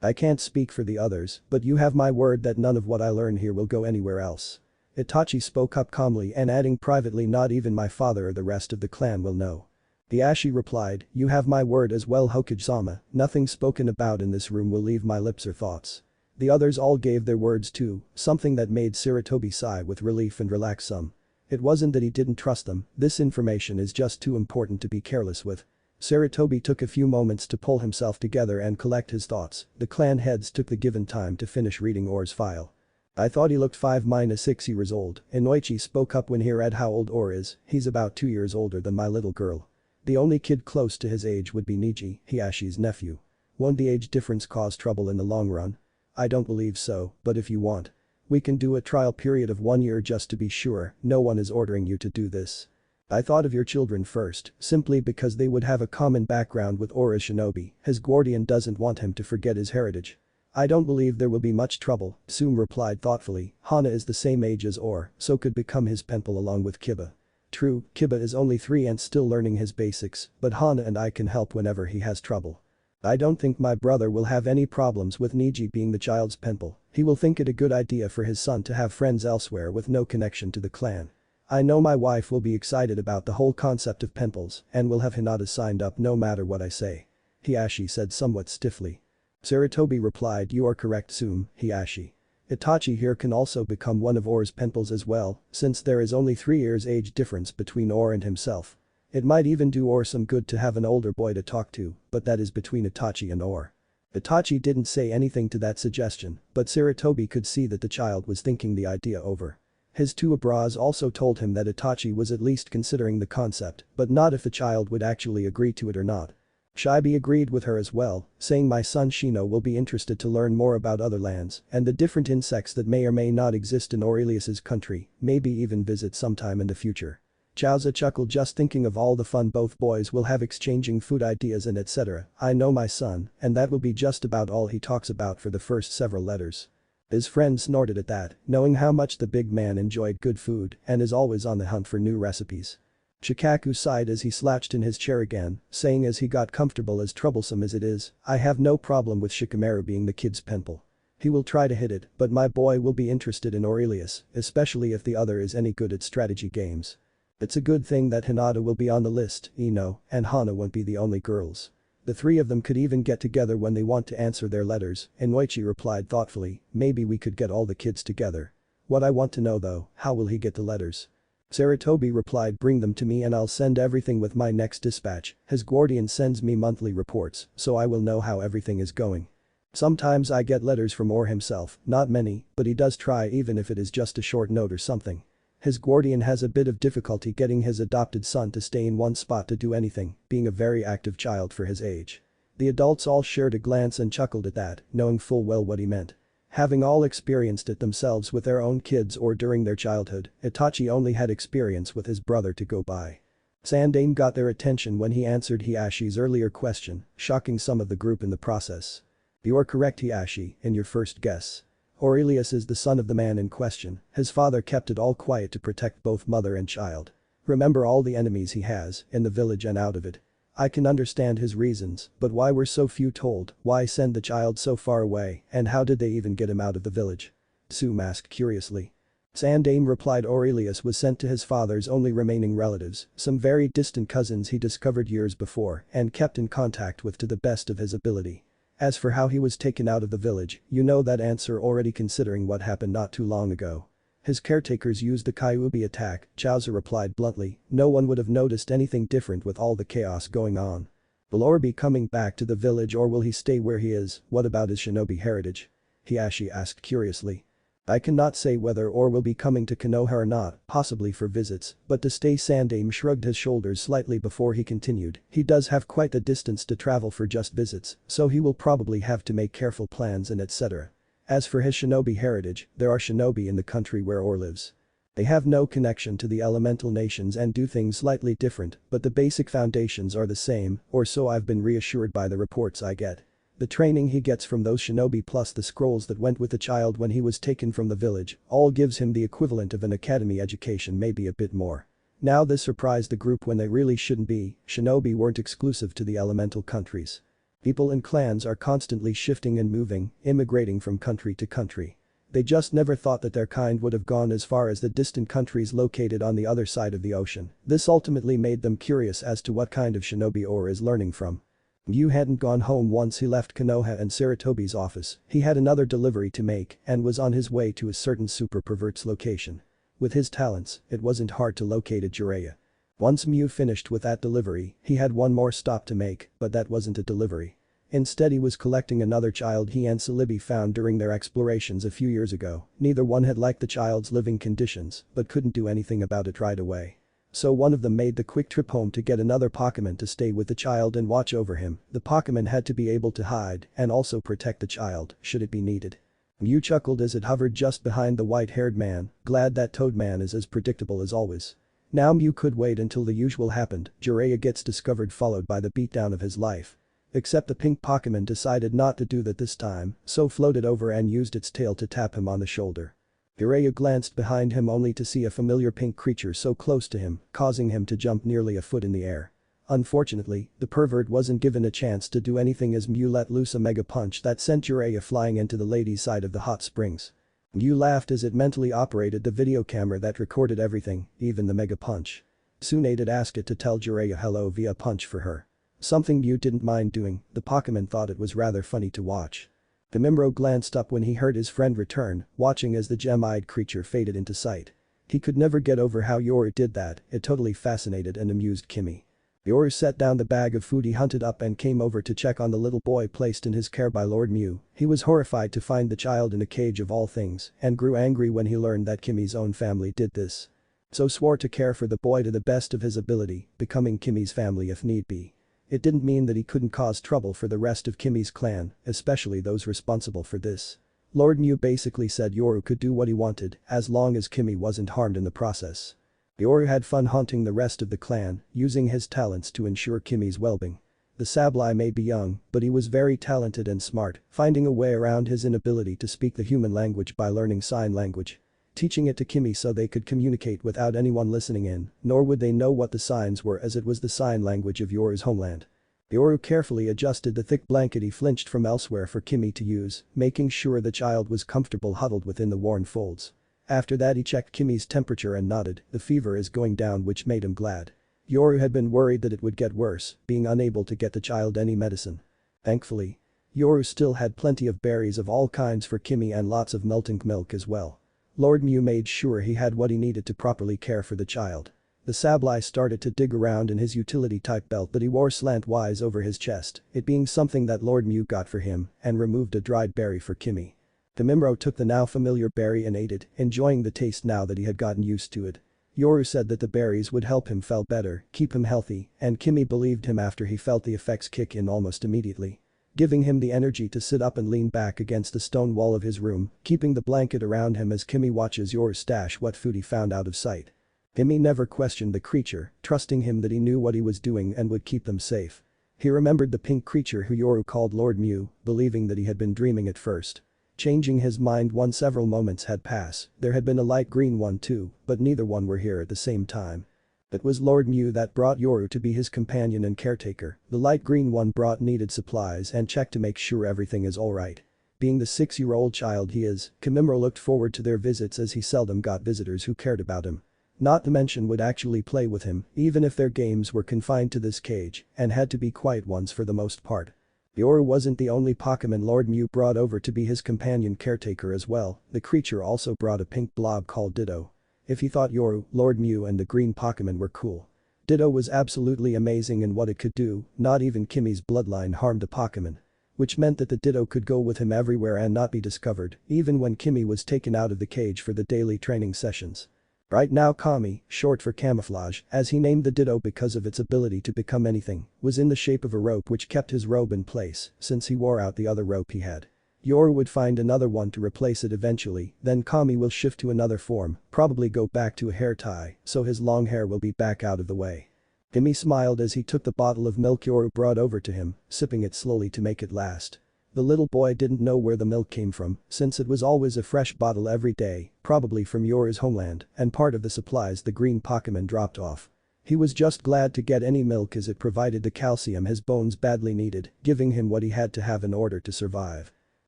I can't speak for the others, but you have my word that none of what I learn here will go anywhere else. Itachi spoke up calmly and adding privately, not even my father or the rest of the clan will know. Hiashi replied, you have my word as well, Hokage-sama, nothing spoken about in this room will leave my lips or thoughts. The others all gave their words too, something that made Sarutobi sigh with relief and relax some. It wasn't that he didn't trust them, this information is just too important to be careless with. Sarutobi took a few moments to pull himself together and collect his thoughts, the clan heads took the given time to finish reading Or's file. I thought he looked 5-6 years old, Inoichi spoke up when he read how old Or is, he's about 2 years older than my little girl. The only kid close to his age would be Niji, Hiashi's nephew. Won't the age difference cause trouble in the long run? I don't believe so, but if you want. We can do a trial period of 1 year just to be sure, no one is ordering you to do this. I thought of your children first, simply because they would have a common background with Or as Shinobi, his guardian doesn't want him to forget his heritage. I don't believe there will be much trouble, Tsume replied thoughtfully, Hana is the same age as Or, so could become his penpal along with Kiba. True, Kiba is only 3 and still learning his basics, but Hana and I can help whenever he has trouble. I don't think my brother will have any problems with Niji being the child's penpal, he will think it a good idea for his son to have friends elsewhere with no connection to the clan. I know my wife will be excited about the whole concept of penpals and will have Hinata signed up no matter what I say. Hiashi said somewhat stiffly. Sarutobi replied, you are correct Tsume, Hiashi. Itachi here can also become one of Or's penpals as well, since there is only 3 years age difference between Or and himself. It might even do Or some good to have an older boy to talk to, but that is between Itachi and Or. Itachi didn't say anything to that suggestion, but Sarutobi could see that the child was thinking the idea over. His two abras also told him that Itachi was at least considering the concept, but not if the child would actually agree to it or not. Shibi agreed with her as well, saying my son Shino will be interested to learn more about other lands and the different insects that may or may not exist in Orurelius' country, maybe even visit sometime in the future. Chaoza chuckled just thinking of all the fun both boys will have exchanging food ideas and etc. I know my son, and that will be just about all he talks about for the first several letters. His friend snorted at that, knowing how much the big man enjoyed good food and is always on the hunt for new recipes. Shikaku sighed as he slouched in his chair again, saying as he got comfortable, as troublesome as it is, I have no problem with Shikamaru being the kid's penpal. He will try to hit it, but my boy will be interested in Orurelius, especially if the other is any good at strategy games. It's a good thing that Hinata will be on the list, Ino, and Hana won't be the only girls. The 3 of them could even get together when they want to answer their letters, Inoichi replied thoughtfully, maybe we could get all the kids together. What I want to know though, how will he get the letters? Sarutobi replied, bring them to me and I'll send everything with my next dispatch, his guardian sends me monthly reports, so I will know how everything is going. Sometimes I get letters from Or himself, not many, but he does try even if it is just a short note or something. His guardian has a bit of difficulty getting his adopted son to stay in one spot to do anything, being a very active child for his age. The adults all shared a glance and chuckled at that, knowing full well what he meant. Having all experienced it themselves with their own kids or during their childhood, Itachi only had experience with his brother to go by. Sandaime got their attention when he answered Hiashi's earlier question, shocking some of the group in the process. You are correct Hiashi, in your first guess. Orurelius is the son of the man in question, his father kept it all quiet to protect both mother and child. Remember all the enemies he has, in the village and out of it. I can understand his reasons, but why were so few told, why send the child so far away, and how did they even get him out of the village? Tsume asked curiously. Sandaime replied Orurelius was sent to his father's only remaining relatives, some very distant cousins he discovered years before and kept in contact with to the best of his ability. As for how he was taken out of the village, you know that answer already considering what happened not too long ago. His caretakers used the Kyuubi attack, Chaozu replied bluntly, no one would have noticed anything different with all the chaos going on. Will Or be coming back to the village or will he stay where he is, what about his shinobi heritage? Hiashi asked curiously. I cannot say whether Or will be coming to Konoha or not, possibly for visits, but to stay. Sandaime shrugged his shoulders slightly before he continued, he does have quite the distance to travel for just visits, so he will probably have to make careful plans and etc. As for his shinobi heritage, there are shinobi in the country where Or lives. They have no connection to the elemental nations and do things slightly different, but the basic foundations are the same, or so I've been reassured by the reports I get. The training he gets from those shinobi plus the scrolls that went with the child when he was taken from the village, all gives him the equivalent of an academy education, maybe a bit more. Now this surprised the group when they really shouldn't be, shinobi weren't exclusive to the elemental countries. People and clans are constantly shifting and moving, immigrating from country to country. They just never thought that their kind would have gone as far as the distant countries located on the other side of the ocean. This ultimately made them curious as to what kind of shinobi Orur is learning from. Yu hadn't gone home once he left Konoha and Saratobi's office. He had another delivery to make and was on his way to a certain super pervert's location. With his talents, it wasn't hard to locate a Jiraiya. Once Mew finished with that delivery, he had one more stop to make, but that wasn't a delivery. Instead he was collecting another child he and Celebi found during their explorations a few years ago. Neither one had liked the child's living conditions, but couldn't do anything about it right away. So one of them made the quick trip home to get another Pokemon to stay with the child and watch over him. The Pokemon had to be able to hide and also protect the child, should it be needed. Mew chuckled as it hovered just behind the white-haired man, glad that Toadman is as predictable as always. Now Mew could wait until the usual happened. Jiraiya gets discovered followed by the beatdown of his life. Except the pink Pokemon decided not to do that this time, so floated over and used its tail to tap him on the shoulder. Jiraiya glanced behind him only to see a familiar pink creature so close to him, causing him to jump nearly a foot in the air. Unfortunately, the pervert wasn't given a chance to do anything as Mew let loose a mega punch that sent Jiraiya flying into the lady's side of the hot springs. Mew laughed as it mentally operated the video camera that recorded everything, even the mega punch. Tsunade had asked it to tell Jiraiya hello via punch for her. Something Mew didn't mind doing, the Pokemon thought it was rather funny to watch. Kimimro glanced up when he heard his friend return, watching as the gem-eyed creature faded into sight. He could never get over how Yoru did that, it totally fascinated and amused Kimmy. Yoru set down the bag of food he hunted up and came over to check on the little boy placed in his care by Lord Mew. He was horrified to find the child in a cage of all things and grew angry when he learned that Kimmy's own family did this. So swore to care for the boy to the best of his ability, becoming Kimmy's family if need be. It didn't mean that he couldn't cause trouble for the rest of Kimmy's clan, especially those responsible for this. Lord Mew basically said Yoru could do what he wanted as long as Kimmy wasn't harmed in the process. Yoru had fun haunting the rest of the clan, using his talents to ensure Kimmy's well-being. The Sableye may be young, but he was very talented and smart, finding a way around his inability to speak the human language by learning sign language. Teaching it to Kimmy so they could communicate without anyone listening in, nor would they know what the signs were as it was the sign language of Yoru's homeland. Yoru carefully adjusted the thick blanket he flinched from elsewhere for Kimmy to use, making sure the child was comfortable huddled within the worn folds. After that he checked Kimmy's temperature and nodded, the fever is going down, which made him glad. Yoru had been worried that it would get worse, being unable to get the child any medicine. Thankfully, Yoru still had plenty of berries of all kinds for Kimmy and lots of melting milk as well. Lord Mew made sure he had what he needed to properly care for the child. The Sableye started to dig around in his utility-type belt that he wore slantwise over his chest, it being something that Lord Mew got for him, and removed a dried berry for Kimmy. Kimimro took the now familiar berry and ate it, enjoying the taste now that he had gotten used to it. Yoru said that the berries would help him feel better, keep him healthy, and Kimmy believed him after he felt the effects kick in almost immediately. Giving him the energy to sit up and lean back against the stone wall of his room, keeping the blanket around him as Kimmy watches Yoru stash what food he found out of sight. Kimmy never questioned the creature, trusting him that he knew what he was doing and would keep them safe. He remembered the pink creature who Yoru called Lord Mew, believing that he had been dreaming at first. Changing his mind once several moments had passed, there had been a light green one too, but neither one were here at the same time. It was Lord Mew that brought Yoru to be his companion and caretaker. The light green one brought needed supplies and checked to make sure everything is alright. Being the 6-year-old child he is, Kimimro looked forward to their visits as he seldom got visitors who cared about him. Not to mention would actually play with him, even if their games were confined to this cage, and had to be quiet ones for the most part. Yoru wasn't the only Pokemon Lord Mew brought over to be his companion caretaker as well, the creature also brought a pink blob called Ditto. If he thought Yoru, Lord Mew and the green Pokemon were cool. Ditto was absolutely amazing in what it could do, not even Kimmy's bloodline harmed a Pokemon. Which meant that the Ditto could go with him everywhere and not be discovered, even when Kimmy was taken out of the cage for the daily training sessions. Right now Kami, short for camouflage, as he named the Ditto because of its ability to become anything, was in the shape of a rope which kept his robe in place since he wore out the other rope he had. Yoru would find another one to replace it eventually, then Kami will shift to another form, probably go back to a hair tie, so his long hair will be back out of the way. Kimmy smiled as he took the bottle of milk Yoru brought over to him, sipping it slowly to make it last. The little boy didn't know where the milk came from, since it was always a fresh bottle every day, probably from Yoru's homeland, and part of the supplies the green Pokemon dropped off. He was just glad to get any milk as it provided the calcium his bones badly needed, giving him what he had to have in order to survive.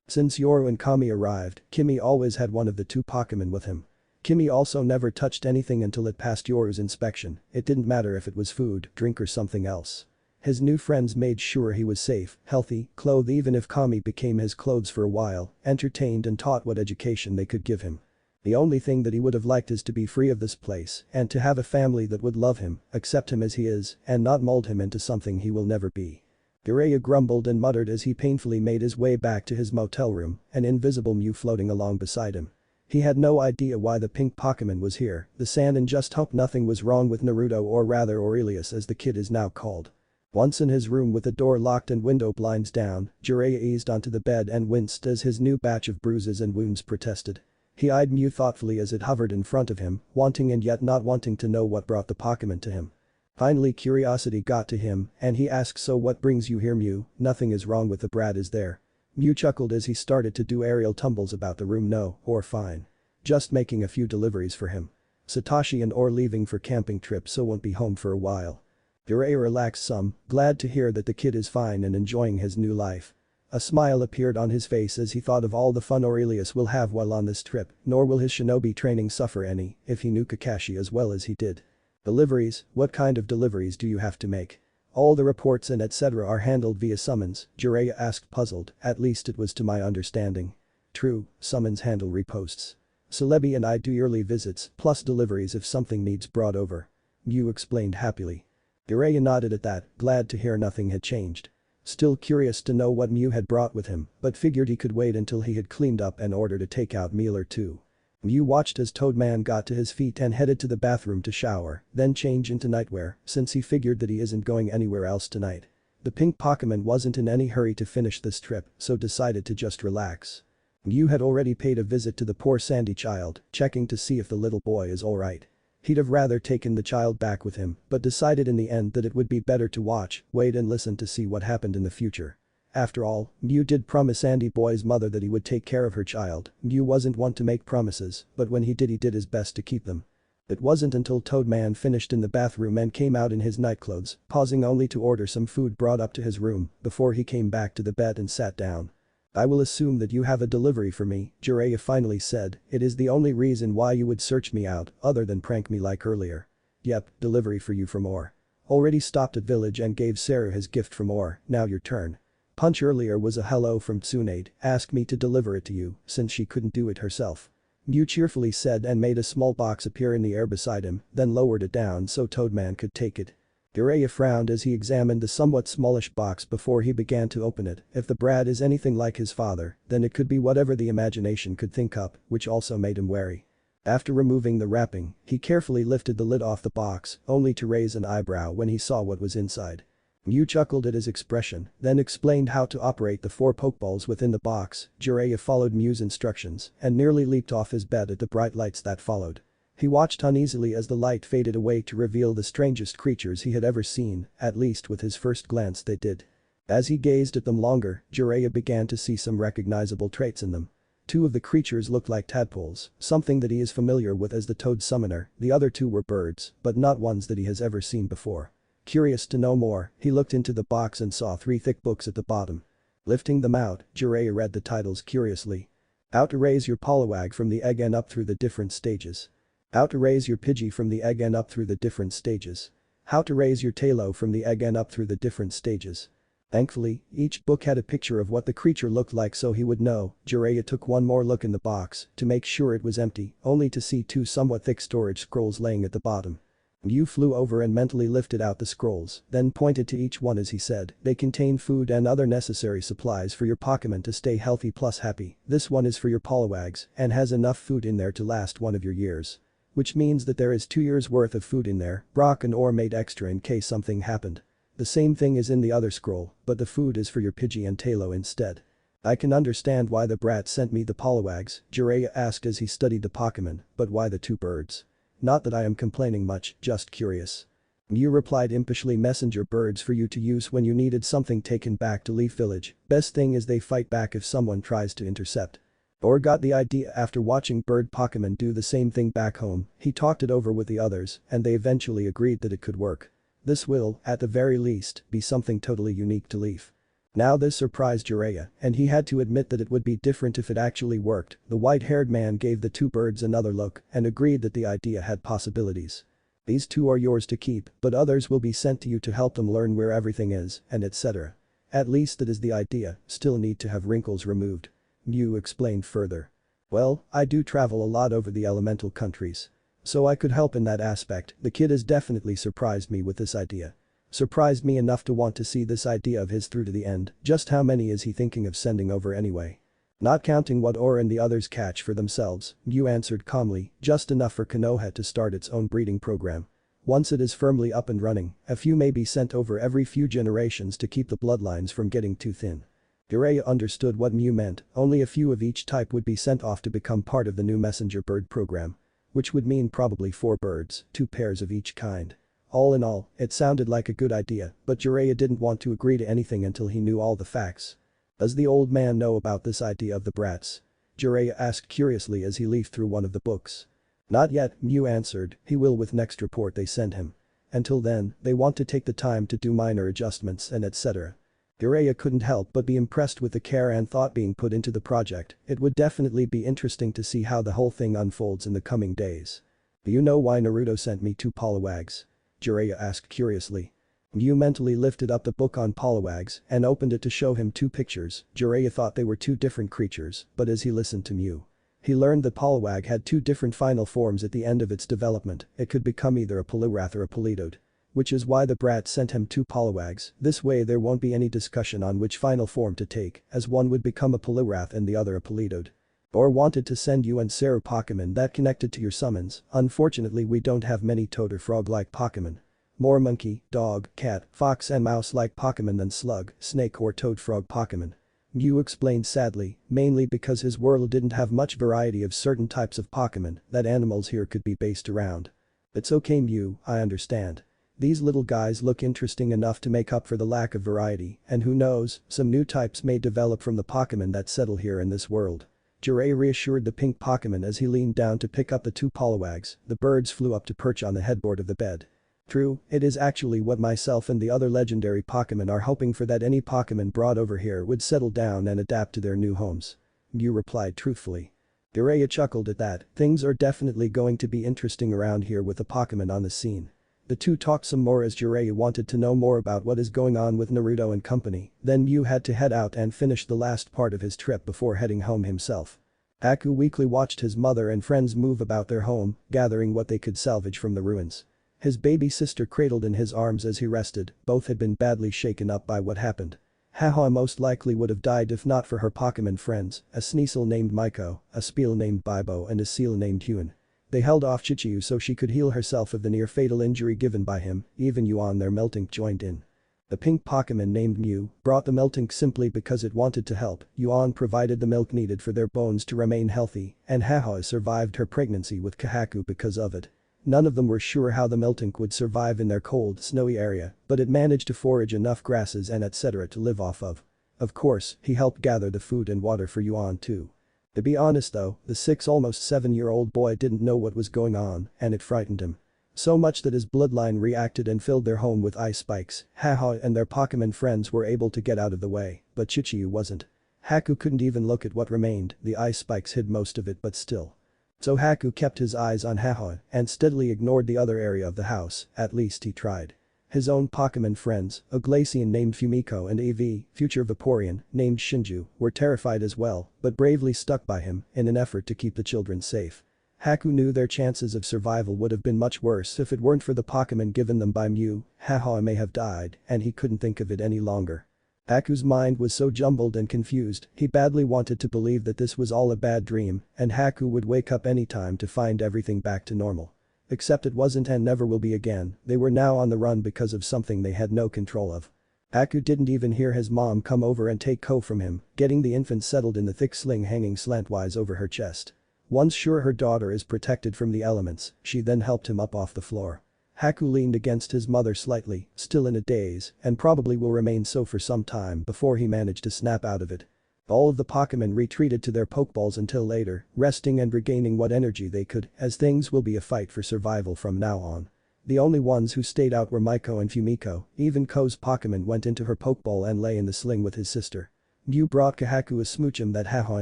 Since Yoru and Kami arrived, Kimmy always had one of the two Pokemon with him. Kimmy also never touched anything until it passed Yoru's inspection, it didn't matter if it was food, drink or something else. His new friends made sure he was safe, healthy, clothed even if Kami became his clothes for a while, entertained and taught what education they could give him. The only thing that he would have liked is to be free of this place and to have a family that would love him, accept him as he is, and not mold him into something he will never be. Jiraiya grumbled and muttered as he painfully made his way back to his motel room, an invisible Mew floating along beside him. He had no idea why the pink Pokemon was here, the sand, and just hoped nothing was wrong with Naruto, or rather Orurelius as the kid is now called. Once in his room with the door locked and window blinds down, Jiraiya eased onto the bed and winced as his new batch of bruises and wounds protested. He eyed Mew thoughtfully as it hovered in front of him, wanting and yet not wanting to know what brought the Pokemon to him. Finally curiosity got to him and he asked, "So what brings you here, Mew? Nothing is wrong with the brat, is there?" Mew chuckled as he started to do aerial tumbles about the room. "No, or fine. Just making a few deliveries for him. Satoshi and Or leaving for camping trip so won't be home for a while." Jiraiya relaxed some, glad to hear that the kid is fine and enjoying his new life. A smile appeared on his face as he thought of all the fun Orurelius will have while on this trip, nor will his shinobi training suffer any if he knew Kakashi as well as he did. "Deliveries? What kind of deliveries do you have to make? All the reports and etc. are handled via summons," Jiraiya asked puzzled, "at least it was to my understanding." "True, summons handle reposts. Celebi and I do yearly visits, plus deliveries if something needs brought over," Mew explained happily. Jiraiya nodded at that, glad to hear nothing had changed. Still curious to know what Mew had brought with him, but figured he could wait until he had cleaned up and ordered a takeout meal or two. Mew watched as Toadman got to his feet and headed to the bathroom to shower, then change into nightwear, since he figured that he isn't going anywhere else tonight. The pink Pokemon wasn't in any hurry to finish this trip, so decided to just relax. Mew had already paid a visit to the poor sandy child, checking to see if the little boy is alright. He'd have rather taken the child back with him, but decided in the end that it would be better to watch, wait and listen to see what happened in the future. After all, Mew did promise Sandy Boy's mother that he would take care of her child. Mew wasn't one to make promises, but when he did his best to keep them. It wasn't until Toadman finished in the bathroom and came out in his nightclothes, pausing only to order some food brought up to his room, before he came back to the bed and sat down. "I will assume that you have a delivery for me," Jiraiya finally said. "It is the only reason why you would search me out, other than prank me like earlier." "Yep, delivery for you from Or. Already stopped at village and gave Sarah his gift from Or, now your turn." Punch earlier was a hello from Tsunade, asked me to deliver it to you, since she couldn't do it herself. Mew cheerfully said and made a small box appear in the air beside him, then lowered it down so Toadman could take it. Jiraiya frowned as he examined the somewhat smallish box before he began to open it. If the brat is anything like his father, then it could be whatever the imagination could think up, which also made him wary. After removing the wrapping, he carefully lifted the lid off the box, only to raise an eyebrow when he saw what was inside. Mew chuckled at his expression, then explained how to operate the 4 Pokeballs within the box. Jiraiya followed Mew's instructions and nearly leaped off his bed at the bright lights that followed. He watched uneasily as the light faded away to reveal the strangest creatures he had ever seen, at least with his first glance they did. As he gazed at them longer, Jiraiya began to see some recognizable traits in them. 2 of the creatures looked like tadpoles, something that he is familiar with as the Toad Summoner. The other 2 were birds, but not ones that he has ever seen before. Curious to know more, he looked into the box and saw 3 thick books at the bottom. Lifting them out, Jiraiya read the titles curiously. "How to raise your Poliwag from the egg and up through the different stages. How to raise your Pidgey from the egg and up through the different stages. How to raise your Tailo from the egg and up through the different stages." Thankfully, each book had a picture of what the creature looked like so he would know. Jiraiya took one more look in the box to make sure it was empty, only to see 2 somewhat thick storage scrolls laying at the bottom. Mew flew over and mentally lifted out the scrolls, then pointed to each one as he said, "They contain food and other necessary supplies for your Pokemon to stay healthy plus happy. This one is for your Poliwags and has enough food in there to last one of your years. Which means that there is 2 years worth of food in there. Brock and Or made extra in case something happened. The same thing is in the other scroll, but the food is for your Pidgey and Tailo instead." "I can understand why the brat sent me the Poliwags," Jiraiya asked as he studied the Pokemon, "but why the 2 birds? Not that I am complaining much, just curious." Mew replied impishly, "Messenger birds for you to use when you needed something taken back to Leaf Village. Best thing is they fight back if someone tries to intercept." Or got the idea after watching bird Pokemon do the same thing back home. He talked it over with the others and they eventually agreed that it could work. This will, at the very least, be something totally unique to Leaf. Now this surprised Jiraiya, and he had to admit that it would be different if it actually worked. The white-haired man gave the two birds another look and agreed that the idea had possibilities. These two are yours to keep, but others will be sent to you to help them learn where everything is, and etc. At least that is the idea, still need to have wrinkles removed. Mew explained further. Well, I do travel a lot over the elemental countries. So I could help in that aspect. The kid has definitely surprised me with this idea. Surprised me enough to want to see this idea of his through to the end. Just how many is he thinking of sending over anyway? Not counting what Aura and the others catch for themselves, Mew answered calmly, just enough for Konoha to start its own breeding program. Once it is firmly up and running, a few may be sent over every few generations to keep the bloodlines from getting too thin. Jiraiya understood what Mew meant, only a few of each type would be sent off to become part of the new messenger bird program. Which would mean probably 4 birds, 2 pairs of each kind. All in all, it sounded like a good idea, but Jiraiya didn't want to agree to anything until he knew all the facts. Does the old man know about this idea of the brats? Jiraiya asked curiously as he leafed through one of the books. Not yet, Mew answered, he will with next report they send him. Until then, they want to take the time to do minor adjustments and etc. Jiraiya couldn't help but be impressed with the care and thought being put into the project. It would definitely be interesting to see how the whole thing unfolds in the coming days. Do you know why Naruto sent me 2 Poliwags? Jiraiya asked curiously. Mew mentally lifted up the book on Poliwags and opened it to show him 2 pictures. Jiraiya thought they were 2 different creatures, but as he listened to Mew, he learned that Poliwag had 2 different final forms at the end of its development. It could become either a Poliwrath or a Politoed. Which is why the brat sent him 2 Poliwags. This way there won't be any discussion on which final form to take, as one would become a Poliwrath and the other a Politoed. Or wanted to send you and Saru Pokemon that connected to your summons. Unfortunately we don't have many toad or frog-like Pokemon. More monkey, dog, cat, fox and mouse-like Pokemon than slug, snake or toad frog Pokemon. Mew explained sadly, mainly because his world didn't have much variety of certain types of Pokemon that animals here could be based around. It's okay Mew, I understand. These little guys look interesting enough to make up for the lack of variety, and who knows, some new types may develop from the Pokemon that settle here in this world. Jiraiya reassured the pink Pokemon as he leaned down to pick up the 2 Poliwags. The birds flew up to perch on the headboard of the bed. True, it is actually what myself and the other legendary Pokemon are hoping for, that any Pokemon brought over here would settle down and adapt to their new homes. Mew replied truthfully. Jiraiya chuckled at that. Things are definitely going to be interesting around here with the Pokemon on the scene. The two talked some more as Jiraiya wanted to know more about what is going on with Naruto and company. Then Mew had to head out and finish the last part of his trip before heading home himself. Haku weakly watched his mother and friends move about their home, gathering what they could salvage from the ruins. His baby sister cradled in his arms as he rested. Both had been badly shaken up by what happened. Haha most likely would have died if not for her Pokemon friends, a Sneasel named Maiko, a Speel named Bibo and a Seal named Huan. They held off Chichiu so she could heal herself of the near-fatal injury given by him. Even Yuan their Meltink joined in. The pink Pokemon named Mew brought the Meltink simply because it wanted to help. Yuan provided the milk needed for their bones to remain healthy, and Haha survived her pregnancy with Kahaku because of it. None of them were sure how the Meltink would survive in their cold, snowy area, but it managed to forage enough grasses and etc. to live off of. Of course, he helped gather the food and water for Yuan too. To be honest though, the almost 7-year-old boy didn't know what was going on, and it frightened him. So much that his bloodline reacted and filled their home with ice spikes. Haha and their Pokemon friends were able to get out of the way, but Chichiu wasn't. Haku couldn't even look at what remained, the ice spikes hid most of it but still. So Haku kept his eyes on Haha and steadily ignored the other area of the house, at least he tried. His own Pokemon friends, a Glacian named Fumiko and a future Vaporeon named Shinju, were terrified as well, but bravely stuck by him in an effort to keep the children safe. Haku knew their chances of survival would have been much worse if it weren't for the Pokemon given them by Mew. Haha may have died, and he couldn't think of it any longer. Haku's mind was so jumbled and confused, he badly wanted to believe that this was all a bad dream, and Haku would wake up anytime to find everything back to normal. Except it wasn't and never will be again. They were now on the run because of something they had no control of. Haku didn't even hear his mom come over and take Ko from him, getting the infant settled in the thick sling hanging slantwise over her chest. Once sure her daughter is protected from the elements, she then helped him up off the floor. Haku leaned against his mother slightly, still in a daze, and probably will remain so for some time before he managed to snap out of it. All of the Pokémon retreated to their Pokeballs until later, resting and regaining what energy they could, as things will be a fight for survival from now on. The only ones who stayed out were Maiko and Fumiko, even Ko's Pokémon went into her Pokeball and lay in the sling with his sister. Mew brought Kahaku a smoochum that Haha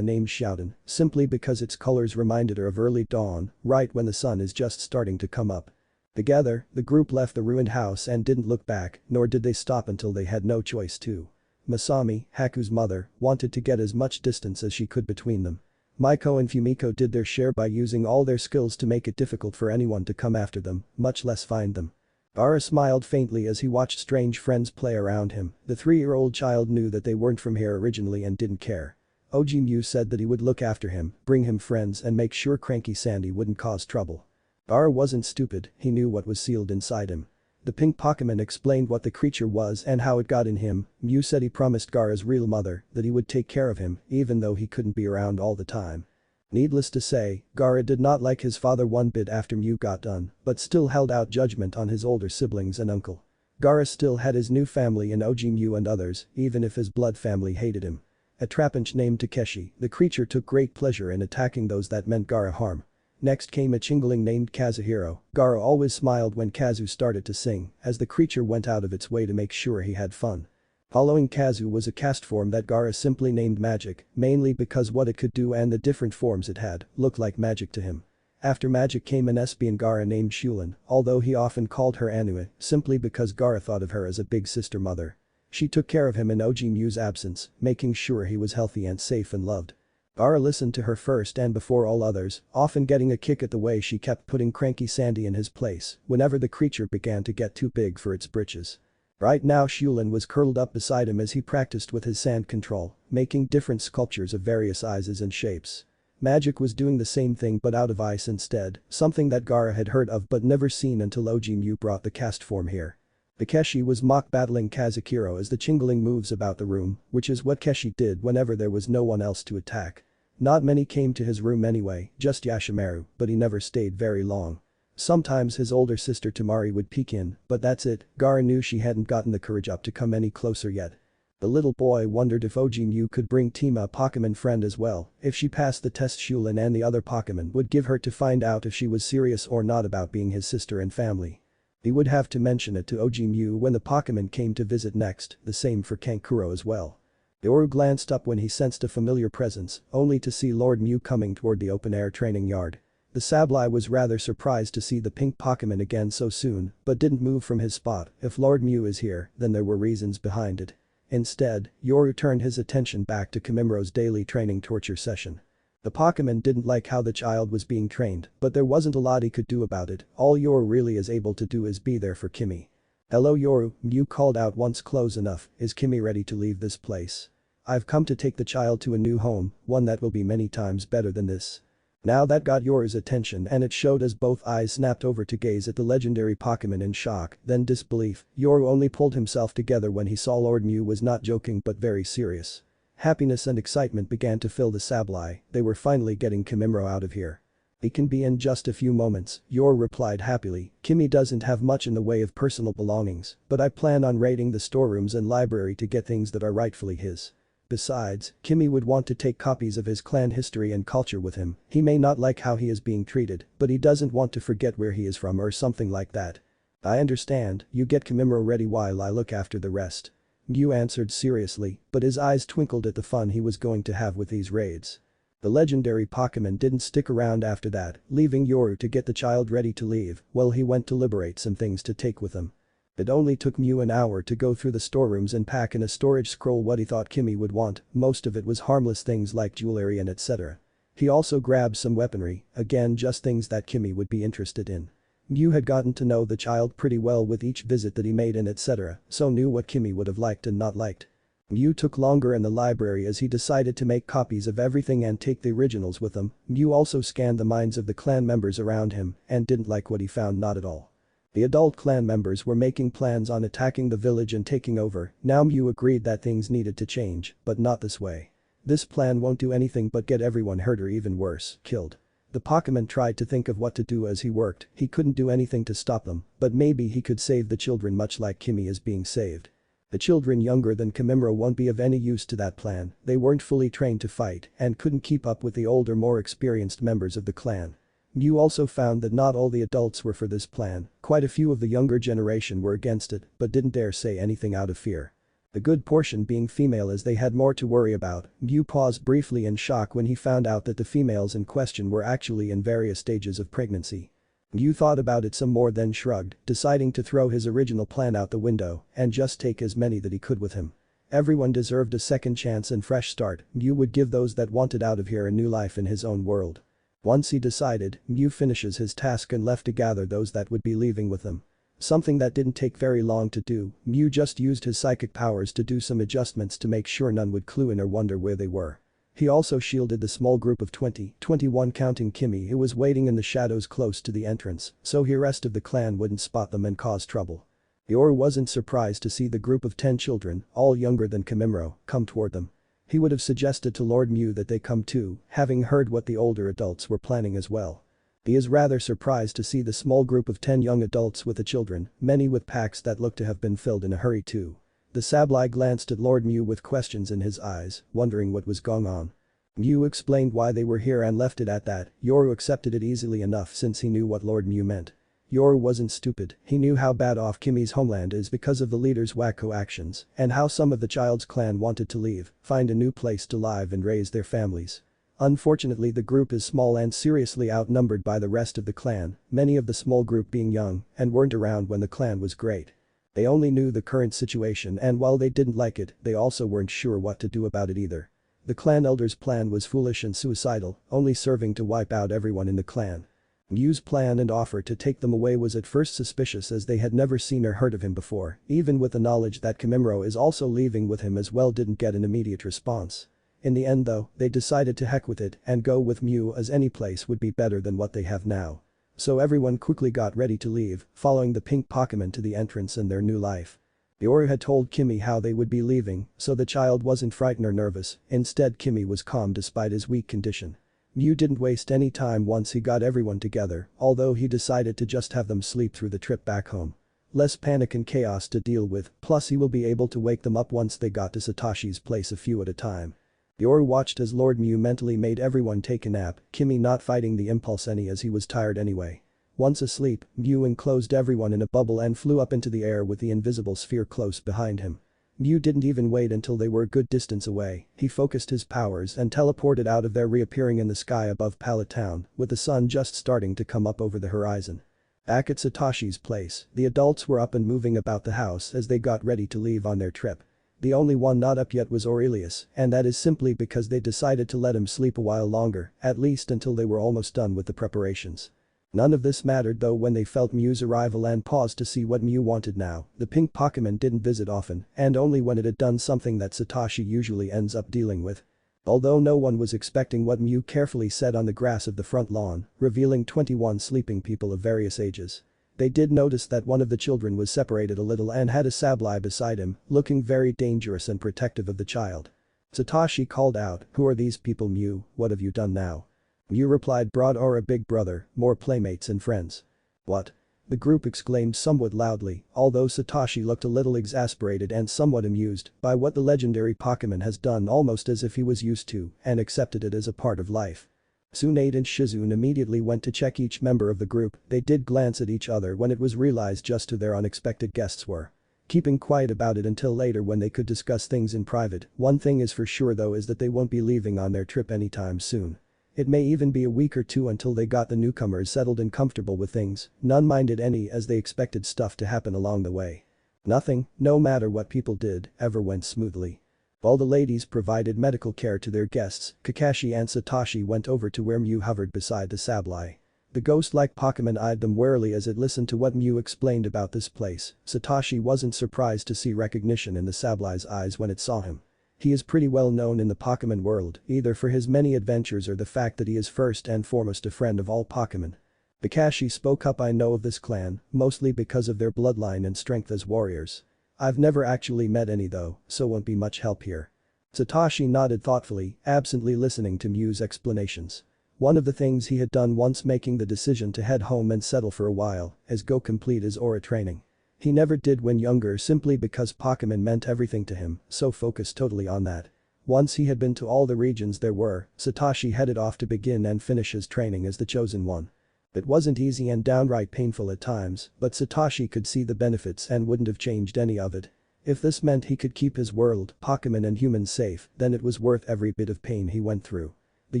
named Shouten, simply because its colors reminded her of early dawn, right when the sun is just starting to come up. Together, the group left the ruined house and didn't look back, nor did they stop until they had no choice to. Masami, Haku's mother, wanted to get as much distance as she could between them. Maiko and Fumiko did their share by using all their skills to make it difficult for anyone to come after them, much less find them. Gaara smiled faintly as he watched strange friends play around him. The 3-year-old child knew that they weren't from here originally and didn't care. OG Mew said that he would look after him, bring him friends and make sure Cranky Sandy wouldn't cause trouble. Gaara wasn't stupid, he knew what was sealed inside him. The pink Pokémon explained what the creature was and how it got in him. Mew said he promised Gaara's real mother that he would take care of him even though he couldn't be around all the time. Needless to say, Gaara did not like his father one bit after Mew got done, but still held out judgment on his older siblings and uncle. Gaara still had his new family in OG Mew and others, even if his blood family hated him. A Trapinch named Takeshi, the creature took great pleasure in attacking those that meant Gaara harm. Next came a Chingling named Kazuhiro. Gaara always smiled when Kazu started to sing, as the creature went out of its way to make sure he had fun. Following Kazu was a cast form that Gaara simply named Magic, mainly because what it could do and the different forms it had looked like magic to him. After Magic came an Espion Gaara named Shulin, although he often called her Anue, simply because Gaara thought of her as a big sister mother. She took care of him in OG Mew's absence, making sure he was healthy and safe and loved. Gaara listened to her first and before all others, often getting a kick at the way she kept putting Cranky Sandy in his place whenever the creature began to get too big for its britches. Right now Shulin was curled up beside him as he practiced with his sand control, making different sculptures of various sizes and shapes. Magic was doing the same thing but out of ice instead, something that Gaara had heard of but never seen until OG Mew brought the cast form here. Takeshi was mock battling Kazuhiro as the Chingling moves about the room, which is what Keshi did whenever there was no one else to attack. Not many came to his room anyway, just Yashimaru, but he never stayed very long. Sometimes his older sister Tamari would peek in, but that's it. Gaara knew she hadn't gotten the courage up to come any closer yet. The little boy wondered if OG Mew could bring Tima a Pokémon friend as well. If she passed the test, Shulin and the other Pokémon would give her to find out if she was serious or not about being his sister and family. He would have to mention it to OG Mew when the Pokémon came to visit next, the same for Kankuro as well. Yoru glanced up when he sensed a familiar presence, only to see Lord Mew coming toward the open-air training yard. The Sableye was rather surprised to see the pink Pokémon again so soon, but didn't move from his spot. If Lord Mew is here, then there were reasons behind it. Instead, Yoru turned his attention back to Kimimuro's daily training torture session. The Pokémon didn't like how the child was being trained, but there wasn't a lot he could do about it. All Yoru really is able to do is be there for Kimmy. "Hello Yoru," Mew called out once close enough, "is Kimmy ready to leave this place? I've come to take the child to a new home, one that will be many times better than this." Now that got Yoru's attention and it showed as both eyes snapped over to gaze at the legendary Pokémon in shock, then disbelief. Yoru only pulled himself together when he saw Lord Mew was not joking but very serious. Happiness and excitement began to fill the Sableye. They were finally getting Kimimuro out of here. "He can be in just a few moments," Yoru replied happily. "Kimmy doesn't have much in the way of personal belongings, but I plan on raiding the storerooms and library to get things that are rightfully his. Besides, Kimmy would want to take copies of his clan history and culture with him. He may not like how he is being treated, but he doesn't want to forget where he is from or something like that." "I understand, you get Kimimuro ready while I look after the rest," Mew answered seriously, but his eyes twinkled at the fun he was going to have with these raids. The legendary Pokémon didn't stick around after that, leaving Yoru to get the child ready to leave while he went to liberate some things to take with him. It only took Mew an hour to go through the storerooms and pack in a storage scroll what he thought Kimmy would want. Most of it was harmless things like jewelry and etc. He also grabbed some weaponry, again just things that Kimmy would be interested in. Mew had gotten to know the child pretty well with each visit that he made and etc., so knew what Kimmy would have liked and not liked. Mew took longer in the library as he decided to make copies of everything and take the originals with him. Mew also scanned the minds of the clan members around him and didn't like what he found not at all. The adult clan members were making plans on attacking the village and taking over. Now Mew agreed that things needed to change, but not this way. This plan won't do anything but get everyone hurt or even worse, killed. The Pokémon tried to think of what to do as he worked. He couldn't do anything to stop them, but maybe he could save the children much like Kimmy is being saved. The children younger than Kimimura won't be of any use to that plan, they weren't fully trained to fight and couldn't keep up with the older more experienced members of the clan. Mew also found that not all the adults were for this plan, quite a few of the younger generation were against it but didn't dare say anything out of fear. The good portion being female as they had more to worry about. Mew paused briefly in shock when he found out that the females in question were actually in various stages of pregnancy. Mew thought about it some more then shrugged, deciding to throw his original plan out the window and just take as many that he could with him. Everyone deserved a second chance and fresh start. Mew would give those that wanted out of here a new life in his own world. Once he decided, Mew finishes his task and left to gather those that would be leaving with him. Something that didn't take very long to do, Mew just used his psychic powers to do some adjustments to make sure none would clue in or wonder where they were. He also shielded the small group of 21 counting Kimmy who was waiting in the shadows close to the entrance, so the rest of the clan wouldn't spot them and cause trouble. Yoru wasn't surprised to see the group of 10 children, all younger than Kimimura, come toward them. He would have suggested to Lord Mew that they come too, having heard what the older adults were planning as well. He is rather surprised to see the small group of 10 young adults with the children, many with packs that looked to have been filled in a hurry too. The Sableye glanced at Lord Mew with questions in his eyes, wondering what was going on. Mew explained why they were here and left it at that. Yoru accepted it easily enough since he knew what Lord Mew meant. Yoru wasn't stupid, he knew how bad off Kimmy's homeland is because of the leader's wacko actions and how some of the child's clan wanted to leave, find a new place to live and raise their families. Unfortunately the group is small and seriously outnumbered by the rest of the clan, many of the small group being young and weren't around when the clan was great. They only knew the current situation and while they didn't like it, they also weren't sure what to do about it either. The clan elder's plan was foolish and suicidal, only serving to wipe out everyone in the clan. Mew's plan and offer to take them away was at first suspicious as they had never seen or heard of him before, even with the knowledge that Kimimura is also leaving with him as well didn't get an immediate response. In the end though, they decided to heck with it and go with Mew as any place would be better than what they have now. So everyone quickly got ready to leave, following the pink Pokemon to the entrance in their new life. Yoru had told Kimmy how they would be leaving, so the child wasn't frightened or nervous, instead Kimmy was calm despite his weak condition. Mew didn't waste any time once he got everyone together, although he decided to just have them sleep through the trip back home. Less panic and chaos to deal with, plus he will be able to wake them up once they got to Satoshi's place a few at a time. Yoru watched as Lord Mew mentally made everyone take a nap, Kimmy not fighting the impulse any as he was tired anyway. Once asleep, Mew enclosed everyone in a bubble and flew up into the air with the invisible sphere close behind him. Mew didn't even wait until they were a good distance away, he focused his powers and teleported out of there reappearing in the sky above Pallet town, with the sun just starting to come up over the horizon. Back at Satoshi's place, the adults were up and moving about the house as they got ready to leave on their trip. The only one not up yet was Orurelius, and that is simply because they decided to let him sleep a while longer, at least until they were almost done with the preparations. None of this mattered though when they felt Mew's arrival and paused to see what Mew wanted now. The pink Pokemon didn't visit often and only when it had done something that Satoshi usually ends up dealing with. Although no one was expecting what Mew carefully said on the grass of the front lawn, revealing 21 sleeping people of various ages. They did notice that one of the children was separated a little and had a Sableye beside him, looking very dangerous and protective of the child. Satoshi called out, "Who are these people, Mew, what have you done now?" Mew replied, "Brought or a big brother, more playmates and friends." "What?" the group exclaimed somewhat loudly, although Satoshi looked a little exasperated and somewhat amused by what the legendary Pokemon has done almost as if he was used to and accepted it as a part of life. Tsunade and Shizune immediately went to check each member of the group, they did glance at each other when it was realized just who their unexpected guests were. Keeping quiet about it until later when they could discuss things in private, one thing is for sure though is that they won't be leaving on their trip anytime soon. It may even be a week or two until they got the newcomers settled and comfortable with things, none minded any as they expected stuff to happen along the way. Nothing, no matter what people did, ever went smoothly. While the ladies provided medical care to their guests, Kakashi and Satoshi went over to where Mew hovered beside the Sableye. The ghost-like Pokemon eyed them warily as it listened to what Mew explained about this place. Satoshi wasn't surprised to see recognition in the Sableye's eyes when it saw him. He is pretty well known in the Pokemon world, either for his many adventures or the fact that he is first and foremost a friend of all Pokemon. Kakashi spoke up, "I know of this clan, mostly because of their bloodline and strength as warriors. I've never actually met any though, so won't be much help here." Satoshi nodded thoughtfully, absently listening to Mew's explanations. One of the things he had done once making the decision to head home and settle for a while is go complete his aura training. He never did when younger simply because Pokemon meant everything to him, so focused totally on that. Once he had been to all the regions there were, Satoshi headed off to begin and finish his training as the chosen one. It wasn't easy and downright painful at times, but Satoshi could see the benefits and wouldn't have changed any of it. If this meant he could keep his world, Pokemon and humans safe, then it was worth every bit of pain he went through. The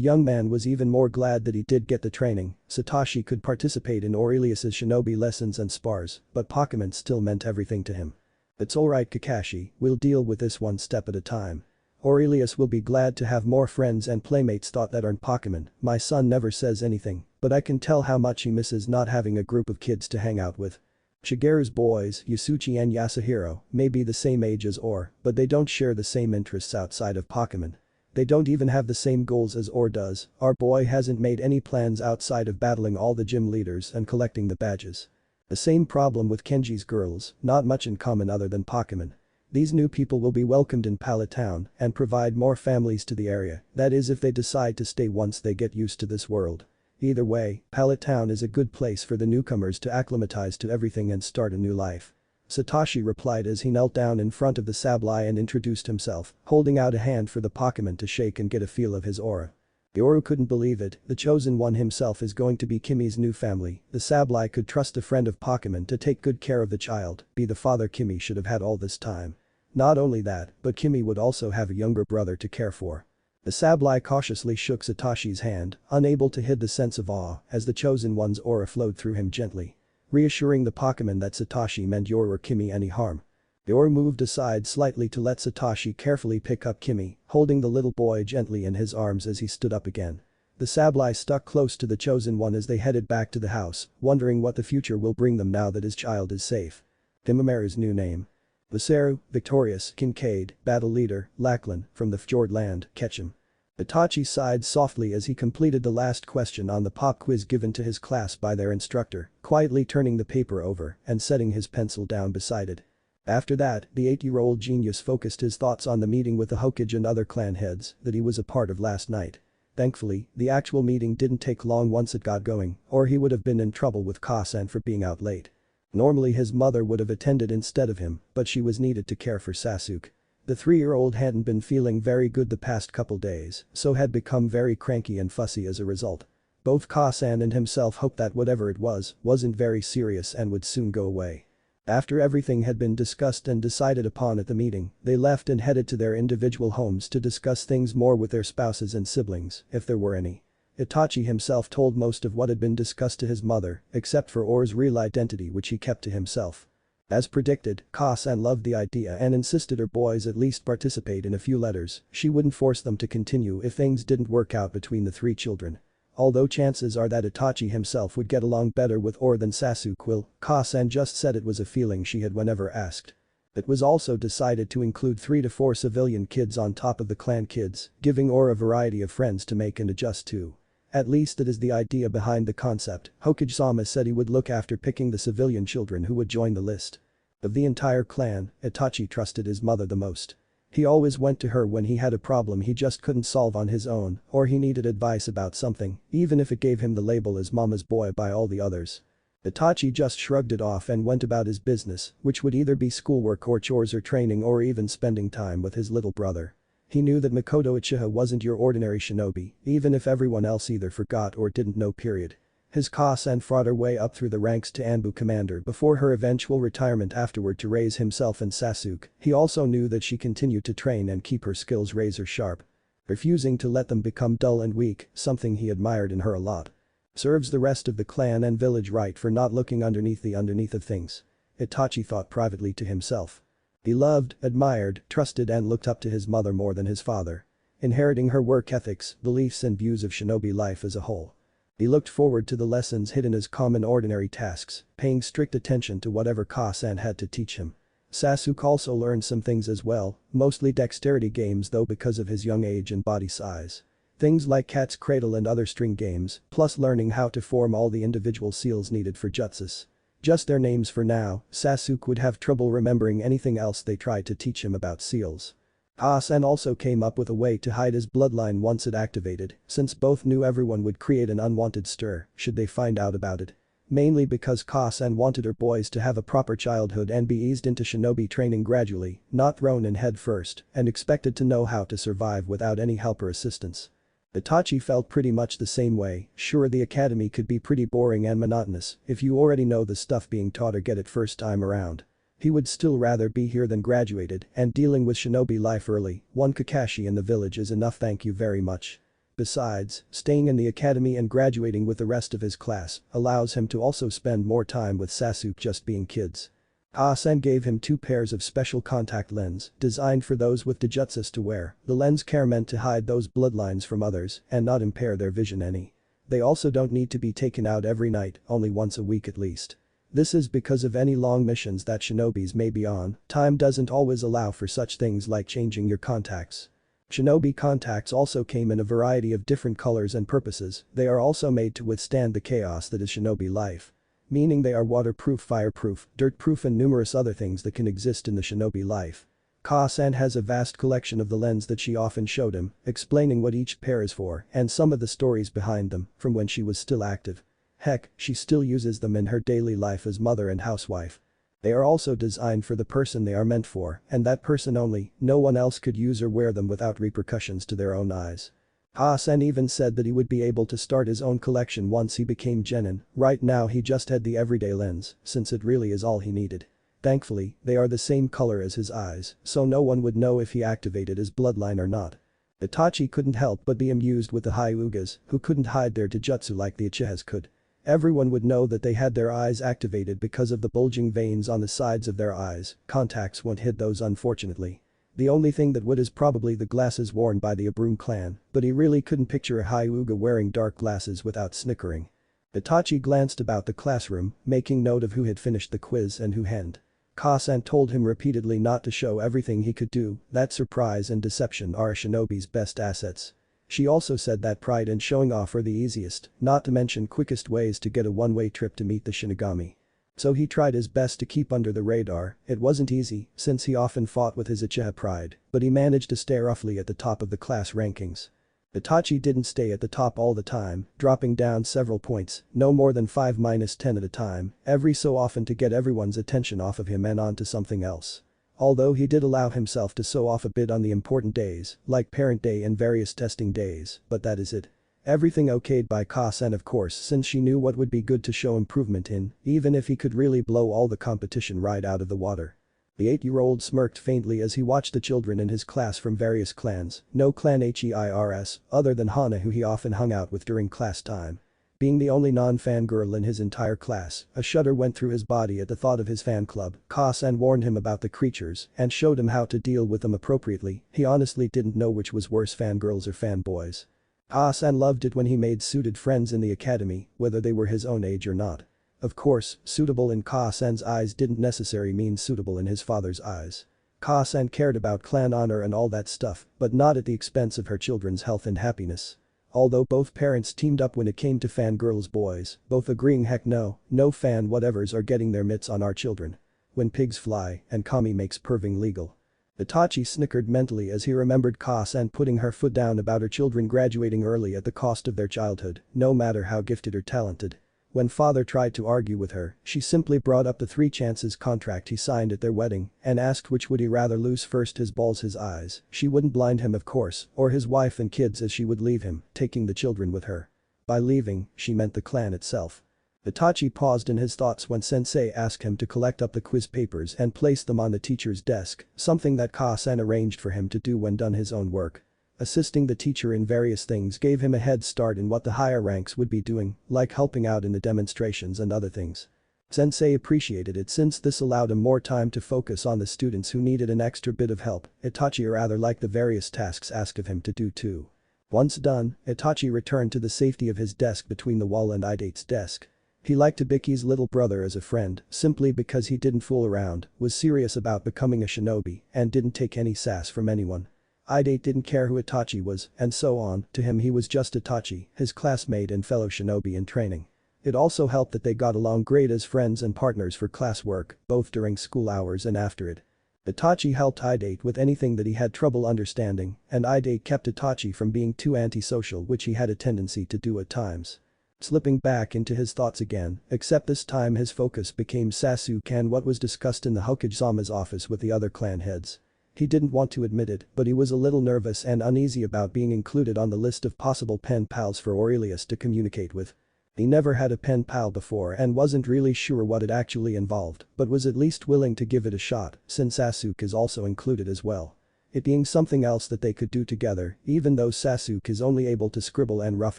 young man was even more glad that he did get the training. Satoshi could participate in Orurelius's shinobi lessons and spars, but Pokemon still meant everything to him. It's alright Kakashi, we'll deal with this one step at a time. Orurelius will be glad to have more friends and playmates that aren't Pokemon. My son never says anything, but I can tell how much he misses not having a group of kids to hang out with. Shigeru's boys, Yasuchi and Yasuhiro, may be the same age as Or, but they don't share the same interests outside of Pokemon. They don't even have the same goals as Or does. Our boy hasn't made any plans outside of battling all the gym leaders and collecting the badges. The same problem with Kenji's girls, not much in common other than Pokemon. These new people will be welcomed in Pallet Town and provide more families to the area, that is if they decide to stay once they get used to this world. Either way, Pallet Town is a good place for the newcomers to acclimatize to everything and start a new life. Satoshi replied as he knelt down in front of the Sableye and introduced himself, holding out a hand for the Pokemon to shake and get a feel of his aura. Yoru couldn't believe it, the chosen one himself is going to be Kimmy's new family. The Sableye could trust a friend of Pokemon to take good care of the child, be the father Kimmy should have had all this time. Not only that, but Kimmy would also have a younger brother to care for. The Sableye cautiously shook Satoshi's hand, unable to hide the sense of awe as the chosen one's aura flowed through him gently. Reassuring the Pokemon that Satoshi meant Yoru or Kimmy any harm. Yoru moved aside slightly to let Satoshi carefully pick up Kimmy, holding the little boy gently in his arms as he stood up again. The Sableye stuck close to the chosen one as they headed back to the house, wondering what the future will bring them now that his child is safe. Timameru's new name. Viseru, Victorious, Kincaid, Battle Leader, Lachlan, from the Fjord Land, Ketchum. Itachi sighed softly as he completed the last question on the pop quiz given to his class by their instructor, quietly turning the paper over and setting his pencil down beside it. After that, the 8-year-old genius focused his thoughts on the meeting with the Hokage and other clan heads that he was a part of last night. Thankfully, the actual meeting didn't take long once it got going, or he would have been in trouble with Kasan for being out late. Normally his mother would have attended instead of him, but she was needed to care for Sasuke. The 3-year-old hadn't been feeling very good the past couple days, so had become very cranky and fussy as a result. Both Kasan and himself hoped that whatever it wasn't very serious and would soon go away. After everything had been discussed and decided upon at the meeting, they left and headed to their individual homes to discuss things more with their spouses and siblings, if there were any. Itachi himself told most of what had been discussed to his mother, except for Or's real identity which he kept to himself. As predicted, Kasan loved the idea and insisted her boys at least participate in a few letters. She wouldn't force them to continue if things didn't work out between the 3 children. Although chances are that Itachi himself would get along better with Or than Sasuke will, Kasan just said it was a feeling she had whenever asked. It was also decided to include 3 to 4 civilian kids on top of the clan kids, giving Or a variety of friends to make and adjust to. At least it is the idea behind the concept. Hokage-sama said he would look after picking the civilian children who would join the list. Of the entire clan, Itachi trusted his mother the most. He always went to her when he had a problem he just couldn't solve on his own, or he needed advice about something, even if it gave him the label as mama's boy by all the others. Itachi just shrugged it off and went about his business, which would either be schoolwork or chores or training or even spending time with his little brother. He knew that Makoto Uchiha wasn't your ordinary shinobi, even if everyone else either forgot or didn't know period. His Kasan fought her way up through the ranks to Anbu commander before her eventual retirement afterward to raise himself and Sasuke. He also knew that she continued to train and keep her skills razor sharp. Refusing to let them become dull and weak, something he admired in her a lot. Serves the rest of the clan and village right for not looking underneath of things. Itachi thought privately to himself. He loved, admired, trusted and looked up to his mother more than his father. Inheriting her work ethics, beliefs and views of shinobi life as a whole. He looked forward to the lessons hidden as common ordinary tasks, paying strict attention to whatever Kasan had to teach him. Sasuke also learned some things as well, mostly dexterity games though because of his young age and body size. Things like cat's cradle and other string games, plus learning how to form all the individual seals needed for jutsus. Just their names for now, Sasuke would have trouble remembering anything else they tried to teach him about seals. Kasan also came up with a way to hide his bloodline once it activated, since both knew everyone would create an unwanted stir should they find out about it. mainly because Ka-san wanted her boys to have a proper childhood and be eased into shinobi training gradually, not thrown in head first, and expected to know how to survive without any help or assistance. Itachi felt pretty much the same way. Sure, the academy could be pretty boring and monotonous if you already know the stuff being taught or get it first time around. He would still rather be here than graduated and dealing with shinobi life early. One Kakashi in the village is enough, thank you very much. Besides, staying in the academy and graduating with the rest of his class allows him to also spend more time with Sasuke just being kids. Ka-san gave him 2 pairs of special contact lens designed for those with dijutsus to wear. The lens care meant to hide those bloodlines from others and not impair their vision any. They also don't need to be taken out every night, only once a week at least. This is because of any long missions that shinobis may be on, time doesn't always allow for such things like changing your contacts. Shinobi contacts also came in a variety of different colors and purposes. They are also made to withstand the chaos that is shinobi life. Meaning they are waterproof, fireproof, dirtproof and numerous other things that can exist in the shinobi life. Ka-san has a vast collection of the lens that she often showed him, explaining what each pair is for and some of the stories behind them from when she was still active. Heck, she still uses them in her daily life as mother and housewife. They are also designed for the person they are meant for, and that person only. No one else could use or wear them without repercussions to their own eyes. Ka-san even said that he would be able to start his own collection once he became genin. Right now he just had the everyday lens, since it really is all he needed. Thankfully, they are the same color as his eyes, so no one would know if he activated his bloodline or not. Itachi couldn't help but be amused with the Hyugas, who couldn't hide their taijutsu like the Uchihas could. Everyone would know that they had their eyes activated because of the bulging veins on the sides of their eyes. Contacts won't hid those, unfortunately. The only thing that would is probably the glasses worn by the Abrum clan, but he really couldn't picture a Hyuga wearing dark glasses without snickering. Itachi glanced about the classroom, making note of who had finished the quiz and who hadn't. Ka-san told him repeatedly not to show everything he could do, that surprise and deception are a shinobi's best assets. She also said that pride and showing off are the easiest, not to mention quickest ways to get a one-way trip to meet the Shinigami. So he tried his best to keep under the radar. It wasn't easy, since he often fought with his Uchiha pride, but he managed to stay roughly at the top of the class rankings. Itachi didn't stay at the top all the time, dropping down several points, no more than 5-10 at a time, every so often to get everyone's attention off of him and onto something else. Although he did allow himself to show off a bit on the important days, like Parent Day and various testing days, but that is it. Everything okayed by Ka-san, of course, since she knew what would be good to show improvement in, even if he could really blow all the competition right out of the water. The 8-year-old smirked faintly as he watched the children in his class from various clans, no clan HEIRS, other than Hana, who he often hung out with during class time. Being the only non-fangirl in his entire class, a shudder went through his body at the thought of his fan club. Ka-san warned him about the creatures and showed him how to deal with them appropriately. He honestly didn't know which was worse, fangirls or fanboys. Ka-san loved it when he made suited friends in the academy, whether they were his own age or not. Of course, suitable in Ka-san's eyes didn't necessarily mean suitable in his father's eyes. Ka-san cared about clan honor and all that stuff, but not at the expense of her children's health and happiness. Although both parents teamed up when it came to fangirls boys, both agreeing heck no fan whatevers are getting their mitts on our children. When pigs fly and Kami makes perving legal. Itachi snickered mentally as he remembered Ka-san putting her foot down about her children graduating early at the cost of their childhood, no matter how gifted or talented. When father tried to argue with her, she simply brought up the 3 chances contract he signed at their wedding and asked which would he rather lose first, his balls, his eyes. She wouldn't blind him, of course, or his wife and kids, as she would leave him, taking the children with her. By leaving, she meant the clan itself. Itachi paused in his thoughts when sensei asked him to collect up the quiz papers and place them on the teacher's desk, something that Ka-san arranged for him to do when done his own work. Assisting the teacher in various things gave him a head start in what the higher ranks would be doing, like helping out in the demonstrations and other things. Sensei appreciated it since this allowed him more time to focus on the students who needed an extra bit of help. Itachi rather liked the various tasks asked of him to do too. Once done, Itachi returned to the safety of his desk between the wall and Idate's desk. He liked Ibiki's little brother as a friend simply because he didn't fool around, was serious about becoming a shinobi, and didn't take any sass from anyone. Idate didn't care who Itachi was, and so on. To him he was just Itachi, his classmate and fellow shinobi in training. It also helped that they got along great as friends and partners for classwork, both during school hours and after it. Itachi helped Idate with anything that he had trouble understanding, and Idate kept Itachi from being too antisocial, which he had a tendency to do at times. Slipping back into his thoughts again, except this time his focus became Sasuke and what was discussed in the Hokage-sama's office with the other clan heads. He didn't want to admit it, but he was a little nervous and uneasy about being included on the list of possible pen pals for Orurelius to communicate with. He never had a pen pal before and wasn't really sure what it actually involved, but was at least willing to give it a shot, since Sasuke is also included as well. It being something else that they could do together, even though Sasuke is only able to scribble and rough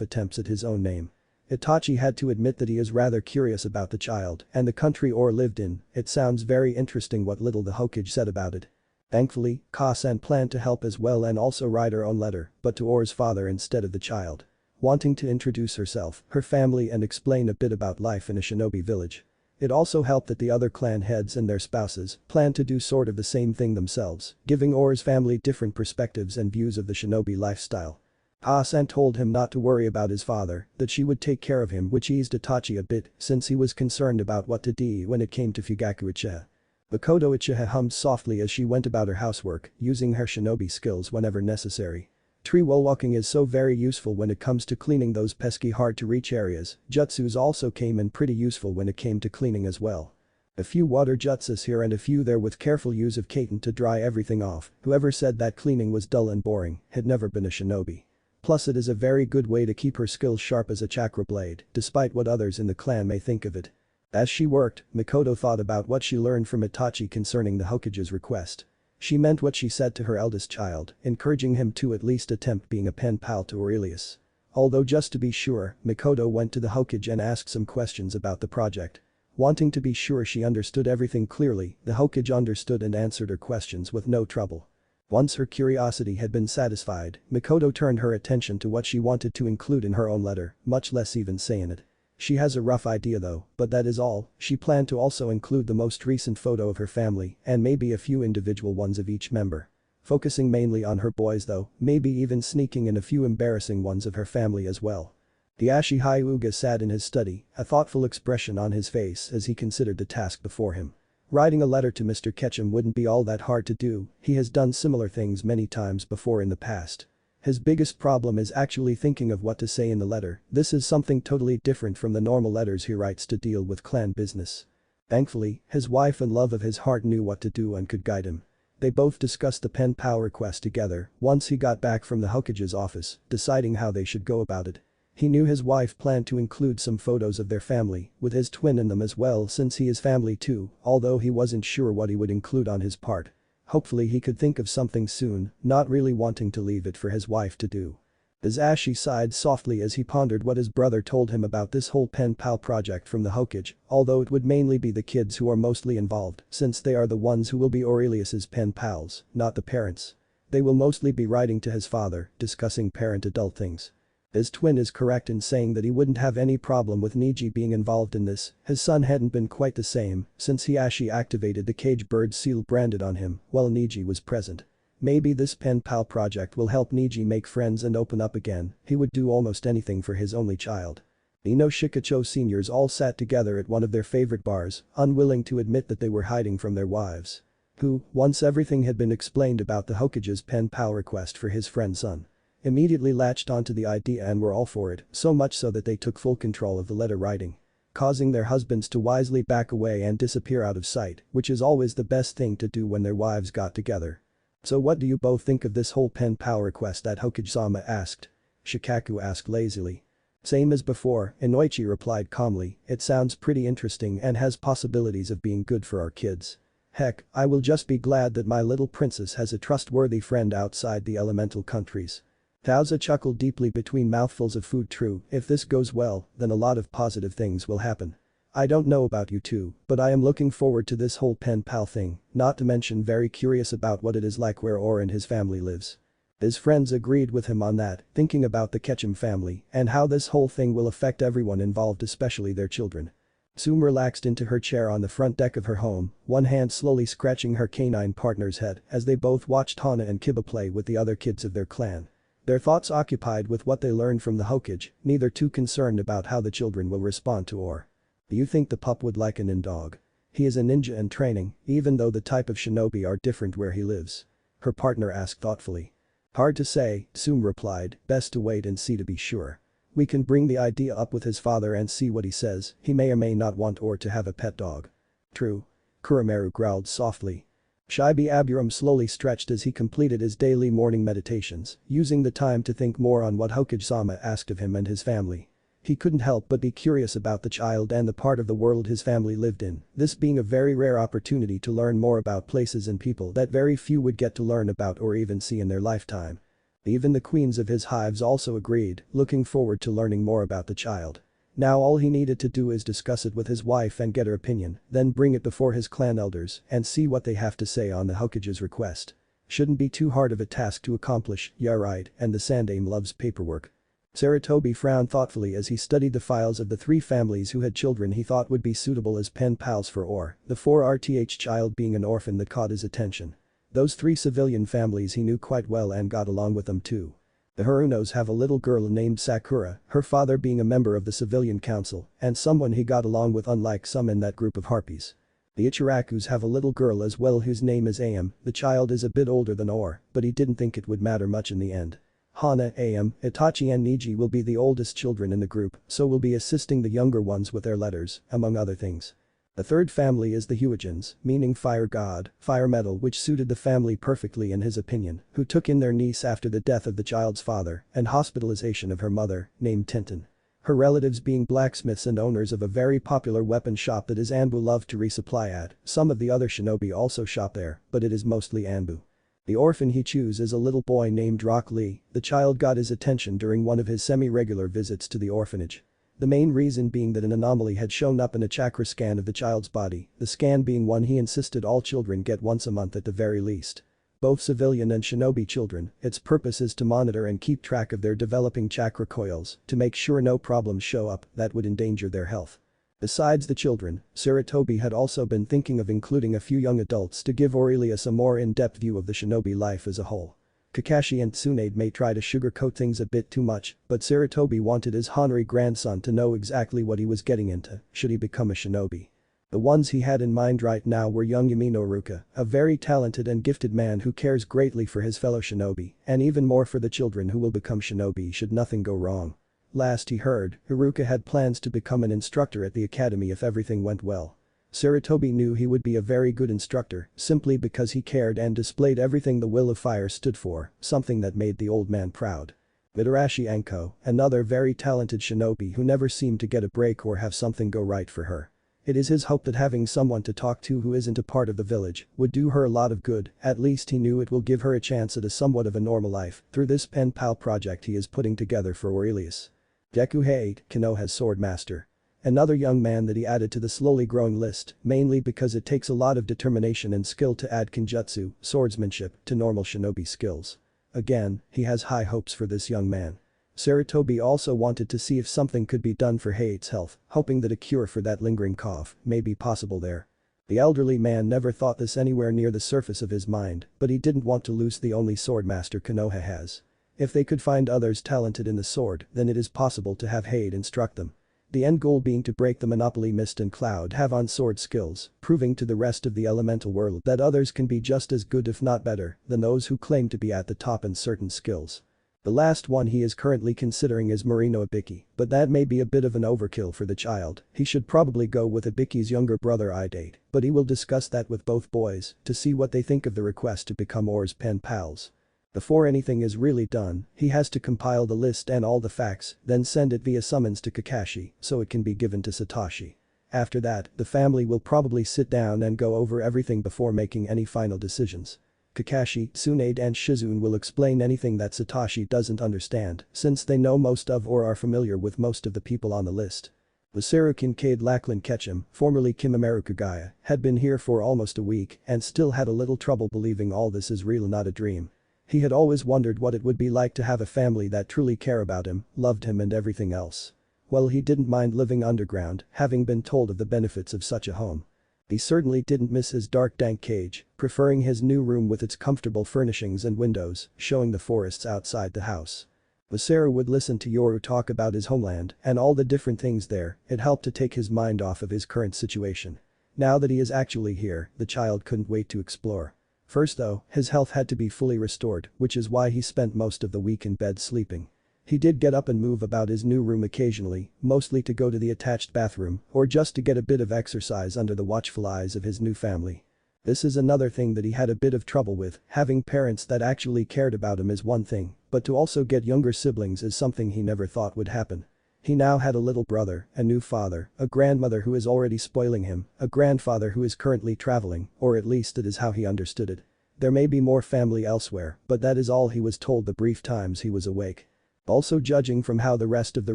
attempts at his own name. Itachi had to admit that he is rather curious about the child and the country Or lived in. It sounds very interesting what little the Hokage said about it. Thankfully, Ka-san planned to help as well and also write her own letter, but to Or's father instead of the child. Wanting to introduce herself, her family and explain a bit about life in a shinobi village. It also helped that the other clan heads and their spouses planned to do sort of the same thing themselves, giving Or's family different perspectives and views of the shinobi lifestyle. Ka-san told him not to worry about his father, that she would take care of him, which eased Itachi a bit since he was concerned about what to do when it came to Fugaku Uchiha. Makoto Uchiha hummed softly as she went about her housework, using her shinobi skills whenever necessary. Tree wall walking is so very useful when it comes to cleaning those pesky hard-to-reach areas. Jutsus also came in pretty useful when it came to cleaning as well. A few water jutsus here and a few there with careful use of kaiten to dry everything off. Whoever said that cleaning was dull and boring had never been a shinobi. Plus it is a very good way to keep her skills sharp as a chakra blade, despite what others in the clan may think of it. As she worked, Makoto thought about what she learned from Itachi concerning the Hokage's request. She meant what she said to her eldest child, encouraging him to at least attempt being a pen pal to Orurelius. Although just to be sure, Makoto went to the Hokage and asked some questions about the project. Wanting to be sure she understood everything clearly, the Hokage understood and answered her questions with no trouble. Once her curiosity had been satisfied, Makoto turned her attention to what she wanted to include in her own letter, much less even say in it. She has a rough idea though, but that is all. She planned to also include the most recent photo of her family and maybe a few individual ones of each member. Focusing mainly on her boys though, maybe even sneaking in a few embarrassing ones of her family as well. Hiashi Hyuga sat in his study, a thoughtful expression on his face as he considered the task before him. Writing a letter to Mr. Ketchum wouldn't be all that hard to do, he has done similar things many times before in the past. His biggest problem is actually thinking of what to say in the letter. This is something totally different from the normal letters he writes to deal with clan business. Thankfully, his wife and love of his heart knew what to do and could guide him. They both discussed the pen pal request together once he got back from the Hokage's office, deciding how they should go about it. He knew his wife planned to include some photos of their family, with his twin in them as well since he is family too, although he wasn't sure what he would include on his part. Hopefully he could think of something soon, not really wanting to leave it for his wife to do. As Ashi sighed softly as he pondered what his brother told him about this whole pen pal project from the Hokage, although it would mainly be the kids who are mostly involved since they are the ones who will be Orurelius's pen pals, not the parents. They will mostly be writing to his father, discussing parent-adult things. His twin is correct in saying that he wouldn't have any problem with Neji being involved in this. His son hadn't been quite the same since Hiashi activated the cage bird seal branded on him while Neji was present. Maybe this pen pal project will help Neji make friends and open up again. He would do almost anything for his only child. Ino Shikacho seniors all sat together at one of their favorite bars, unwilling to admit that they were hiding from their wives. Who, once everything had been explained about the Hokage's pen pal request for his friend's son, immediately latched onto the idea and were all for it, so much so that they took full control of the letter writing. Causing their husbands to wisely back away and disappear out of sight, which is always the best thing to do when their wives got together. So what do you both think of this whole pen pal request that Hokage-sama asked? Shikaku asked lazily. Same as before, Inoichi replied calmly, it sounds pretty interesting and has possibilities of being good for our kids. Heck, I will just be glad that my little princess has a trustworthy friend outside the elemental countries. Tauza chuckled deeply between mouthfuls of food. True, if this goes well, then a lot of positive things will happen. I don't know about you two, but I am looking forward to this whole pen pal thing, not to mention very curious about what it is like where Or and his family lives. His friends agreed with him on that, thinking about the Ketchum family and how this whole thing will affect everyone involved, especially their children. Sum relaxed into her chair on the front deck of her home, one hand slowly scratching her canine partner's head as they both watched Hana and Kiba play with the other kids of their clan. Their thoughts occupied with what they learned from the Hokage, neither too concerned about how the children will respond to Or. Do you think the pup would like a nin dog? He is a ninja in training, even though the type of shinobi are different where he lives. Her partner asked thoughtfully. Hard to say, Sum replied, best to wait and see to be sure. We can bring the idea up with his father and see what he says, he may or may not want or to have a pet dog. True. Kuromaru growled softly. Shibi Aburam slowly stretched as he completed his daily morning meditations, using the time to think more on what Hokage-sama asked of him and his family. He couldn't help but be curious about the child and the part of the world his family lived in, this being a very rare opportunity to learn more about places and people that very few would get to learn about or even see in their lifetime. Even the queens of his hives also agreed, looking forward to learning more about the child. Now all he needed to do is discuss it with his wife and get her opinion, then bring it before his clan elders and see what they have to say on the Hokage's request. Shouldn't be too hard of a task to accomplish, yeah right, and the Sandaime loves paperwork. Sarutobi frowned thoughtfully as he studied the files of the 3 families who had children he thought would be suitable as pen pals for Or, the 4th child being an orphan that caught his attention. Those 3 civilian families he knew quite well and got along with them too. The Harunos have a little girl named Sakura, her father being a member of the civilian council, and someone he got along with unlike some in that group of harpies. The Ichirakus have a little girl as well whose name is Am, the child is a bit older than Or, but he didn't think it would matter much in the end. Hana, Am, Itachi and Niji will be the oldest children in the group, so will be assisting the younger ones with their letters, among other things. The 3rd family is the Hyuujins, meaning fire god, fire metal which suited the family perfectly in his opinion, who took in their niece after the death of the child's father and hospitalization of her mother, named Tintin. Her relatives being blacksmiths and owners of a very popular weapon shop that is Anbu loved to resupply at, some of the other shinobi also shop there, but it is mostly Anbu. The orphan he chooses is a little boy named Rock Lee, the child got his attention during one of his semi-regular visits to the orphanage. The main reason being that an anomaly had shown up in a chakra scan of the child's body, the scan being one he insisted all children get once a month at the very least. Both civilian and shinobi children, its purpose is to monitor and keep track of their developing chakra coils to make sure no problems show up that would endanger their health. Besides the children, Sarutobi had also been thinking of including a few young adults to give Orurelius a more in-depth view of the shinobi life as a whole. Kakashi and Tsunade may try to sugarcoat things a bit too much, but Sarutobi wanted his honorary grandson to know exactly what he was getting into, should he become a shinobi. The ones he had in mind right now were young Yamino Ruka, a very talented and gifted man who cares greatly for his fellow shinobi, and even more for the children who will become shinobi should nothing go wrong. Last he heard, Haruka had plans to become an instructor at the academy if everything went well. Sarutobi knew he would be a very good instructor, simply because he cared and displayed everything the will of fire stood for, something that made the old man proud. Mitarashi Anko, another very talented shinobi who never seemed to get a break or have something go right for her. It is his hope that having someone to talk to who isn't a part of the village would do her a lot of good, at least he knew it will give her a chance at a somewhat of a normal life through this pen pal project he is putting together for Orurelius. Dekuhei, Konoha's sword master. Another young man that he added to the slowly growing list, mainly because it takes a lot of determination and skill to add kenjutsu, swordsmanship, to normal shinobi skills. Again, he has high hopes for this young man. Sarutobi also wanted to see if something could be done for Hei's health, hoping that a cure for that lingering cough may be possible there. The elderly man never thought this anywhere near the surface of his mind, but he didn't want to lose the only swordmaster Konoha has. If they could find others talented in the sword, then it is possible to have Hei instruct them. The end goal being to break the monopoly Mist and Cloud have on sword skills, proving to the rest of the elemental world that others can be just as good if not better than those who claim to be at the top in certain skills. The last one he is currently considering is Marino Ibiki, but that may be a bit of an overkill for the child, he should probably go with Ibiki's younger brother Idate, but he will discuss that with both boys to see what they think of the request to become Or's pen pals. Before anything is really done, he has to compile the list and all the facts, then send it via summons to Kakashi so it can be given to Satoshi. After that, the family will probably sit down and go over everything before making any final decisions. Kakashi, Tsunade and Shizune will explain anything that Satoshi doesn't understand since they know most of or are familiar with most of the people on the list. The Kincaid Lachlan Ketchum, formerly Kimimaro Kagaya, had been here for almost a week and still had a little trouble believing all this is real and not a dream. He had always wondered what it would be like to have a family that truly care about him, loved him and everything else. Well, he didn't mind living underground, having been told of the benefits of such a home. He certainly didn't miss his dark dank cage, preferring his new room with its comfortable furnishings and windows, showing the forests outside the house. Masaru would listen to Yoru talk about his homeland and all the different things there, it helped to take his mind off of his current situation. Now that he is actually here, the child couldn't wait to explore. First though, his health had to be fully restored, which is why he spent most of the week in bed sleeping. He did get up and move about his new room occasionally, mostly to go to the attached bathroom or just to get a bit of exercise under the watchful eyes of his new family. This is another thing that he had a bit of trouble with, having parents that actually cared about him is one thing, but to also get younger siblings is something he never thought would happen. He now had a little brother, a new father, a grandmother who is already spoiling him, a grandfather who is currently traveling, or at least it is how he understood it. There may be more family elsewhere, but that is all he was told the brief times he was awake. Also, judging from how the rest of the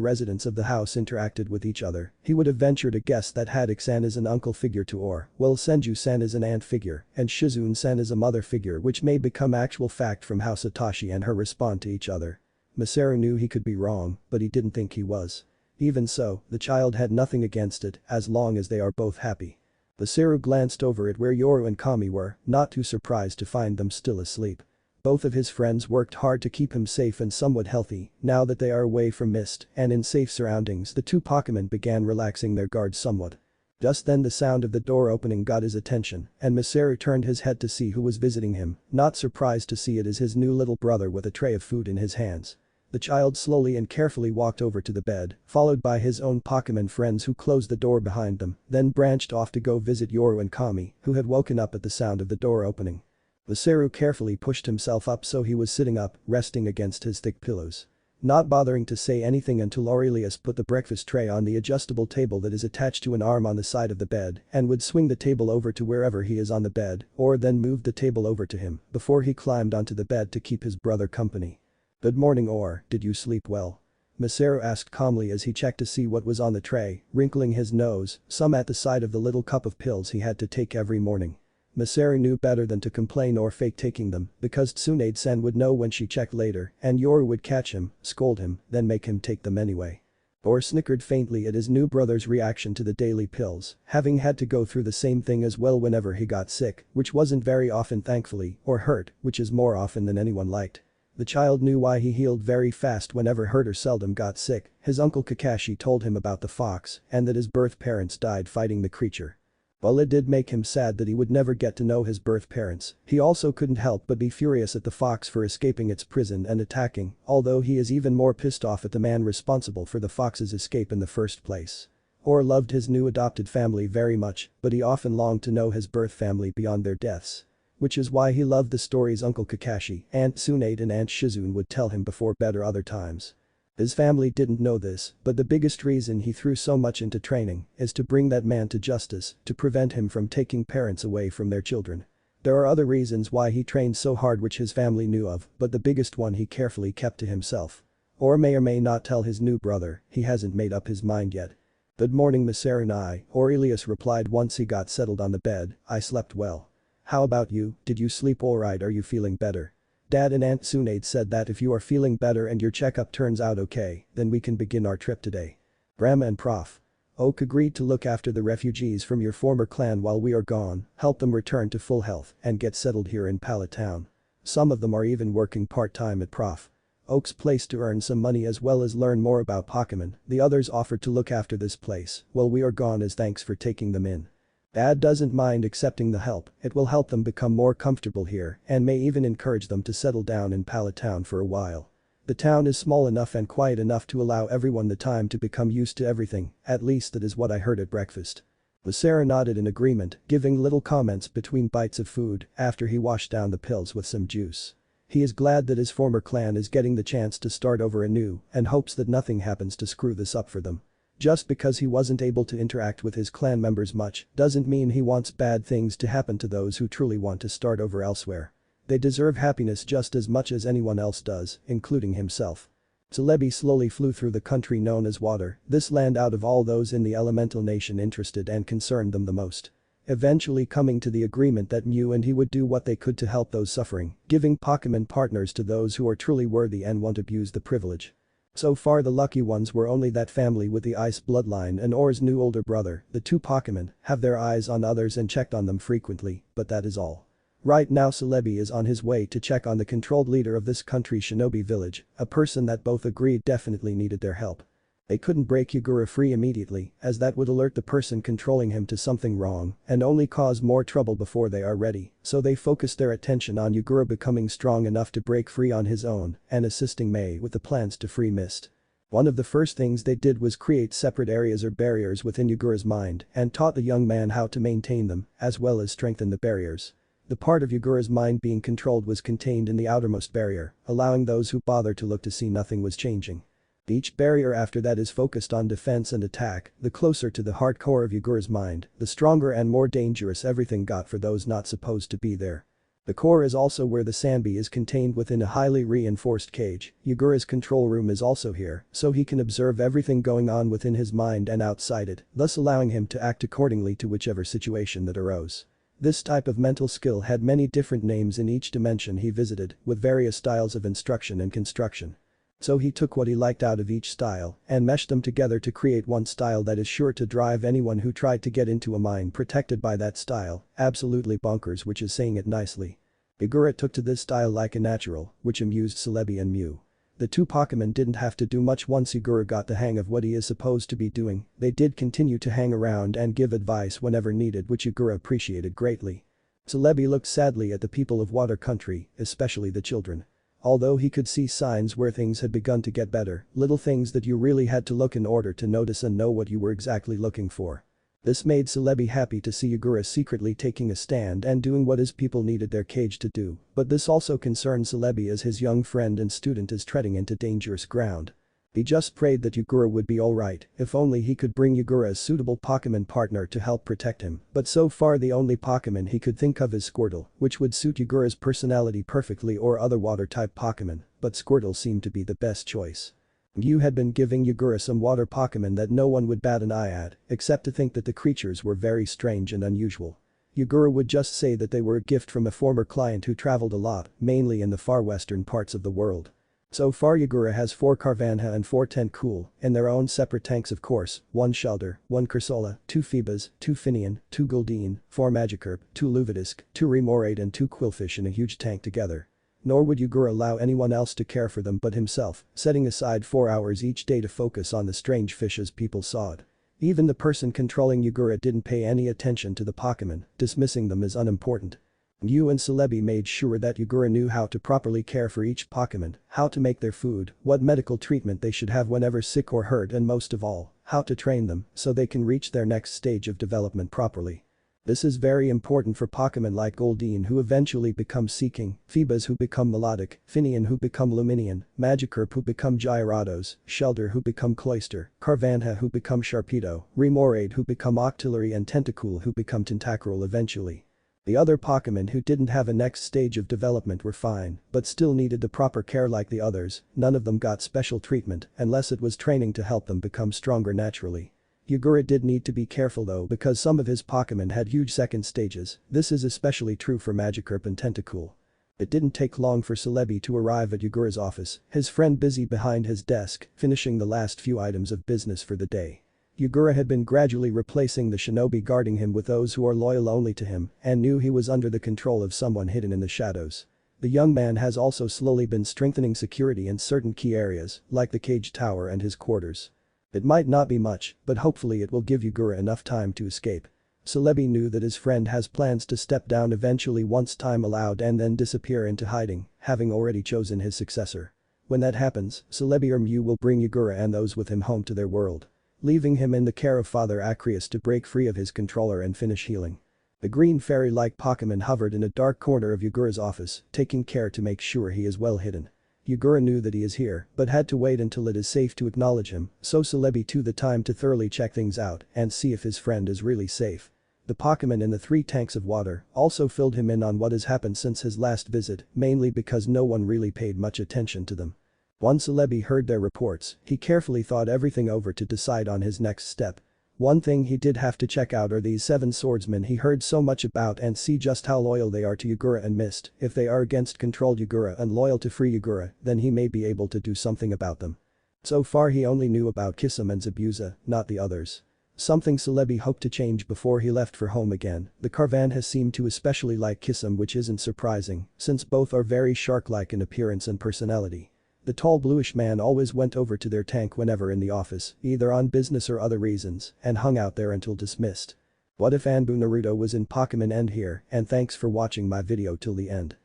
residents of the house interacted with each other, he would have ventured a guess that Haddock-san is an uncle figure to Or, while Senju-san is an aunt figure, and Shizune-san is a mother figure, which may become actual fact from how Satoshi and her respond to each other. Masaru knew he could be wrong, but he didn't think he was. Even so, the child had nothing against it, as long as they are both happy. Masaru glanced over at where Yoru and Kami were, not too surprised to find them still asleep. Both of his friends worked hard to keep him safe and somewhat healthy. Now that they are away from mist and in safe surroundings, the two Pokemon began relaxing their guards somewhat. Just then the sound of the door opening got his attention, and Masaru turned his head to see who was visiting him, not surprised to see it as his new little brother with a tray of food in his hands. The child slowly and carefully walked over to the bed, followed by his own Pokemon friends who closed the door behind them, then branched off to go visit Yoru and Kami, who had woken up at the sound of the door opening. Masaru carefully pushed himself up so he was sitting up, resting against his thick pillows. Not bothering to say anything until Orurelius put the breakfast tray on the adjustable table that is attached to an arm on the side of the bed and would swing the table over to wherever he is on the bed or then move the table over to him before he climbed onto the bed to keep his brother company. "Good morning, Or, did you sleep well?" Masaru asked calmly as he checked to see what was on the tray, wrinkling his nose, some at the side of the little cup of pills he had to take every morning. Masaru knew better than to complain or fake taking them because Tsunade-san would know when she checked later and Yoru would catch him, scold him, then make him take them anyway. Or snickered faintly at his new brother's reaction to the daily pills, having had to go through the same thing as well whenever he got sick, which wasn't very often thankfully, or hurt, which is more often than anyone liked. The child knew why he healed very fast whenever hurt or seldom got sick. His uncle Kakashi told him about the fox and that his birth parents died fighting the creature. While it did make him sad that he would never get to know his birth parents, he also couldn't help but be furious at the fox for escaping its prison and attacking, although he is even more pissed off at the man responsible for the fox's escape in the first place. Or loved his new adopted family very much, but he often longed to know his birth family beyond their deaths. Which is why he loved the stories Uncle Kakashi, Aunt Tsunade and Aunt Shizune would tell him before bed or other times. His family didn't know this, but the biggest reason he threw so much into training is to bring that man to justice, to prevent him from taking parents away from their children. There are other reasons why he trained so hard which his family knew of, but the biggest one he carefully kept to himself. Or may not tell his new brother, he hasn't made up his mind yet. "Good morning, Masaru-nai," Orurelius replied once he got settled on the bed. "I slept well. How about you, did you sleep alright, are you feeling better?" Dad and Aunt Tsunade said that if you are feeling better and your checkup turns out okay, then we can begin our trip today. Grandma and Prof. Oak agreed to look after the refugees from your former clan while we are gone, help them return to full health, and get settled here in Pallet Town. Some of them are even working part-time at Prof. Oak's place to earn some money as well as learn more about Pokemon. The others offered to look after this place while we are gone as thanks for taking them in. Dad doesn't mind accepting the help, it will help them become more comfortable here and may even encourage them to settle down in Pallet Town for a while. The town is small enough and quiet enough to allow everyone the time to become used to everything, at least that is what I heard at breakfast. Masaru nodded in agreement, giving little comments between bites of food after he washed down the pills with some juice. He is glad that his former clan is getting the chance to start over anew and hopes that nothing happens to screw this up for them. Just because he wasn't able to interact with his clan members much doesn't mean he wants bad things to happen to those who truly want to start over elsewhere. They deserve happiness just as much as anyone else does, including himself. Celebi slowly flew through the country known as Water, this land out of all those in the elemental nation interested and concerned them the most. Eventually coming to the agreement that Mew and he would do what they could to help those suffering, giving Pokemon partners to those who are truly worthy and won't abuse the privilege. So far the lucky ones were only that family with the ice bloodline and Or's new older brother. The two Pokemon have their eyes on others and checked on them frequently, but that is all. Right now Celebi is on his way to check on the controlled leader of this country Shinobi village, a person that both agreed definitely needed their help. They couldn't break Yagura free immediately, as that would alert the person controlling him to something wrong and only cause more trouble before they are ready, so they focused their attention on Yagura becoming strong enough to break free on his own and assisting Mei with the plans to free Mist. One of the first things they did was create separate areas or barriers within Yagura's mind and taught the young man how to maintain them, as well as strengthen the barriers. The part of Yagura's mind being controlled was contained in the outermost barrier, allowing those who bother to look to see nothing was changing. Each barrier after that is focused on defense and attack, the closer to the hardcore of Yagura's mind, the stronger and more dangerous everything got for those not supposed to be there. The core is also where the Sanbi is contained within a highly reinforced cage. Yagura's control room is also here, so he can observe everything going on within his mind and outside it, thus allowing him to act accordingly to whichever situation that arose. This type of mental skill had many different names in each dimension he visited, with various styles of instruction and construction. So he took what he liked out of each style and meshed them together to create one style that is sure to drive anyone who tried to get into a mind protected by that style absolutely bonkers, which is saying it nicely. Yagura took to this style like a natural, which amused Celebi and Mew. The two Pokemon didn't have to do much once Yagura got the hang of what he is supposed to be doing. They did continue to hang around and give advice whenever needed, which Yagura appreciated greatly. Celebi looked sadly at the people of Water Country, especially the children. Although he could see signs where things had begun to get better, little things that you really had to look in order to notice and know what you were exactly looking for. This made Celebi happy to see Yagura secretly taking a stand and doing what his people needed their cage to do, but this also concerned Celebi as his young friend and student is treading into dangerous ground. He just prayed that Yagura would be alright, if only he could bring Yagura a suitable Pokemon partner to help protect him, but so far the only Pokemon he could think of is Squirtle, which would suit Yagura's personality perfectly, or other water-type Pokemon, but Squirtle seemed to be the best choice. Mew had been giving Yagura some water Pokemon that no one would bat an eye at, except to think that the creatures were very strange and unusual. Yagura would just say that they were a gift from a former client who traveled a lot, mainly in the far western parts of the world. So far Yagura has 4 Carvanha and 4 Tentacool, in their own separate tanks of course, 1 Shelter, 1 Cursola, 2 Phoebas, 2 Finian, 2 Gul'Deen, 4 Magikarp, 2 Luvidisk, 2 Remoraid and 2 Quillfish in a huge tank together. Nor would Yagura allow anyone else to care for them but himself, setting aside 4 hours each day to focus on the strange fish as people saw it. Even the person controlling Yagura didn't pay any attention to the Pokemon, dismissing them as unimportant. Mew and Celebi made sure that Yagura knew how to properly care for each Pokemon, how to make their food, what medical treatment they should have whenever sick or hurt, and most of all, how to train them so they can reach their next stage of development properly. This is very important for Pokemon like Gul'Deen who eventually become Seeking, Phoebas who become Melodic, Finian who become Luminian, Magikarp who become Gyarados, Shelter who become Cloyster, Carvanha who become Sharpedo, Remoraid who become Octillery, and Tentacool who become Tentacruel eventually. The other Pokemon who didn't have a next stage of development were fine, but still needed the proper care like the others. None of them got special treatment unless it was training to help them become stronger naturally. Yagura did need to be careful though because some of his Pokemon had huge second stages. This is especially true for Magikarp and Tentacool. It didn't take long for Celebi to arrive at Yagura's office, his friend busy behind his desk, finishing the last few items of business for the day. Yagura had been gradually replacing the shinobi guarding him with those who are loyal only to him and knew he was under the control of someone hidden in the shadows. The young man has also slowly been strengthening security in certain key areas, like the cage tower and his quarters. It might not be much, but hopefully it will give Yagura enough time to escape. Celebi knew that his friend has plans to step down eventually once time allowed and then disappear into hiding, having already chosen his successor. When that happens, Celebi or Mew will bring Yagura and those with him home to their world, leaving him in the care of Father Acreus to break free of his controller and finish healing. The green fairy-like Pokemon hovered in a dark corner of Yagura's office, taking care to make sure he is well hidden. Yagura knew that he is here, but had to wait until it is safe to acknowledge him, so Celebi took the time to thoroughly check things out and see if his friend is really safe. The Pokemon in the 3 tanks of water also filled him in on what has happened since his last visit, mainly because no one really paid much attention to them. Once Celebi heard their reports, he carefully thought everything over to decide on his next step. One thing he did have to check out are these 7 swordsmen he heard so much about and see just how loyal they are to Yagura and Mist. If they are against controlled Yagura and loyal to free Yagura, then he may be able to do something about them. So far he only knew about Kisame and Zabuza, not the others. Something Celebi hoped to change before he left for home again. The Carvanha seemed to especially like Kisame, which isn't surprising, since both are very shark-like in appearance and personality. The tall bluish man always went over to their tank whenever in the office, either on business or other reasons, and hung out there until dismissed. What if Anbu Naruto was in Pokemon End here, and thanks for watching my video till the end.